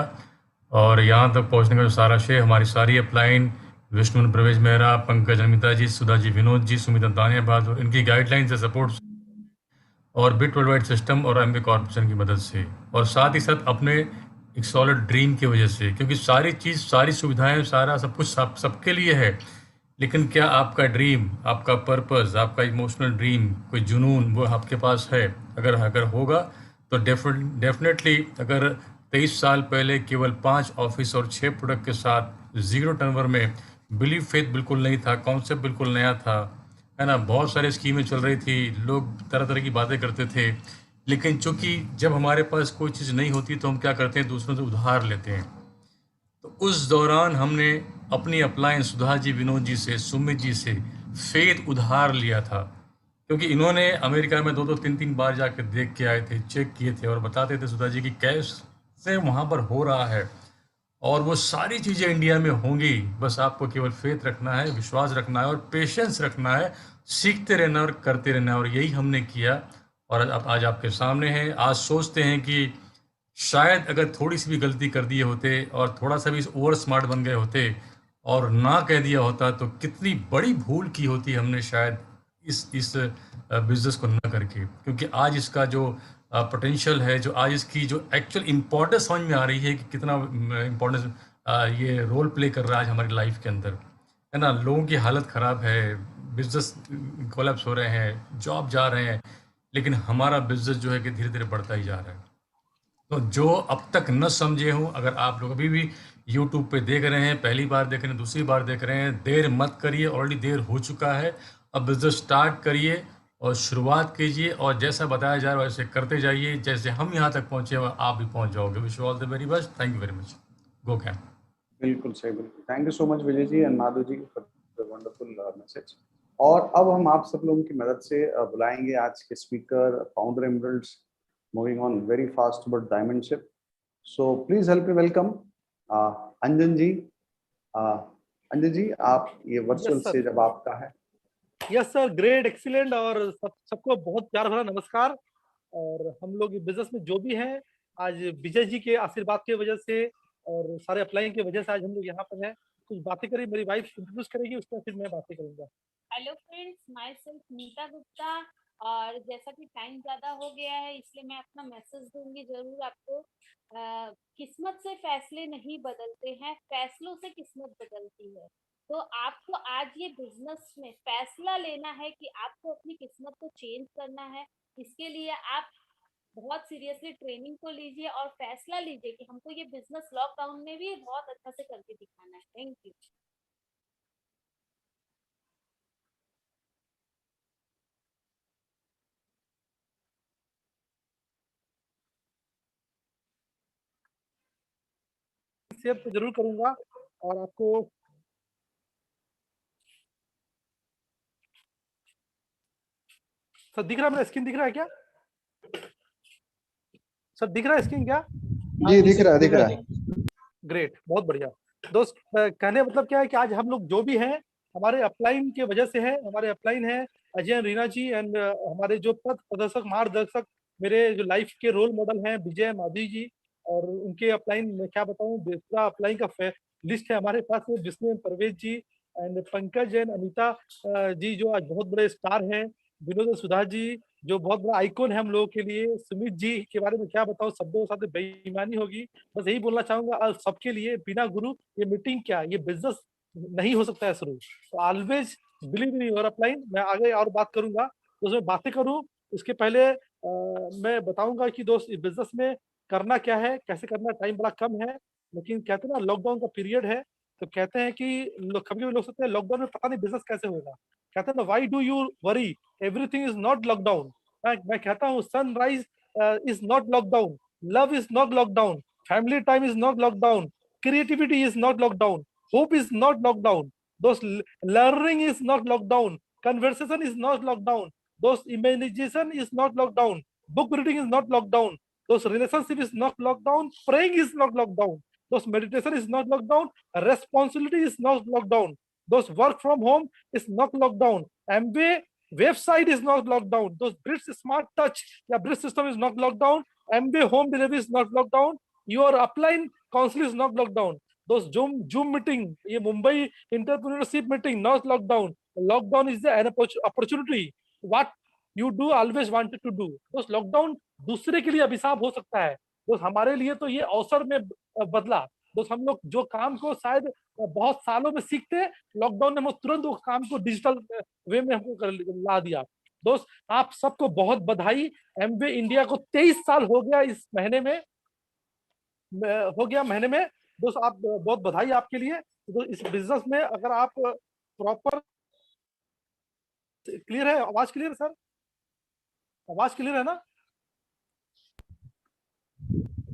और यहाँ तक पहुँचने का जो सारा श्रेय हमारी सारी अपलाइन विष्णु प्रवेश मेहरा, पंकज अमिता जी, सुधा जी, विनोद जी, सुमिता दानिया बहादुर, इनकी गाइडलाइन से सपोर्ट और बिट वर्ल्ड वाइड सिस्टम और एमबी कॉर्पोरेशन की मदद से, और साथ ही साथ अपने एक सॉलिड ड्रीम की वजह से, क्योंकि सारी चीज़, सारी सुविधाएं, सारा सब कुछ सबके लिए है, लेकिन क्या आपका ड्रीम, आपका पर्पस, आपका इमोशनल ड्रीम, कोई जुनून वो आपके पास है? अगर होगा तो डेफिनेटली, अगर 23 साल पहले केवल 5 ऑफिस और 6 प्रोडक्ट के साथ 0 टर्नओवर में बिलीव फेथ बिल्कुल नहीं था, कॉन्सेप्ट बिल्कुल नया था, है ना, बहुत सारी स्कीमें चल रही थी, लोग तरह तरह की बातें करते थे, लेकिन चूंकि जब हमारे पास कोई चीज़ नहीं होती तो हम क्या करते हैं, दूसरों से उधार लेते हैं। तो उस दौरान हमने अपनी अपलाइन सुधा जी, विनोद जी से, सुमित जी से फेथ उधार लिया था, क्योंकि इन्होंने अमेरिका में 2-2, 3-3 बार जाकर देख के आए थे, चेक किए थे और बताते थे सुधा जी कि कैसे वहाँ पर हो रहा है, और वो सारी चीज़ें इंडिया में होंगी, बस आपको केवल फेथ रखना है, विश्वास रखना है और पेशेंस रखना है, सीखते रहना और करते रहना है, और यही हमने किया। और आज आपके सामने हैं। आज सोचते हैं कि शायद अगर थोड़ी सी भी गलती कर दिए होते और थोड़ा सा भी ओवर स्मार्ट बन गए होते और ना कह दिया होता तो कितनी बड़ी भूल की होती हमने शायद इस बिज़नेस को ना करके, क्योंकि आज इसका जो पोटेंशियल है, जो आज इसकी जो एक्चुअल इम्पोर्टेंस समझ में आ रही है कि कितना इम्पोर्टेंस ये रोल प्ले कर रहा है आज हमारी लाइफ के अंदर, है ना। लोगों की हालत ख़राब है, बिजनेस कोलैप्स हो रहे हैं, जॉब जा रहे हैं, लेकिन हमारा बिजनेस जो है कि धीरे धीरे बढ़ता ही जा रहा है। तो जो अब तक न समझे हों, अगर आप लोग अभी भी यूट्यूब पे देख रहे हैं, पहली बार देख रहे हैं, दूसरी बार देख रहे हैं, देर मत करिए, ऑलरेडी देर हो चुका है। अब बिजनेस स्टार्ट करिए और शुरुआत कीजिए, और जैसा बताया जा रहा है वैसे करते जाइए, जैसे हम यहाँ तक पहुँचे आप भी पहुँच जाओगे। Wish you all the very best. Thank you very much. Go can.
बिल्कुल सही, बिल्कुल। Thank you so much Vijay ji and Madhav ji for the wonderful message. और अब हम आप सब लोगों की मदद से बुलाएंगे आज के speaker, founder emeralds, moving on very fast toward diamondship. So please help me welcome Anjan ji. Anjan ji, आप ये वर्चुअल स्टेज अब आपका है।
यस सर, ग्रेट, एक्सीलेंट, और सबको बहुत प्यार भरा नमस्कार। और हम लोग बिजनेस में जो भी हैं, आज विजय जी के आशीर्वाद की वजह से और सारे अप्लाइंग की वजह से आज हम लोग यहाँ पर हैं। कुछ बातें करें, मेरी वाइफ इंट्रोड्यूस करेगी, उसके बाद फिर मैं बातें करूंगा।
Hello friends, myself Nita Gupta, और जैसा कि टाइम ज्यादा हो गया है इसलिए मैं अपना मैसेज दूंगी जरूर आपको। किस्मत से फैसले नहीं बदलते हैं, फैसलों से किस्मत बदलती है। तो आपको आज ये बिजनेस में फैसला लेना है कि आपको अपनी किस्मत को चेंज करना है। इसके लिए आप बहुत सीरियसली ट्रेनिंग को लीजिए और फैसला लीजिए कि हमको ये बिजनेस लॉकडाउन में भी बहुत अच्छा से करके दिखाना है। Thank you.
शेयर तो जरूर करूंगा, और आपको सर दिख रहा है, मेरा स्क्रीन दिख रहा है क्या? सर दिख रहा है स्क्रीन क्या?
जी दिख रहा है।
ग्रेट, बहुत बढ़िया। दोस्त, कहने मतलब क्या है कि आज हम लोग जो भी हैं हमारे अपलाइन की वजह से है। हमारे अपलाइन है अजय, रीना जी, एंड हमारे जो पथ प्रदर्शक, मार्गदर्शक, मेरे जो लाइफ के रोल मॉडल हैं विजय, माधवी जी, और उनके अपलाइन में क्या बताऊं, पूरा अपलाइन का लिस्ट है हमारे पास में। विष्णु परवेज जी एंड पंकज एंड अमिता जी जो आज बहुत बड़े स्टार हैं, विनोद, सुधा जी जो बहुत बड़ा आइकॉन है हम लोगों के लिए, सुमित जी के बारे में क्या बताऊं, शब्दों के साथ बेईमानी होगी। बस यही बोलना चाहूंगा आज सबके लिए, बिना गुरु ये मीटिंग क्या, ये बिजनेस नहीं हो सकता है शुरू। तो always believe in your upline. मैं आगे और बात करूंगा, तो उसमें बातें करूं उसके पहले मैं बताऊंगा कि दोस्त इस बिजनेस में करना क्या है, कैसे करना। टाइम बड़ा कम है, लेकिन कहते हैं ना लॉकडाउन का पीरियड है, तो कहते हैं कि कभी भी लोग सोचते हैं लॉकडाउन में पता नहीं बिजनेस कैसे होगा। कहते हैं ना, why do you worry, everything is not lockdown. मैं कहता हूँ sunrise is not lockdown, love is not lockdown, family time is not lockdown, creativity is not locked down, hope is not locked down, those learning is not locked down, conversation is not locked down, those imagination is not locked down, book reading is not locked down, those relationship is not locked down, praying is not locked down, those meditation is not locked down, responsibility is not locked down, those work from home is not locked down, MBA website is not locked down, those British smart touch या British system is not locked down, MBA home delivery is not locked down, your upline council is not locked down, those zoom meeting, ये Mumbai entrepreneurship meeting not locked down, lockdown is an opportunity, what you do always wanted to do, those lockdown दूसरे के लिए अभिशाप हो सकता है, दोस्त हमारे लिए तो ये अवसर में बदला, दोस्त हम लोग जो काम को शायद बहुत सालों में सीखते, लॉकडाउन ने हम तुरंत उस काम को डिजिटल वे में हमको ला दिया। दोस्त आप सबको बहुत बधाई, एमवे इंडिया को 23 साल हो गया इस महीने में, दोस्त आप बहुत बधाई आपके लिए। तो इस बिजनेस में अगर आप प्रॉपर क्लियर है, आवाज क्लियर है सर, आवाज क्लियर है ना?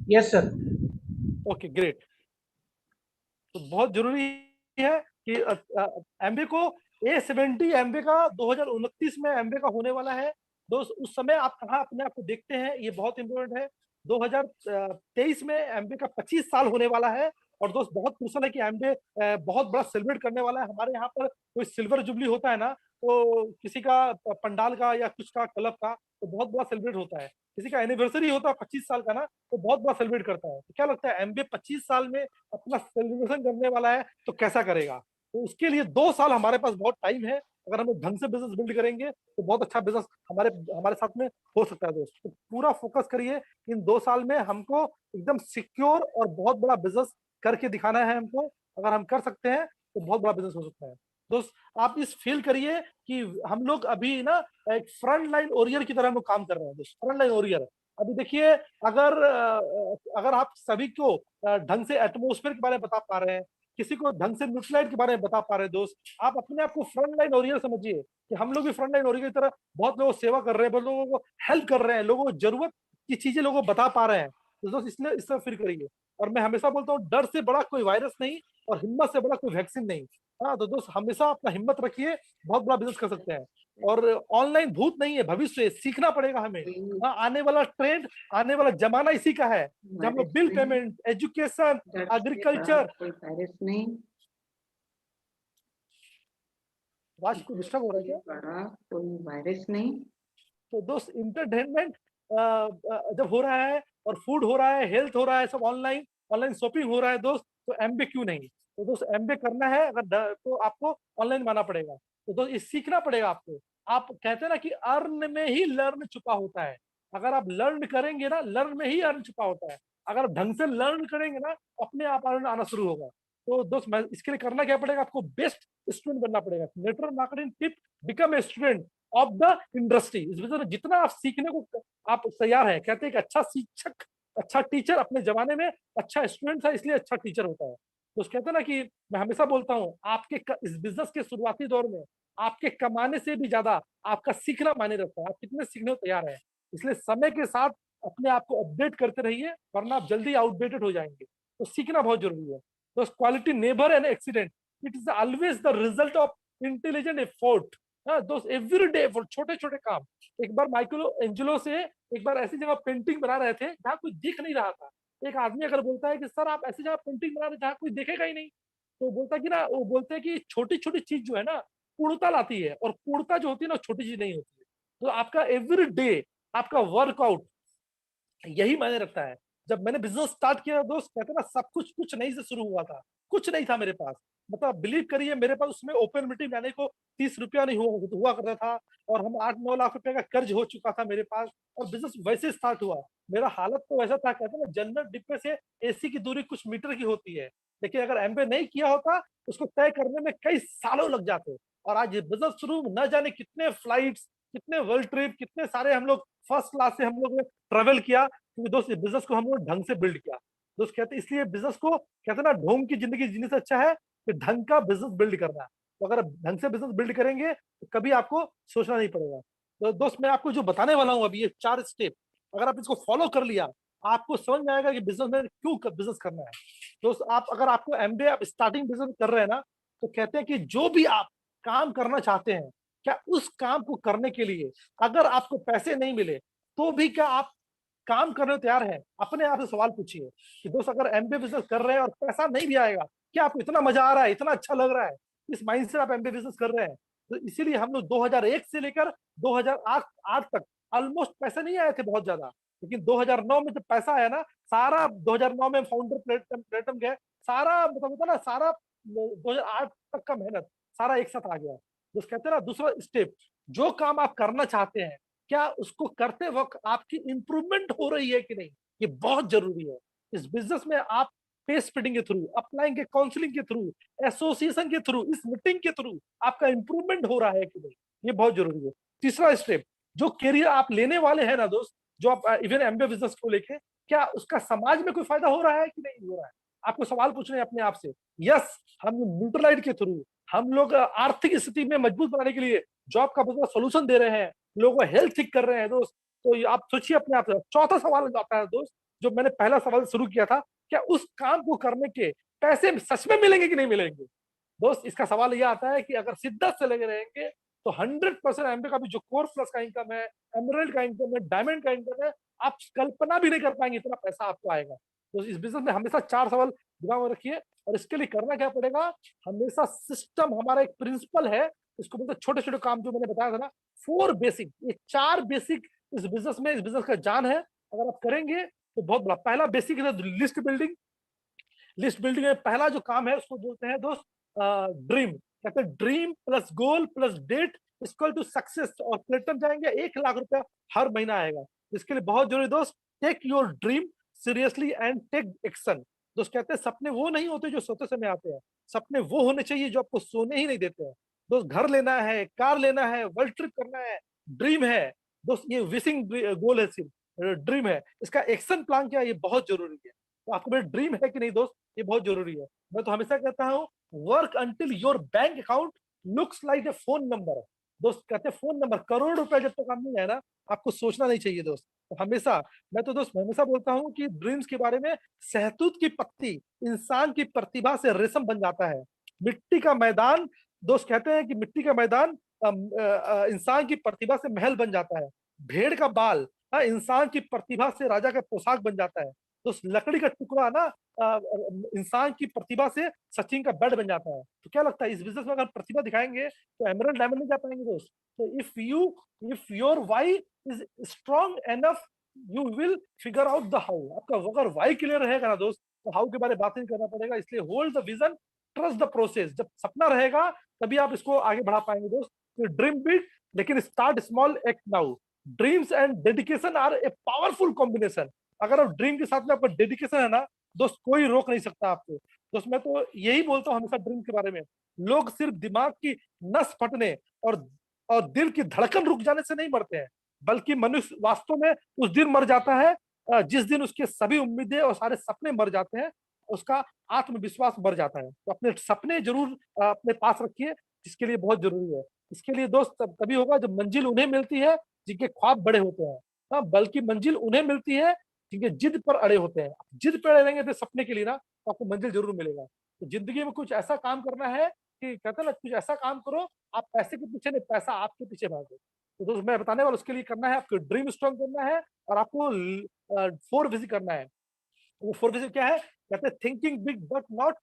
Yes sir.
Okay great. तो बहुत जरूरी है कि एमबे को A70 एमबे का 2029 में एमबे का होने वाला है। दोस्त उस समय आप कहाँ अपने आप को देखते हैं, ये बहुत इंपॉर्टेंट है। 2023 में एमबे का 25 साल होने वाला है और दोस्त बहुत खुश है कि एमबे बहुत बड़ा सेलिब्रेट करने वाला है। हमारे यहाँ पर कोई सिल्वर जुबली होता है ना, तो किसी का पंडाल का या कुछ का क्लब का तो बहुत बड़ा सेलिब्रेट होता है, किसी का एनिवर्सरी होता है 25 साल का ना, तो बहुत बड़ा सेलिब्रेट करता है। तो क्या लगता है एमबे 25 साल में अपना सेलिब्रेशन करने वाला है तो कैसा करेगा? तो उसके लिए 2 साल हमारे पास बहुत टाइम है। अगर हम ढंग से बिजनेस बिल्ड करेंगे तो बहुत अच्छा बिजनेस हमारे साथ में हो सकता है। दोस्त तो पूरा फोकस करिए, इन 2 साल में हमको एकदम सिक्योर और बहुत बड़ा बिजनेस करके दिखाना है हमको। अगर हम कर सकते हैं तो बहुत बड़ा बिजनेस हो सकता है। दोस्त आप इस फील करिए कि हम लोग अभी ना एक फ्रंट लाइन वॉरियर की तरह हम लोग काम कर रहे हैं। दोस्त फ्रंट लाइन वॉरियर अभी देखिए, अगर आप सभी को ढंग से एटमोस्फेयर के बारे में बता पा रहे हैं, किसी को ढंग से न्यूट्रलाइट के बारे में बता पा रहे हैं, दोस्त आप अपने आप को फ्रंट लाइन वॉरियर समझिए कि हम लोग भी फ्रंट लाइन वॉरियर की तरह बहुत लोगों को सेवा कर रहे हैं, बहुत लोगों को हेल्प कर रहे हैं, लोगों को जरूरत की चीजें लोगों को बता पा रहे हैं। तो दोस्त इसलिए इस तरह फील करिए। और मैं हमेशा बोलता हूँ, डर से बड़ा कोई वायरस नहीं और हिम्मत से बड़ा कोई वैक्सीन नहीं। हाँ तो दोस्त हमेशा अपना हिम्मत रखिए, बहुत बड़ा बिजनेस कर सकते हैं। और ऑनलाइन भूत नहीं है, भविष्य सीखना पड़ेगा हमें। हाँ आने वाला ट्रेंड, आने वाला जमाना इसी का है, जब हम लोग बिल पेमेंट, एजुकेशन, एग्रीकल्चर। आवाज को डिस्टर्ब हो रहा है क्या?
कोई वायरस नहीं।
तो दोस्त इंटरटेनमेंट जब हो रहा है और फूड हो रहा है, हेल्थ हो रहा है, सब ऑनलाइन शॉपिंग हो रहा है दोस्त, तो एमबे क्यों नहीं? तो दोस्त एमबे करना है अगर तो आपको ऑनलाइन माना पड़ेगा। तो दोस्त ये सीखना पड़ेगा आपको। आप कहते हैं ना कि अर्न में ही लर्न छुपा होता है। अगर आप लर्न करेंगे ना, लर्न में ही अर्न छुपा होता है। अगर आप ढंग से लर्न करेंगे ना, अपने आप अर्न आना शुरू होगा। तो दोस्त मैं इसके लिए करना क्या पड़ेगा? आपको बेस्ट स्टूडेंट बनना पड़ेगा। Network marketing tip, become a student of the industry. इस वजह से जितना आप सीखने को आप तैयार है, कहते हैं कि अच्छा शिक्षक, अच्छा टीचर अपने जमाने में अच्छा स्टूडेंट था, इसलिए अच्छा टीचर होता है। तो कहते हैं ना कि मैं हमेशा बोलता हूँ, आपके इस बिजनेस के शुरुआती दौर में आपके कमाने से भी ज्यादा आपका सीखना मायने रखता है। आप कितने सीखने को तैयार है, इसलिए समय के साथ अपने आप को अपडेट करते रहिए, वरना आप जल्दी आउटडेटेड हो जाएंगे। तो सीखना बहुत जरूरी है। तो quality never an accident, it is always the result of intelligent effort. दोस्त एवरी डे एफर्ट, छोटे छोटे काम। एक बार माइकल एंजेलो से एक बार ऐसी जगह पेंटिंग बना रहे थे जहाँ कोई दिख नहीं रहा था। एक आदमी अगर बोलता है कि सर आप ऐसी जगह पेंटिंग बना रहे जहाँ कोई देखेगा ही नहीं, तो बोलता कि ना, वो बोलते हैं कि छोटी छोटी चीज जो है ना पूर्णता लाती है, और पूर्णता जो होती है ना छोटी चीज नहीं होती है। तो आपका एवरी डे आपका वर्कआउट यही मायने रखता है। जब मैंने बिजनेस स्टार्ट किया दोस्त, कहते ना सब कुछ नहीं से शुरू हुआ था, कुछ नहीं था मेरे पास। मतलब बिलीव करिए, मेरे पास उसमें ओपन मीटिंग लाने को 30 रुपया नहीं हुआ करता था, और हम 8-9 लाख रुपए का कर्ज हो चुका था मेरे पास, और बिजनेस वैसे स्टार्ट हुआ। मेरा हालत तो वैसा था, कहते ना जनरल डिब्बे से एसी की दूरी कुछ मीटर की होती है, लेकिन अगर एमबे नहीं किया होता उसको तय करने में कई सालों लग जाते। और आज ये बिजनेस शुरू, न जाने कितने फ्लाइट्स, कितने वर्ल्ड ट्रिप, कितने सारे हम लोग फर्स्ट क्लास से हम लोग ने ट्रेवल किया, क्योंकि दोस्त इस बिजनेस को हम लोग ढंग से बिल्ड किया। दोस्त कहते इसलिए बिजनेस को कहते ना ढोंग की जिंदगी जीने से अच्छा है कि ढंग का बिजनेस बिल्ड करना। तो अगर ढंग से बिजनेस बिल्ड करेंगे तो कभी आपको सोचना नहीं पड़ेगा। तो दोस्त मैं आपको जो बताने वाला हूँ अभी, ये 4 स्टेप अगर आप इसको फॉलो कर लिया, आपको समझ में आएगा कि बिजनेस में क्यों बिजनेस करना है। दोस्त आप अगर आपको एमबीए आप स्टार्टिंग बिजनेस कर रहे हैं ना, तो कहते हैं कि जो भी आप काम करना चाहते हैं, क्या उस काम को करने के लिए अगर आपको पैसे नहीं मिले तो भी क्या आप काम करने को तैयार है? अपने आप से सवाल पूछिए कि दोस्त अगर एमबीए बिजनेस कर रहे हैं और पैसा नहीं भी आएगा, क्या आपको इतना मजा आ रहा है, इतना अच्छा लग रहा है, इस माइंड से आप एमबीए बिजनेस कर रहे हैं? तो इसीलिए हम लोग 2001 से लेकर 2008 तक ऑलमोस्ट पैसे नहीं आए थे बहुत ज्यादा, लेकिन 2009 में जब पैसा आया ना, सारा 2009 में फाउंडर प्लेटफॉर्म गए, सारा मतलब होता ना, सारा 2008 तक का मेहनत सारा एक साथ आ गया। तो कहते हैं ना, दूसरा स्टेप, जो काम आप करना चाहते हैं क्या उसको करते वक्त आपकी इंप्रूवमेंट हो रही है कि नहीं, ये बहुत जरूरी है। इस बिजनेस में आप पेस स्प्रेडिंग के थ्रू, अपलाइन के काउंसलिंग के थ्रू, एसोसिएशन के थ्रू, इस मीटिंग के थ्रू आपका इंप्रूवमेंट हो रहा है कि नहीं, ये बहुत जरूरी है। तीसरा स्टेप, जो करियर आप लेने वाले हैं ना दोस्त, जो आप इवन एमबीए बिजनेस को लेके, क्या उसका समाज में कोई फायदा हो रहा है कि नहीं हो रहा है? आपको सवाल पूछने अपने आप से। यस, हम न्यूट्रलाइट के थ्रू हम लोग आर्थिक स्थिति में मजबूत बनाने के लिए जॉब का सोल्यूशन दे रहे हैं, लोगों को हेल्थ ठीक कर रहे हैं दोस्त। तो आप सोचिए अपने आप से। चौथा सवाल आता है दोस्त, जो मैंने पहला सवाल शुरू किया था, क्या उस काम को करने के पैसे सच में मिलेंगे कि नहीं मिलेंगे? दोस्त इसका सवाल यह आता है कि अगर शिद्दत से लगे रहेंगे तो 100% एमबीए का भी जो कोर प्लस का इनकम है, एमराल्ड का इनकम है, डायमंड का इनकम है, आप कल्पना भी नहीं कर पाएंगे इतना पैसा आपको आएगा। तो इस बिजनेस में हमेशा 4 सवाल दिमाग में रखिए, और इसके लिए करना क्या पड़ेगा, हमेशा सिस्टम, हमारा एक प्रिंसिपल है, इसको बोलते छोटे छोटे काम जो मैंने बताया था ना, 4 बेसिक, ये 4 बेसिक इस बिजनेस में, इस बिजनेस का जान है। अगर आप करेंगे तो बहुत बड़ा। पहला बेसिक है लिस्ट बिल्डिंग। लिस्ट बिल्डिंग में पहला जो काम है उसको बोलते हैं दोस्त ड्रीम। कहते हैं dream plus goal plus date equal to success, और प्लेटफॉर्म जाएंगे 1 लाख रुपया हर महीना आएगा। इसके लिए बहुत जरूरी दोस्त, take your dream seriously and take action. दोस्त कहते हैं सपने वो नहीं होते जो सोते समय आते हैं, सपने वो होने चाहिए जो आपको सोने ही नहीं देते हैं। दोस्त घर लेना है, कार लेना है, वर्ल्ड ट्रिप करना है, ड्रीम है दोस्त, ये विशिंग गोल है, सिर्फ ड्रीम है। इसका एक्शन प्लान क्या है, ये बहुत जरूरी है। तो आपको मेरा ड्रीम है कि नहीं दोस्त, ये बहुत जरूरी है। मैं तो हमेशा कहता हूँ, work until your bank account looks like a phone number. दोस्त कहते हैं फोन नंबर, करोड़ रुपए जब तक आप नहीं है ना, आपको सोचना नहीं चाहिए दोस्त। तो हमेशा मैं तो दोस्त हमेशा बोलता हूँ कि ड्रीम्स के बारे में, सहतूत की पत्ती इंसान की प्रतिभा से रेशम बन जाता है। मिट्टी का मैदान, दोस्त कहते हैं कि मिट्टी का मैदान इंसान की प्रतिभा से महल बन जाता है। भेड़ का बाल इंसान की प्रतिभा से राजा का पोशाक बन जाता है। तो लकड़ी का टुकड़ा ना इंसान की प्रतिभा से सचिन का बेड बन जाता है। तो क्या लगता है, इस बिजनेस में अगर प्रतिभा दिखाएंगे तो एमरल्ड डायमंड नहीं जा पाएंगे दोस्त। तो if your why is strong enough, you will figure out the how. आपका अगर वाई क्लियर रहेगा ना दोस्त, तो हाउ के बारे में बात नहीं करना पड़ेगा। इसलिए hold the vision, trust the process. जब सपना रहेगा तभी आप इसको आगे बढ़ा पाएंगे दोस्त। तो ड्रीम बिग, लेकिन start small, act now. Dreams and dedication are a powerful combination. अगर आप ड्रीम के साथ में आपका डेडिकेशन है ना दोस्त, कोई रोक नहीं सकता आपको। दोस्त मैं तो यही बोलता हूँ हमेशा ड्रीम के बारे में, लोग सिर्फ दिमाग की नस फटने और दिल की धड़कन रुक जाने से नहीं मरते हैं, बल्कि मनुष्य वास्तव में उस दिन मर जाता है जिस दिन उसके सभी उम्मीदें और सारे सपने मर जाते हैं, उसका आत्मविश्वास मर जाता है। तो अपने सपने जरूर अपने पास रखिए, जिसके लिए बहुत जरूरी है। इसके लिए दोस्त तभी होगा जब मंजिल उन्हें मिलती है जिनके ख्वाब बड़े होते हैं। हाँ, बल्कि मंजिल उन्हें मिलती है जिनके जिद पर अड़े होते हैं। जिद पर अड़े रहेंगे तो सपने के लिए ना, तो आपको मंजिल जरूर मिलेगा। तो जिंदगी में कुछ ऐसा काम करना है कि कहते हैं ना, कुछ ऐसा काम करो आप पैसे के पीछे नहीं, पैसा आपके पीछे भागे। तो दोस्त मैं बताने वाला, उसके लिए करना है आपको ड्रीम स्ट्रॉन्ग करना है, और आपको 4 विजिट करना है। वो 4 विजिट क्या है, कहते हैं thinking big but not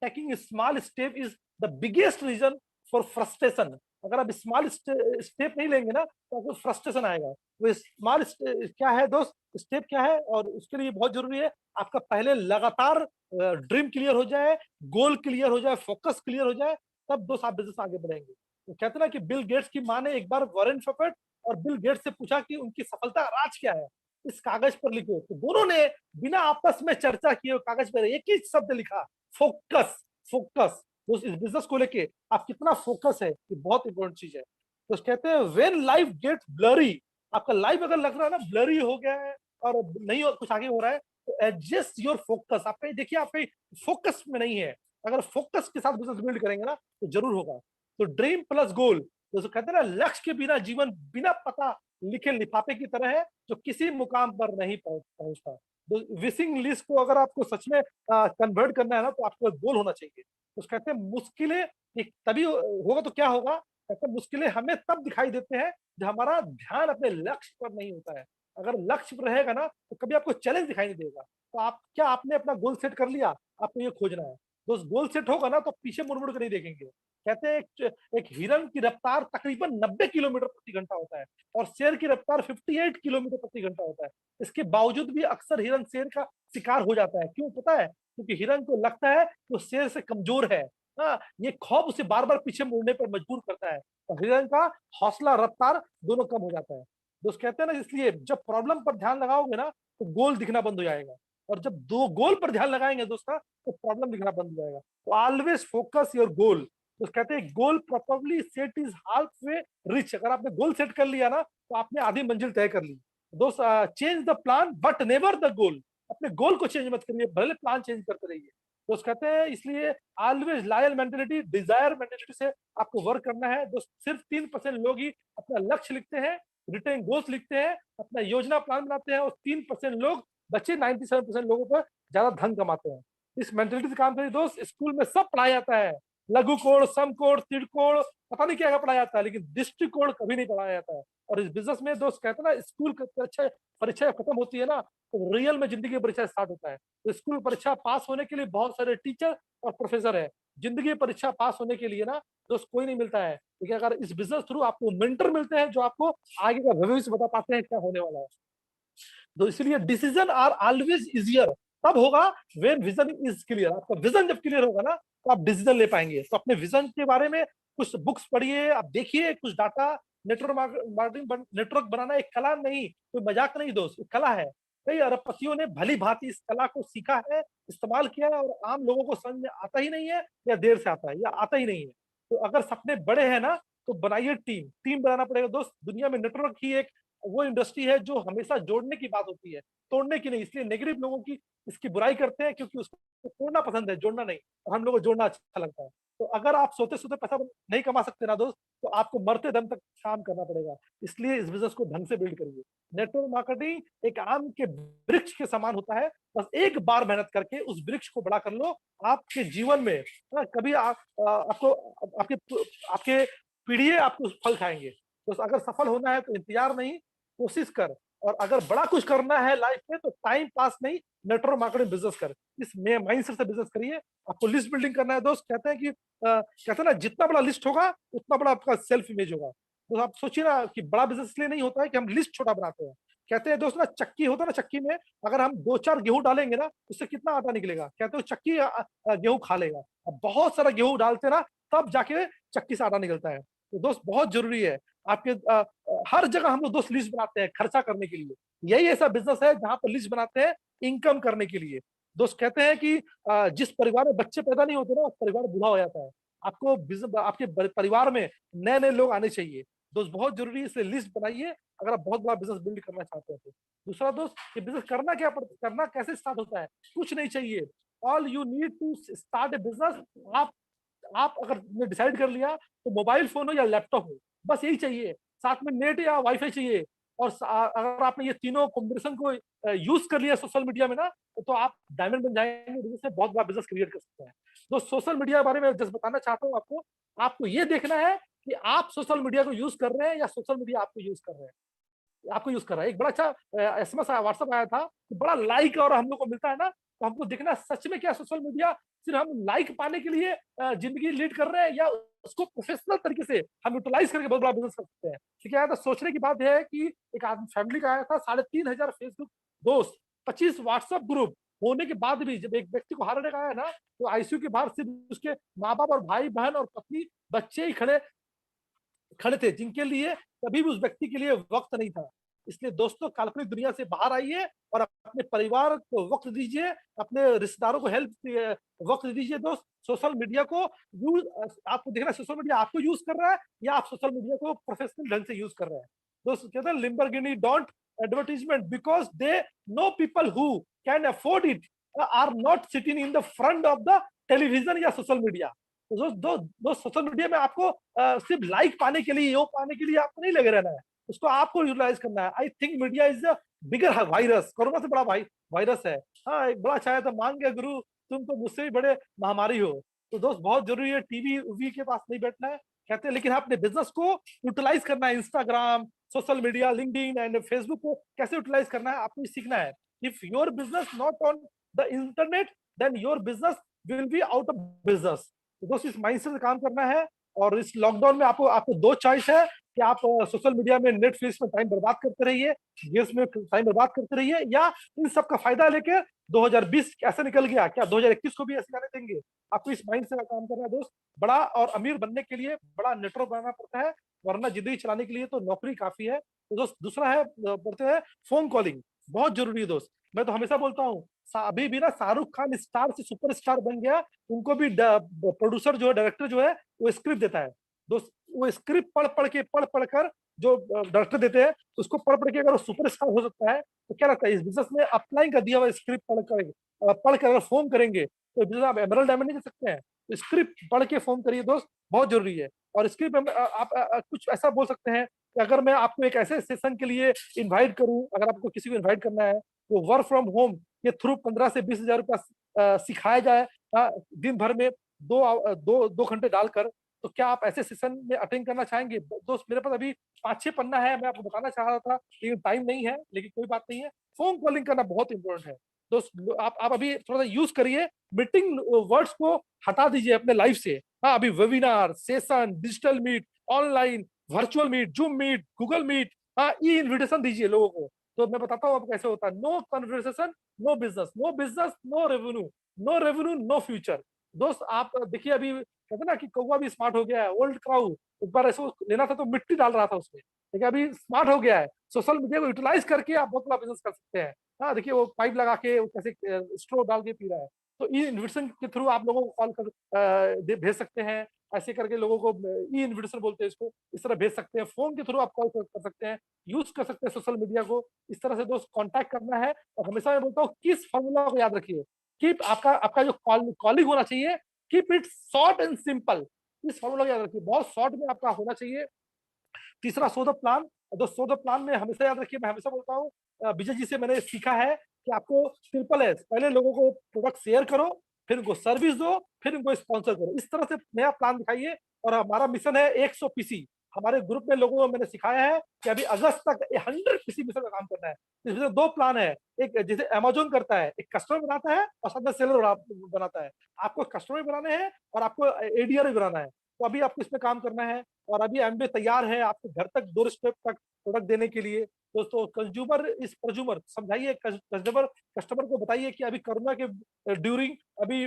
taking small step is the biggest reason for frustration. अगर आप स्मॉल स्टेप नहीं लेंगे ना तो आपको फ्रस्ट्रेशन आएगा। वो स्मॉल क्या है दोस्त, स्टेप क्या है, और उसके लिए बहुत जरूरी है आपका पहले लगातार ड्रीम क्लियर हो जाए, गोल क्लियर हो जाए, फोकस क्लियर हो जाए, तब दोस्त आप बिजनेस आगे बढ़ेंगे। तो कहते हैं ना कि बिल गेट्स की मां ने एक बार वॉरेन बफेट और बिल गेट्स से पूछा कि उनकी सफलता का राज क्या है, इस कागज पर लिखो। तो दोनों ने बिना आपस में चर्चा किए कागज पर एक ही शब्द लिखा, फोकस। फोकस। तो इस बिजनेस को लेके आप कितना फोकस है, ये बहुत इंपॉर्टेंट चीज है। तो कहते हैं व्हेन लाइफ गेट्स ब्लरी, आपका लाइफ अगर लग रहा है ना ब्लरी हो गया है और नहीं कुछ आगे हो रहा है, तो एडजस्ट योर फोकस। आप कहीं देखिए, आप कहीं फोकस में नहीं है, अगर फोकस के साथ बिजनेस बिल्ड करेंगे ना तो जरूर होगा। तो ड्रीम प्लस गोल दोस्तों कहते हैं ना, लक्ष्य के बिना जीवन बिना पता लिखे लिफाफे की तरह है जो किसी मुकाम पर नहीं पहुंचता। विशिंग लिस्ट को अगर आपको सच में कन्वर्ट करना है ना, तो आपको एक गोल होना चाहिए। तो कहते हैं मुश्किलें तभी होगा तो क्या होगा, कहते हैं मुश्किलें हमें तब दिखाई देते हैं जब हमारा ध्यान अपने लक्ष्य पर नहीं होता है। अगर लक्ष्य पर रहेगा ना, तो कभी आपको चैलेंज दिखाई नहीं देगा। तो आपने अपना गोल सेट कर लिया, आपको ये खोजना है। दोस्त गोल सेट होगा ना, तो पीछे मुड़ मुड़ कर नहीं देखेंगे। कहते हैं एक हिरन की रफ्तार तकरीबन 90 किलोमीटर प्रति घंटा होता है और शेर की रफ्तार 58 किलोमीटर प्रति घंटा होता है। इसके बावजूद भी अक्सर हिरन शेर का शिकार हो जाता है। क्यों पता है? क्योंकि हिरन को लगता है कि वो शेर से कमजोर है। हाँ, ये खौफ उसे बार बार पीछे मुड़ने पर मजबूर करता है और हिरन का हौसला, रफ्तार दोनों कम हो जाता है। दोस्त कहते हैं ना, इसलिए जब प्रॉब्लम पर ध्यान लगाओगे ना, तो गोल दिखना बंद हो जाएगा, और जब दो गोल पर ध्यान लगाएंगे दोस्तों, तो प्रॉब्लम दिखना बंद हो जाएगा। तो ऑलवेज फोकस योर गोल। तो कहते हैं goal properly set is half way reach. अगर आपने गोल सेट कर लिया ना, तो आपने आधी मंजिल तय कर ली। दोस्त change the plan but never the goal. अपने गोल को चेंज मत करिए, भले प्लान चेंज करते रहिए। दोस्त कहते हैं इसलिए always loyal mentality, desire mentality से आपको वर्क करना है। दोस्त सिर्फ 3% लोग ही अपना लक्ष्य लिखते हैं, रिटेन गोल्स लिखते हैं, अपना योजना प्लान बनाते हैं, और 3% लोग बच्चे 97% लोगों पर ज्यादा धन कमाते हैं। इस मेंटेलिटी से काम करिए दोस्त। स्कूल में सब पढ़ाया जाता है, लघु कोण, सम कोण, त्रिकोण कोण, पता नहीं क्या पढ़ाया जाता है, लेकिन दृष्टि कोण कभी नहीं पढ़ाया जाता है। और इस बिजनेस में दोस्त कहते हैं ना, स्कूल परीक्षा खत्म होती है ना, तो रियल में जिंदगी की परीक्षा स्टार्ट होता है। तो स्कूल परीक्षा पास होने के लिए बहुत सारे टीचर और प्रोफेसर है। जिंदगी परीक्षा पास होने के लिए ना दोस्त कोई नहीं मिलता है, लेकिन अगर इस बिजनेस थ्रू आपको मेंटर मिलते हैं जो आपको आगे का भविष्य बता पाते हैं क्या होने वाला है। तो इसलिए डिसीजन आर ऑलवेज इजियर तब होगा व्हेन विजन इज क्लियर। आपका विजन जब क्लियर होगा ना, तो आप डिसीजन ले पाएंगे। तो अपने विजन के बारे में कुछ बुक्स पढ़िए, आप देखिए कुछ डाटा। नेटवर्क बनाना एक कला नहीं, कोई मजाक नहीं दोस्त, कला है। कई अरबपतियों ने भली भांति इस कला को सीखा है, इस्तेमाल किया है, और आम लोगों को समझ में आता ही नहीं है, या देर से आता है, या आता ही नहीं है। तो अगर सपने बड़े हैं ना, तो बनाइए टीम बनाना पड़ेगा दोस्त। दुनिया में नेटवर्क ही एक वो इंडस्ट्री है जो हमेशा जोड़ने की बात होती है, तोड़ने की नहीं। इसलिए नेगेटिव लोगों की इसकी बुराई करते हैं, क्योंकि उसको तोड़ना पसंद है, जोड़ना नहीं। और हम लोगों को जोड़ना अच्छा लगता है। तो अगर आप सोते सोते पैसा नहीं कमा सकते ना दोस्त, तो आपको मरते दम तक काम करना पड़ेगा। इसलिए इस बिजनेस को ढंग से बिल्ड करिए। नेटवर्क मार्केटिंग एक आम के वृक्ष के समान होता है, बस एक बार मेहनत करके उस वृक्ष को बड़ा कर लो। आपके जीवन में कभी आपके पीढ़ी आपको फल खाएंगे। तो अगर सफल होना है तो इंतजार नहीं, कोशिश कर। और अगर बड़ा कुछ करना है लाइफ में, तो टाइम पास नहीं, नेटवर्क मार्केटिंग बिजनेस कर। इस माइंडसेट से बिजनेस करिए। आपको लिस्ट बिल्डिंग करना है दोस्त। कहते हैं ना, जितना बड़ा लिस्ट होगा उतना बड़ा आपका सेल्फ इमेज होगा। तो आप सोचिए ना कि बड़ा बिजनेस इसलिए नहीं होता है कि हम लिस्ट छोटा बनाते हैं। कहते हैं दोस्त ना, चक्की होता है ना, चक्की में अगर हम 2-4 गेहूं डालेंगे ना, उससे कितना आटा निकलेगा? कहते हो चक्की गेहूं खा लेगा। अब बहुत सारा गेहूं डालते ना, तब जाके चक्की से आटा निकलता है। तो दोस्त बहुत जरूरी है। आपके हर जगह हम लोग दोस्त लिस्ट बनाते हैं खर्चा करने के लिए। यही ऐसा बिजनेस है जहां पर लिस्ट बनाते हैं इनकम करने के लिए। दोस्त कहते हैं कि जिस परिवार में बच्चे पैदा नहीं होते ना, उस परिवार बूढ़ा हो जाता है। आपके परिवार में नए नए लोग आने चाहिए दोस्त, बहुत जरूरी है। इसलिए लिस्ट बनाइए अगर आप बहुत बड़ा बिजनेस बिल्ड करना चाहते हैं तो। दूसरा दोस्त, ये बिजनेस करना कैसे स्टार्ट होता है? कुछ नहीं चाहिए। All you need to start a business. आप अगर डिसाइड कर लिया, तो मोबाइल फोन हो या लैपटॉप हो, बस यही चाहिए। साथ में नेट या वाईफाई चाहिए। और अगर आपने ये तीनों कॉम्बिनेशन को यूज कर लिया सोशल मीडिया में ना, तो आप डायमंड बन जाएंगे, बिजनेस में बहुत बड़ा बिजनेस क्रिएट कर सकते हैं। तो सोशल मीडिया के बारे में जस्ट बताना चाहता हूँ आपको ये देखना है कि आप सोशल मीडिया को यूज कर रहे हैं या सोशल मीडिया आपको यूज कर रहे हैं। आपको यूज कर रहा है। एक बड़ा अच्छा एसएमएस आया, व्हाट्सएप आया था, बड़ा लाइक और हम लोग को मिलता है ना, तो हमको देखना सच में क्या सोशल मीडिया सिर्फ हम लाइक पाने के लिए जिंदगी लीड कर रहे हैं, या उसको प्रोफेशनल तरीके से हम यूटिलाइज करके बहुत बड़ा बिजनेस कर सकते हैं। ठीक है, तो सोचने की बात यह है कि एक आदमी फैमिली का आया था, 3,500 फेसबुक दोस्त, 25 व्हाट्सएप ग्रुप होने के बाद भी जब एक व्यक्ति को हारने का आया ना, तो आईसीयू के बाहर सिर्फ उसके माँ बाप और भाई बहन और पत्नी बच्चे ही खड़े थे, जिनके लिए कभी भी उस व्यक्ति के लिए वक्त नहीं था। इसलिए दोस्तों, काल्पनिक दुनिया से बाहर आइए और अपने परिवार को वक्त दीजिए, अपने रिश्तेदारों को वक्त दीजिए। दोस्त, सोशल मीडिया को आपको देखना, सोशल मीडिया आपको यूज कर रहा है या आप सोशल मीडिया को प्रोफेशनल ढंग से यूज कर रहे हैं। दोस्त कहते हैं Lamborghini don't advertisement because they know people who can afford it are not sitting in the front of the television या सोशल मीडिया। तो दोस्त सोशल मीडिया में आपको सिर्फ लाइक पाने के लिए, वो पाने के लिए आपको नहीं लगे रहना है, उसको आपको यूटिलाइज करना है। I think media is the bigger virus, corona से बड़ा वायरस है। हाँ, एक बड़ा शायद मांग गया गुरु, तुम तो मुझसे भी बड़े महामारी हो। तो दोस्त बहुत जरूरी है टीवी वी के पास नहीं बैठना है कहते हैं, लेकिन अपने बिजनेस को यूटिलाइज करना है। Instagram, social media, LinkedIn and Facebook को कैसे यूटिलाइज करना है आपको सीखना है। If your business not on the internet then your business will be out of business. दोस्त इस माइंडसेट से काम करना है। और इस लॉकडाउन में आपको दो चॉइस है कि आप सोशल मीडिया में, नेटफ्लिक्स में टाइम बर्बाद करते रहिए, गेम्स में टाइम बर्बाद करते रहिए, या इन सब का फायदा लेके 2020 कैसे निकल गया, क्या 2021 को भी ऐसे जाने देंगे। आपको इस माइंड से काम करना है दोस्त। बड़ा और अमीर बनने के लिए बड़ा नेटवर्क बनाना पड़ता है, वरना जिंदगी चलाने के लिए तो नौकरी काफी है। तो दोस्त दूसरा है, बोलते हैं फोन कॉलिंग, बहुत जरूरी है दोस्त। मैं तो हमेशा बोलता हूँ, अभी भी ना शाहरुख खान स्टार से सुपरस्टार बन गया, उनको भी प्रोड्यूसर जो है, डायरेक्टर जो है, वो स्क्रिप्ट देता है दोस्त। वो स्क्रिप्ट पढ़ कर जो डायरेक्टर देते हैं, उसको पढ़ के अगर वो सुपरस्टार हो सकता है, तो क्या लगता है इस बिजनेस में अप्लाई का दिया हुआ स्क्रिप्ट पढ़ कर अगर फोन करेंगे तो बिजनेस आप एमरल्ड डायमंड नहीं कर सकते हैं। तो स्क्रिप्ट पढ़ के फोन करिए दोस्त, बहुत जरूरी है। और स्क्रिप्ट में आप कुछ ऐसा बोल सकते हैं कि अगर मैं आपको एक ऐसे सेशन के लिए इन्वाइट करूं, अगर आपको किसी को इन्वाइट करना है, तो वर्क फ्रॉम होम के थ्रू 15 से 20 हजार रुपया सिखाया जाए दिन भर में 2 घंटे डालकर, तो क्या आप ऐसे सेशन में अटेंड करना चाहेंगे दोस्त? मेरे पास अभी 5-6 पन्ना है, मैं आपको बताना चाह रहा था, लेकिन टाइम नहीं है, लेकिन कोई बात नहीं है। फोन कॉलिंग करना बहुत इंपॉर्टेंट है दोस्त। आप अभी थोड़ा सा यूज करिए, मीटिंग वर्ड्स को हटा दीजिए अपने लाइफ से। हाँ, अभी webinar, session, digital meet, online, virtual meet, Zoom meet, Google meet, हाँ, ई इन्विटेशन दीजिए लोगों को। तो मैं बताता हूँ आपको कैसे होता है। No conversation, no business, no business, no revenue, no revenue, no future. दोस्त आप देखिए, अभी कहते ना कि कौवा भी स्मार्ट हो गया है, ओल्ड क्राउ एक बार ऐसे लेना था तो मिट्टी डाल रहा था उसमें, लेकिन अभी स्मार्ट हो गया है। सोशल मीडिया को यूटिलाइज करके आप बहुत बड़ा बिजनेस कर सकते हैं। हाँ, देखिए वो पाइप लगा के वो कैसे स्ट्रो डाल के पी रहा है। तो ई इन्विटेशन के थ्रू आप लोगों को कॉल कर भेज सकते हैं, ऐसे करके लोगों को ई इन्विटेशन बोलते हैं इसको, इस तरह भेज सकते हैं। फोन के थ्रू आप कॉल कर सकते हैं, यूज कर सकते हैं सोशल मीडिया को। इस तरह से दोस्त कांटेक्ट करना है। और हमेशा मैं बोलता हूँ किस फॉर्मूला को याद रखिए, कीप आपका जो कॉलिंग होना चाहिए, keep it short and simple. इस फॉर्मूला को याद रखिए, बहुत शॉर्ट में आपका होना चाहिए। तीसरा, सो द प्लान। दोस्त सो द प्लान में हमेशा याद रखिए, मैं हमेशा बोलता हूँ, विजय जी से मैंने सीखा है कि आपको सिंपल है, पहले लोगों को प्रोडक्ट शेयर करो, फिर उनको सर्विस दो, फिर उनको स्पॉन्सर करो। इस तरह से नया प्लान दिखाइए। और हमारा मिशन है 100 पीसी। हमारे ग्रुप में लोगों को मैंने सिखाया है कि अभी अगस्त तक 100 पीसी मिशन का काम करना है। इसमें 2 प्लान है, एक जैसे अमेजोन करता है, एक कस्टमर बनाता है और साथ में सेलर बनाता है। आपको कस्टमर बनाने हैं और आपको एडीआर भी बनाना है। तो अभी आपको इसमें काम करना है। और अभी एमबे तैयार है आपके घर तक, डोर स्टेप तक प्रोडक्ट देने के लिए। दोस्तों, कंज्यूमर इज प्रज्यूमर, समझाइए कस्टमर को बताइए कि अभी कोरोना के ड्यूरिंग अभी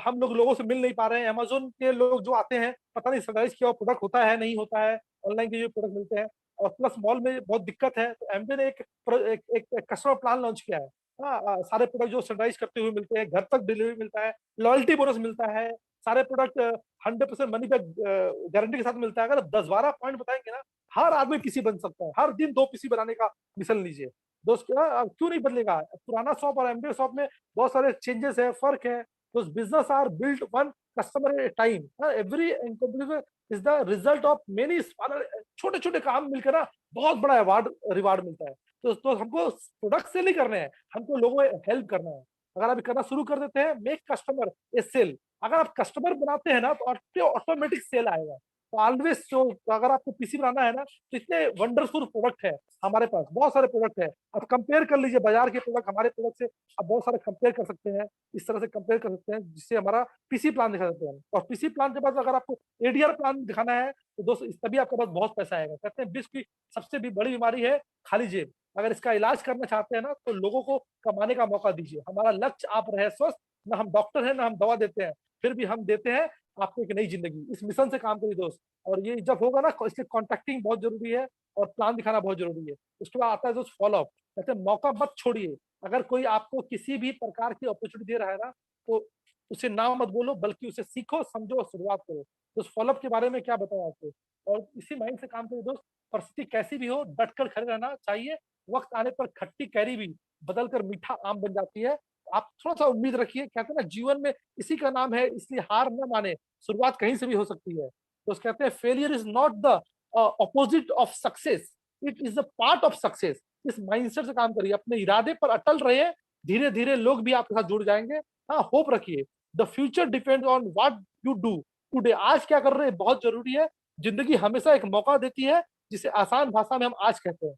हम लोगों से मिल नहीं पा रहे हैं। अमेजोन के लोग जो आते हैं, पता नहीं सैनिटाइज किया प्रोडक्ट होता है नहीं होता है, ऑनलाइन के जो प्रोडक्ट मिलते हैं। और प्लस मॉल में बहुत दिक्कत है, तो एमबे ने एक कस्टमर प्लान लॉन्च किया है। हाँ, सारे प्रोडक्ट जो सैनिटाइज करते हुए मिलते हैं, घर तक डिलीवरी मिलता है, लॉयल्टी बोनस मिलता है, सारे प्रोडक्ट 100% मनी बैक गारंटी के साथ मिलता है। अगर 10-12 पॉइंट बताएंगे ना, हर आदमी पीसी बन सकता है। हर दिन 2 पीसी बनाने का मिशन लीजिए दोस्त, क्यों नहीं बदलेगा? पुराना शॉप और एमबे शॉप में बहुत सारे चेंजेस है, फर्क है। दोस्त, business are built one customer at a time. Every is the result of many smaller, छोटे छोटे काम मिलकर ना बहुत बड़ा रिवार्ड मिलता है। तो हमको प्रोडक्ट सेल नहीं करने हैं, हमको लोगों को हेल्प करना है। अगर आप करना शुरू कर देते हैं, मेक कस्टमर ए सेल। अगर आप कस्टमर बनाते हैं ना, तो ऑटोमेटिक सेल आएगा। तो ऑलवेज जो, अगर आपको पीसी बनाना है ना, तो इतने वंडरफुल प्रोडक्ट है हमारे पास, बहुत सारे प्रोडक्ट है। आप कंपेयर कर लीजिए बाजार के प्रोडक्ट हमारे प्रोडक्ट से, आप बहुत सारे कंपेयर कर सकते हैं। इस तरह से कंपेयर कर सकते हैं जिससे हमारा पीसी प्लान दिखा सकते हैं। और पीसी प्लान के बाद अगर आपको एडीआर प्लान दिखाना है, तो दोस्तों तभी आपके पास बहुत पैसा आएगा। कहते हैं विश्व की सबसे भी बड़ी बीमारी है खाली जेब। अगर इसका इलाज करना चाहते हैं ना, तो लोगों को कमाने का मौका दीजिए। हमारा लक्ष्य आप रहे स्वस्थ। ना हम डॉक्टर हैं, ना हम दवा देते हैं, फिर भी हम देते हैं आपको एक नई जिंदगी। इस मिशन से काम करिए दोस्त। और ये जब होगा ना, इसलिए कॉन्टैक्टिंग बहुत जरूरी है और प्लान दिखाना बहुत जरूरी है। उसके बाद आता है दोस्त फॉलो अप। कहते हैं मौका मत छोड़िए। अगर कोई आपको किसी भी प्रकार की अपॉर्चुनिटी दे रहा है ना, तो उसे ना मत बोलो, बल्कि उसे सीखो, समझो और शुरुआत करो। दोस्त, फॉलो अप के बारे में क्या बताऊं आपको। और इसी माइंड से काम करिए दोस्त। परिस्थिति कैसी भी हो, डटकर खड़े रहना चाहिए। वक्त आने पर खट्टी कैरी भी बदलकर मीठा आम बन जाती है। आप थोड़ा सा उम्मीद रखिए। कहते हैं ना जीवन में इसी का नाम है, इसलिए हार न माने, शुरुआत कहीं से भी हो सकती है। तो कहते हैं failure is not the opposite of success, it is the part of success. इस माइंडसेट से काम करिए, अपने इरादे पर अटल रहिए, धीरे धीरे लोग भी आपके साथ जुड़ जाएंगे। हाँ, होप रखिए। The future depends on what you do today. आज क्या कर रहे हैं बहुत जरूरी है। जिंदगी हमेशा एक मौका देती है, जिसे आसान भाषा में हम आज कहते हैं।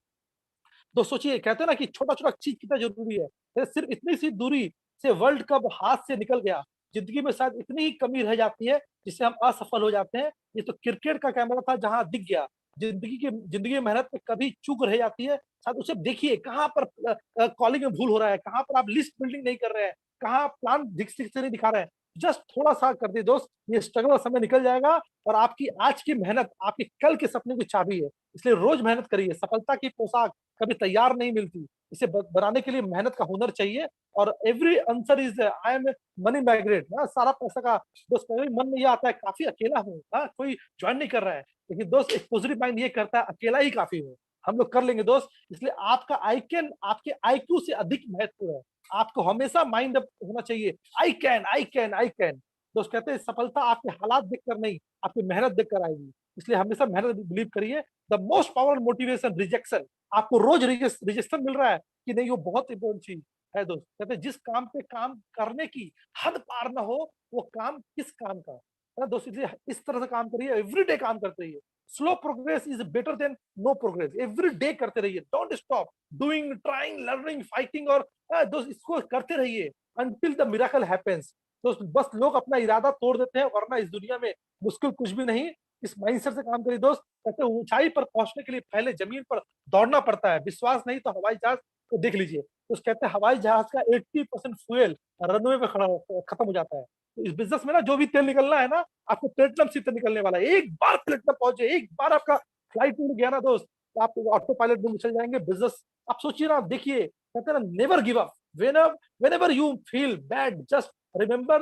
तो सोचिए, कहते हैं ना कि छोटा छोटा चीज कितना जरूरी है। सिर्फ इतनी सी दूरी से वर्ल्ड कप हाथ से निकल गया। जिंदगी में शायद इतनी ही कमी रह जाती है जिससे हम असफल हो जाते हैं। ये तो क्रिकेट का कैमरा था जहां दिख गया। जिंदगी में मेहनत में कभी चूक रह जाती है, शायद उसे देखिए कहाँ पर कॉलिंग में भूल हो रहा है, कहाँ पर आप लिस्ट बिल्डिंग नहीं कर रहे हैं, कहाँ प्लान ठीक से नहीं दिखा रहे हैं। जस्ट थोड़ा सा कर दे दोस्त, ये स्ट्रगल का समय निकल जाएगा और आपकी आज की मेहनत आपके कल के सपने की चाबी है। इसलिए रोज मेहनत करिए। सफलता की पोशाक कभी तैयार नहीं मिलती, इसे बनाने के लिए मेहनत का हुनर चाहिए। और every answer is I am money magnet. सारा पैसा का दोस्त कभी मन में ये आता है काफी अकेला हूँ, कोई ज्वाइन नहीं कर रहा है। लेकिन दोस्त एक पॉजिटिव माइंड ये करता है अकेला ही काफी हूँ, हम लोग कर लेंगे दोस्त। इसलिए आपका आई कैन आपके IQ से अधिक महत्वपूर्ण है। आपको हमेशा माइंड अप होना चाहिए, I can I can I can. दोस्त कहते हैं सफलता आपके हालात देखकर नहीं, आपकी मेहनत देखकर आएगी। इसलिए हमेशा मेहनत बिलीव करिए। The most powerful motivation rejection. आपको रोज रिजेक्शन मिल रहा है कि नहीं, वो बहुत इंपॉर्टेंट चीज है दोस्त। कहते हैं जिस काम पे काम करने की हद पार ना हो, वो काम किस काम का है दोस्त। इसलिए इस तरह से काम करिए, एवरीडे काम करते रहिए। Slow progress is better than no progress. Every day करते रहिए, don't stop doing, trying, learning, fighting. और दोस्त इसको करते रहिए अंटिल द मिरेकल हैपेंस। दोस्त बस लोग अपना इरादा तोड़ देते हैं, वरना इस दुनिया में मुश्किल कुछ भी नहीं। इस माइंडसेट से काम करिए दोस्त। कहते हैं ऊंचाई पर पहुंचने के लिए पहले जमीन पर दौड़ना पड़ता है। विश्वास नहीं तो हवाई जहाज को देख लीजिए। तो कहते हैं हवाई जहाज का 80% फ्यूल रनवे पे खत्म हो जाता है। तो इस बिजनेस में ना जो भी तेल निकलना है ना, आपको प्लेटिनम से निकलने वाला है। एक बार प्लेटिनम पहुंचे, एक बार आपका फ्लाइट उड़ गया ना दोस्त, तो आप ऑटो पायलट में चल जाएंगे। बिजनेस आप सोचिए ना, देखिए कहते हैं ना never give up. whenever you feel bad, just remember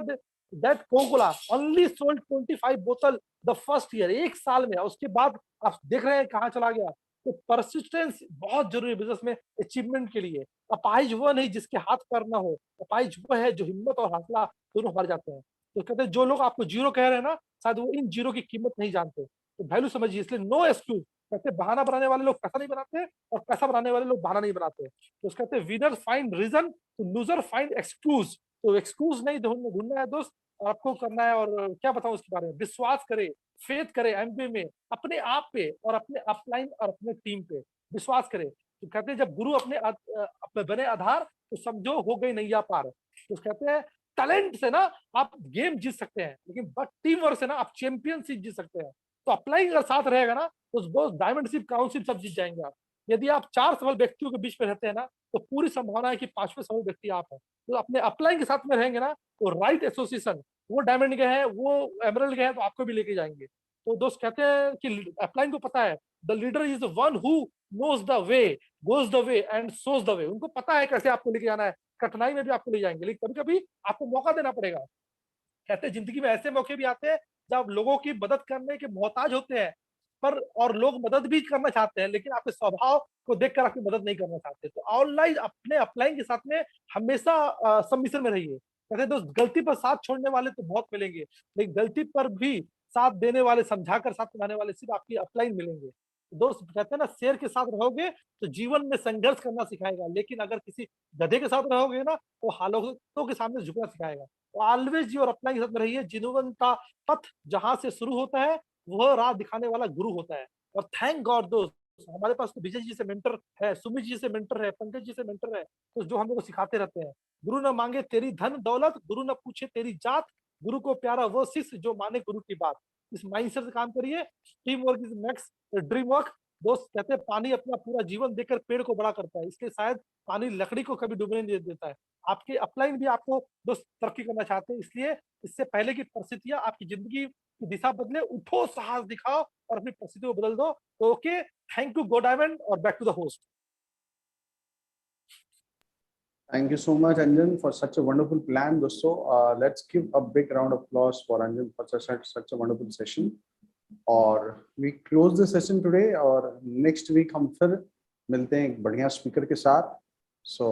that Coca-Cola only sold 25 बोतल द फर्स्ट ईयर, एक साल में। उसके बाद आप देख रहे हैं कहाँ चला गया। तो परसिस्टेंस बहुत जरूरी है बिजनेस में अचीवमेंट के लिए। अपाहिज वो नहीं जिसके हाथ पैर ना हो, अपाहिज वो है जो हिम्मत और हौसला दोनों हार जाते हैं। तो कहते हैं जो लोग आपको जीरो कह रहे हैं ना, शायद वो इन जीरो की कीमत नहीं जानते। तो वैल्यू समझिए। इसलिए नो एक्सक्यूज। कहते हैं बहाना बनाने वाले लोग पैसा नहीं बनाते और पैसा बनाने वाले लोग बहाना नहीं बनाते। तो कहते हैं विनर फाइंड रीजन, तो लूजर फाइंड एक्सक्यूज। तो एक्सक्यूज नहीं ढूंढना है दोस्त, आपको करना है। और क्या बताऊं इसके बारे में, विश्वास करे, फेथ करे एमबीए में, अपने आप पे और अपने अपलाइन और अपने टीम पे विश्वास करे। तो कहते हैं जब गुरु अपने बने आधार, तो समझो हो गई नैया पार। तो कहते हैं टैलेंट से ना आप गेम जीत सकते हैं, लेकिन बट टीम वर्क से ना आप चैंपियनशिप जीत सकते हैं। तो अप्लाइंग अगर साथ रहेगा ना, तो डायमंड शिप, क्राउन शिप सब जीत जाएंगे आप। यदि आप 4 सफल व्यक्तियों के बीच में रहते हैं ना, तो पूरी संभावना है कि 5वें सफल व्यक्ति आप हैं। तो अपने अपलाइन के साथ में रहेंगे ना, तो राइट एसोसिएशन, वो डायमंड के हैं, वो एमरल्ड के हैं, तो आपको भी लेके जाएंगे। तो दोस्त कहते हैं कि अपलाइन को पता है the leader is the one who knows the way, goes the way and shows the way. उनको पता है कैसे आपको लेके जाना है, कठिनाई में भी आपको ले जाएंगे, लेकिन कभी कभी आपको मौका देना पड़ेगा। कहते हैं जिंदगी में ऐसे मौके भी आते हैं जब लोगों की मदद करने के मोहताज होते हैं, पर और लोग मदद भी करना चाहते हैं, लेकिन आपके स्वभाव को देखकर आपकी मदद नहीं करना चाहते। तो ऑनलाइन अपने अपलाइन के साथ में हमेशा सबमिशन में रहिए। कहते हैं दोस्त गलती पर साथ छोड़ने वाले तो बहुत मिलेंगे, लेकिन गलती पर भी साथ देने वाले, समझाकर साथ निभाने वाले सिर्फ आपकी अपलाइन मिलेंगे। दोस्त कहते हैं ना शेर के साथ रहोगे तो जीवन में संघर्ष करना सिखाएगा, लेकिन अगर किसी गधे के साथ रहोगे ना, तो हालातों के सामने झुकना सिखाएगा। तो ऑलवेज योर अपलाइन के साथ में रहिए। जीवन का पथ जहां से शुरू होता है, वह राह दिखाने वाला गुरु होता है। और थैंक गॉड दोस्त, हमारे पास तो विजय जी से मेंटर है, सुमित जी से मेंटर है, पंकज जी से मेंटर है, तो जो हम लोग को सिखाते रहते हैं। गुरु न मांगे तेरी धन दौलत, गुरु न पूछे तेरी जात, गुरु को प्यारा वो शिष्य जो माने गुरु की बात। इस माइंडसेट से काम करिए। Team work is next dream work. दोस्त कहते हैं पानी अपना पूरा जीवन देकर पेड़ को बड़ा करता है, इसलिए शायद पानी लकड़ी को कभी डूबने नहीं देता है। आपके अपलाइन भी आपको दोस्त तरक्की करना चाहते हैं, इसलिए इससे पहले की परिस्थितियां आपकी जिंदगी की दिशा बदले, उठो, साहस दिखाओ और अपनी परिस्थिति को बदल दो। तो okay, thank you go diamond, और back to the host.
Thank you so much, Anjan, for such a wonderful plan. दोस्तों, let's give a big round of applause for Anjan for such a wonderful session. और we close the session today, और next week हम फिर मिलते हैं एक बढ़िया speaker के साथ। So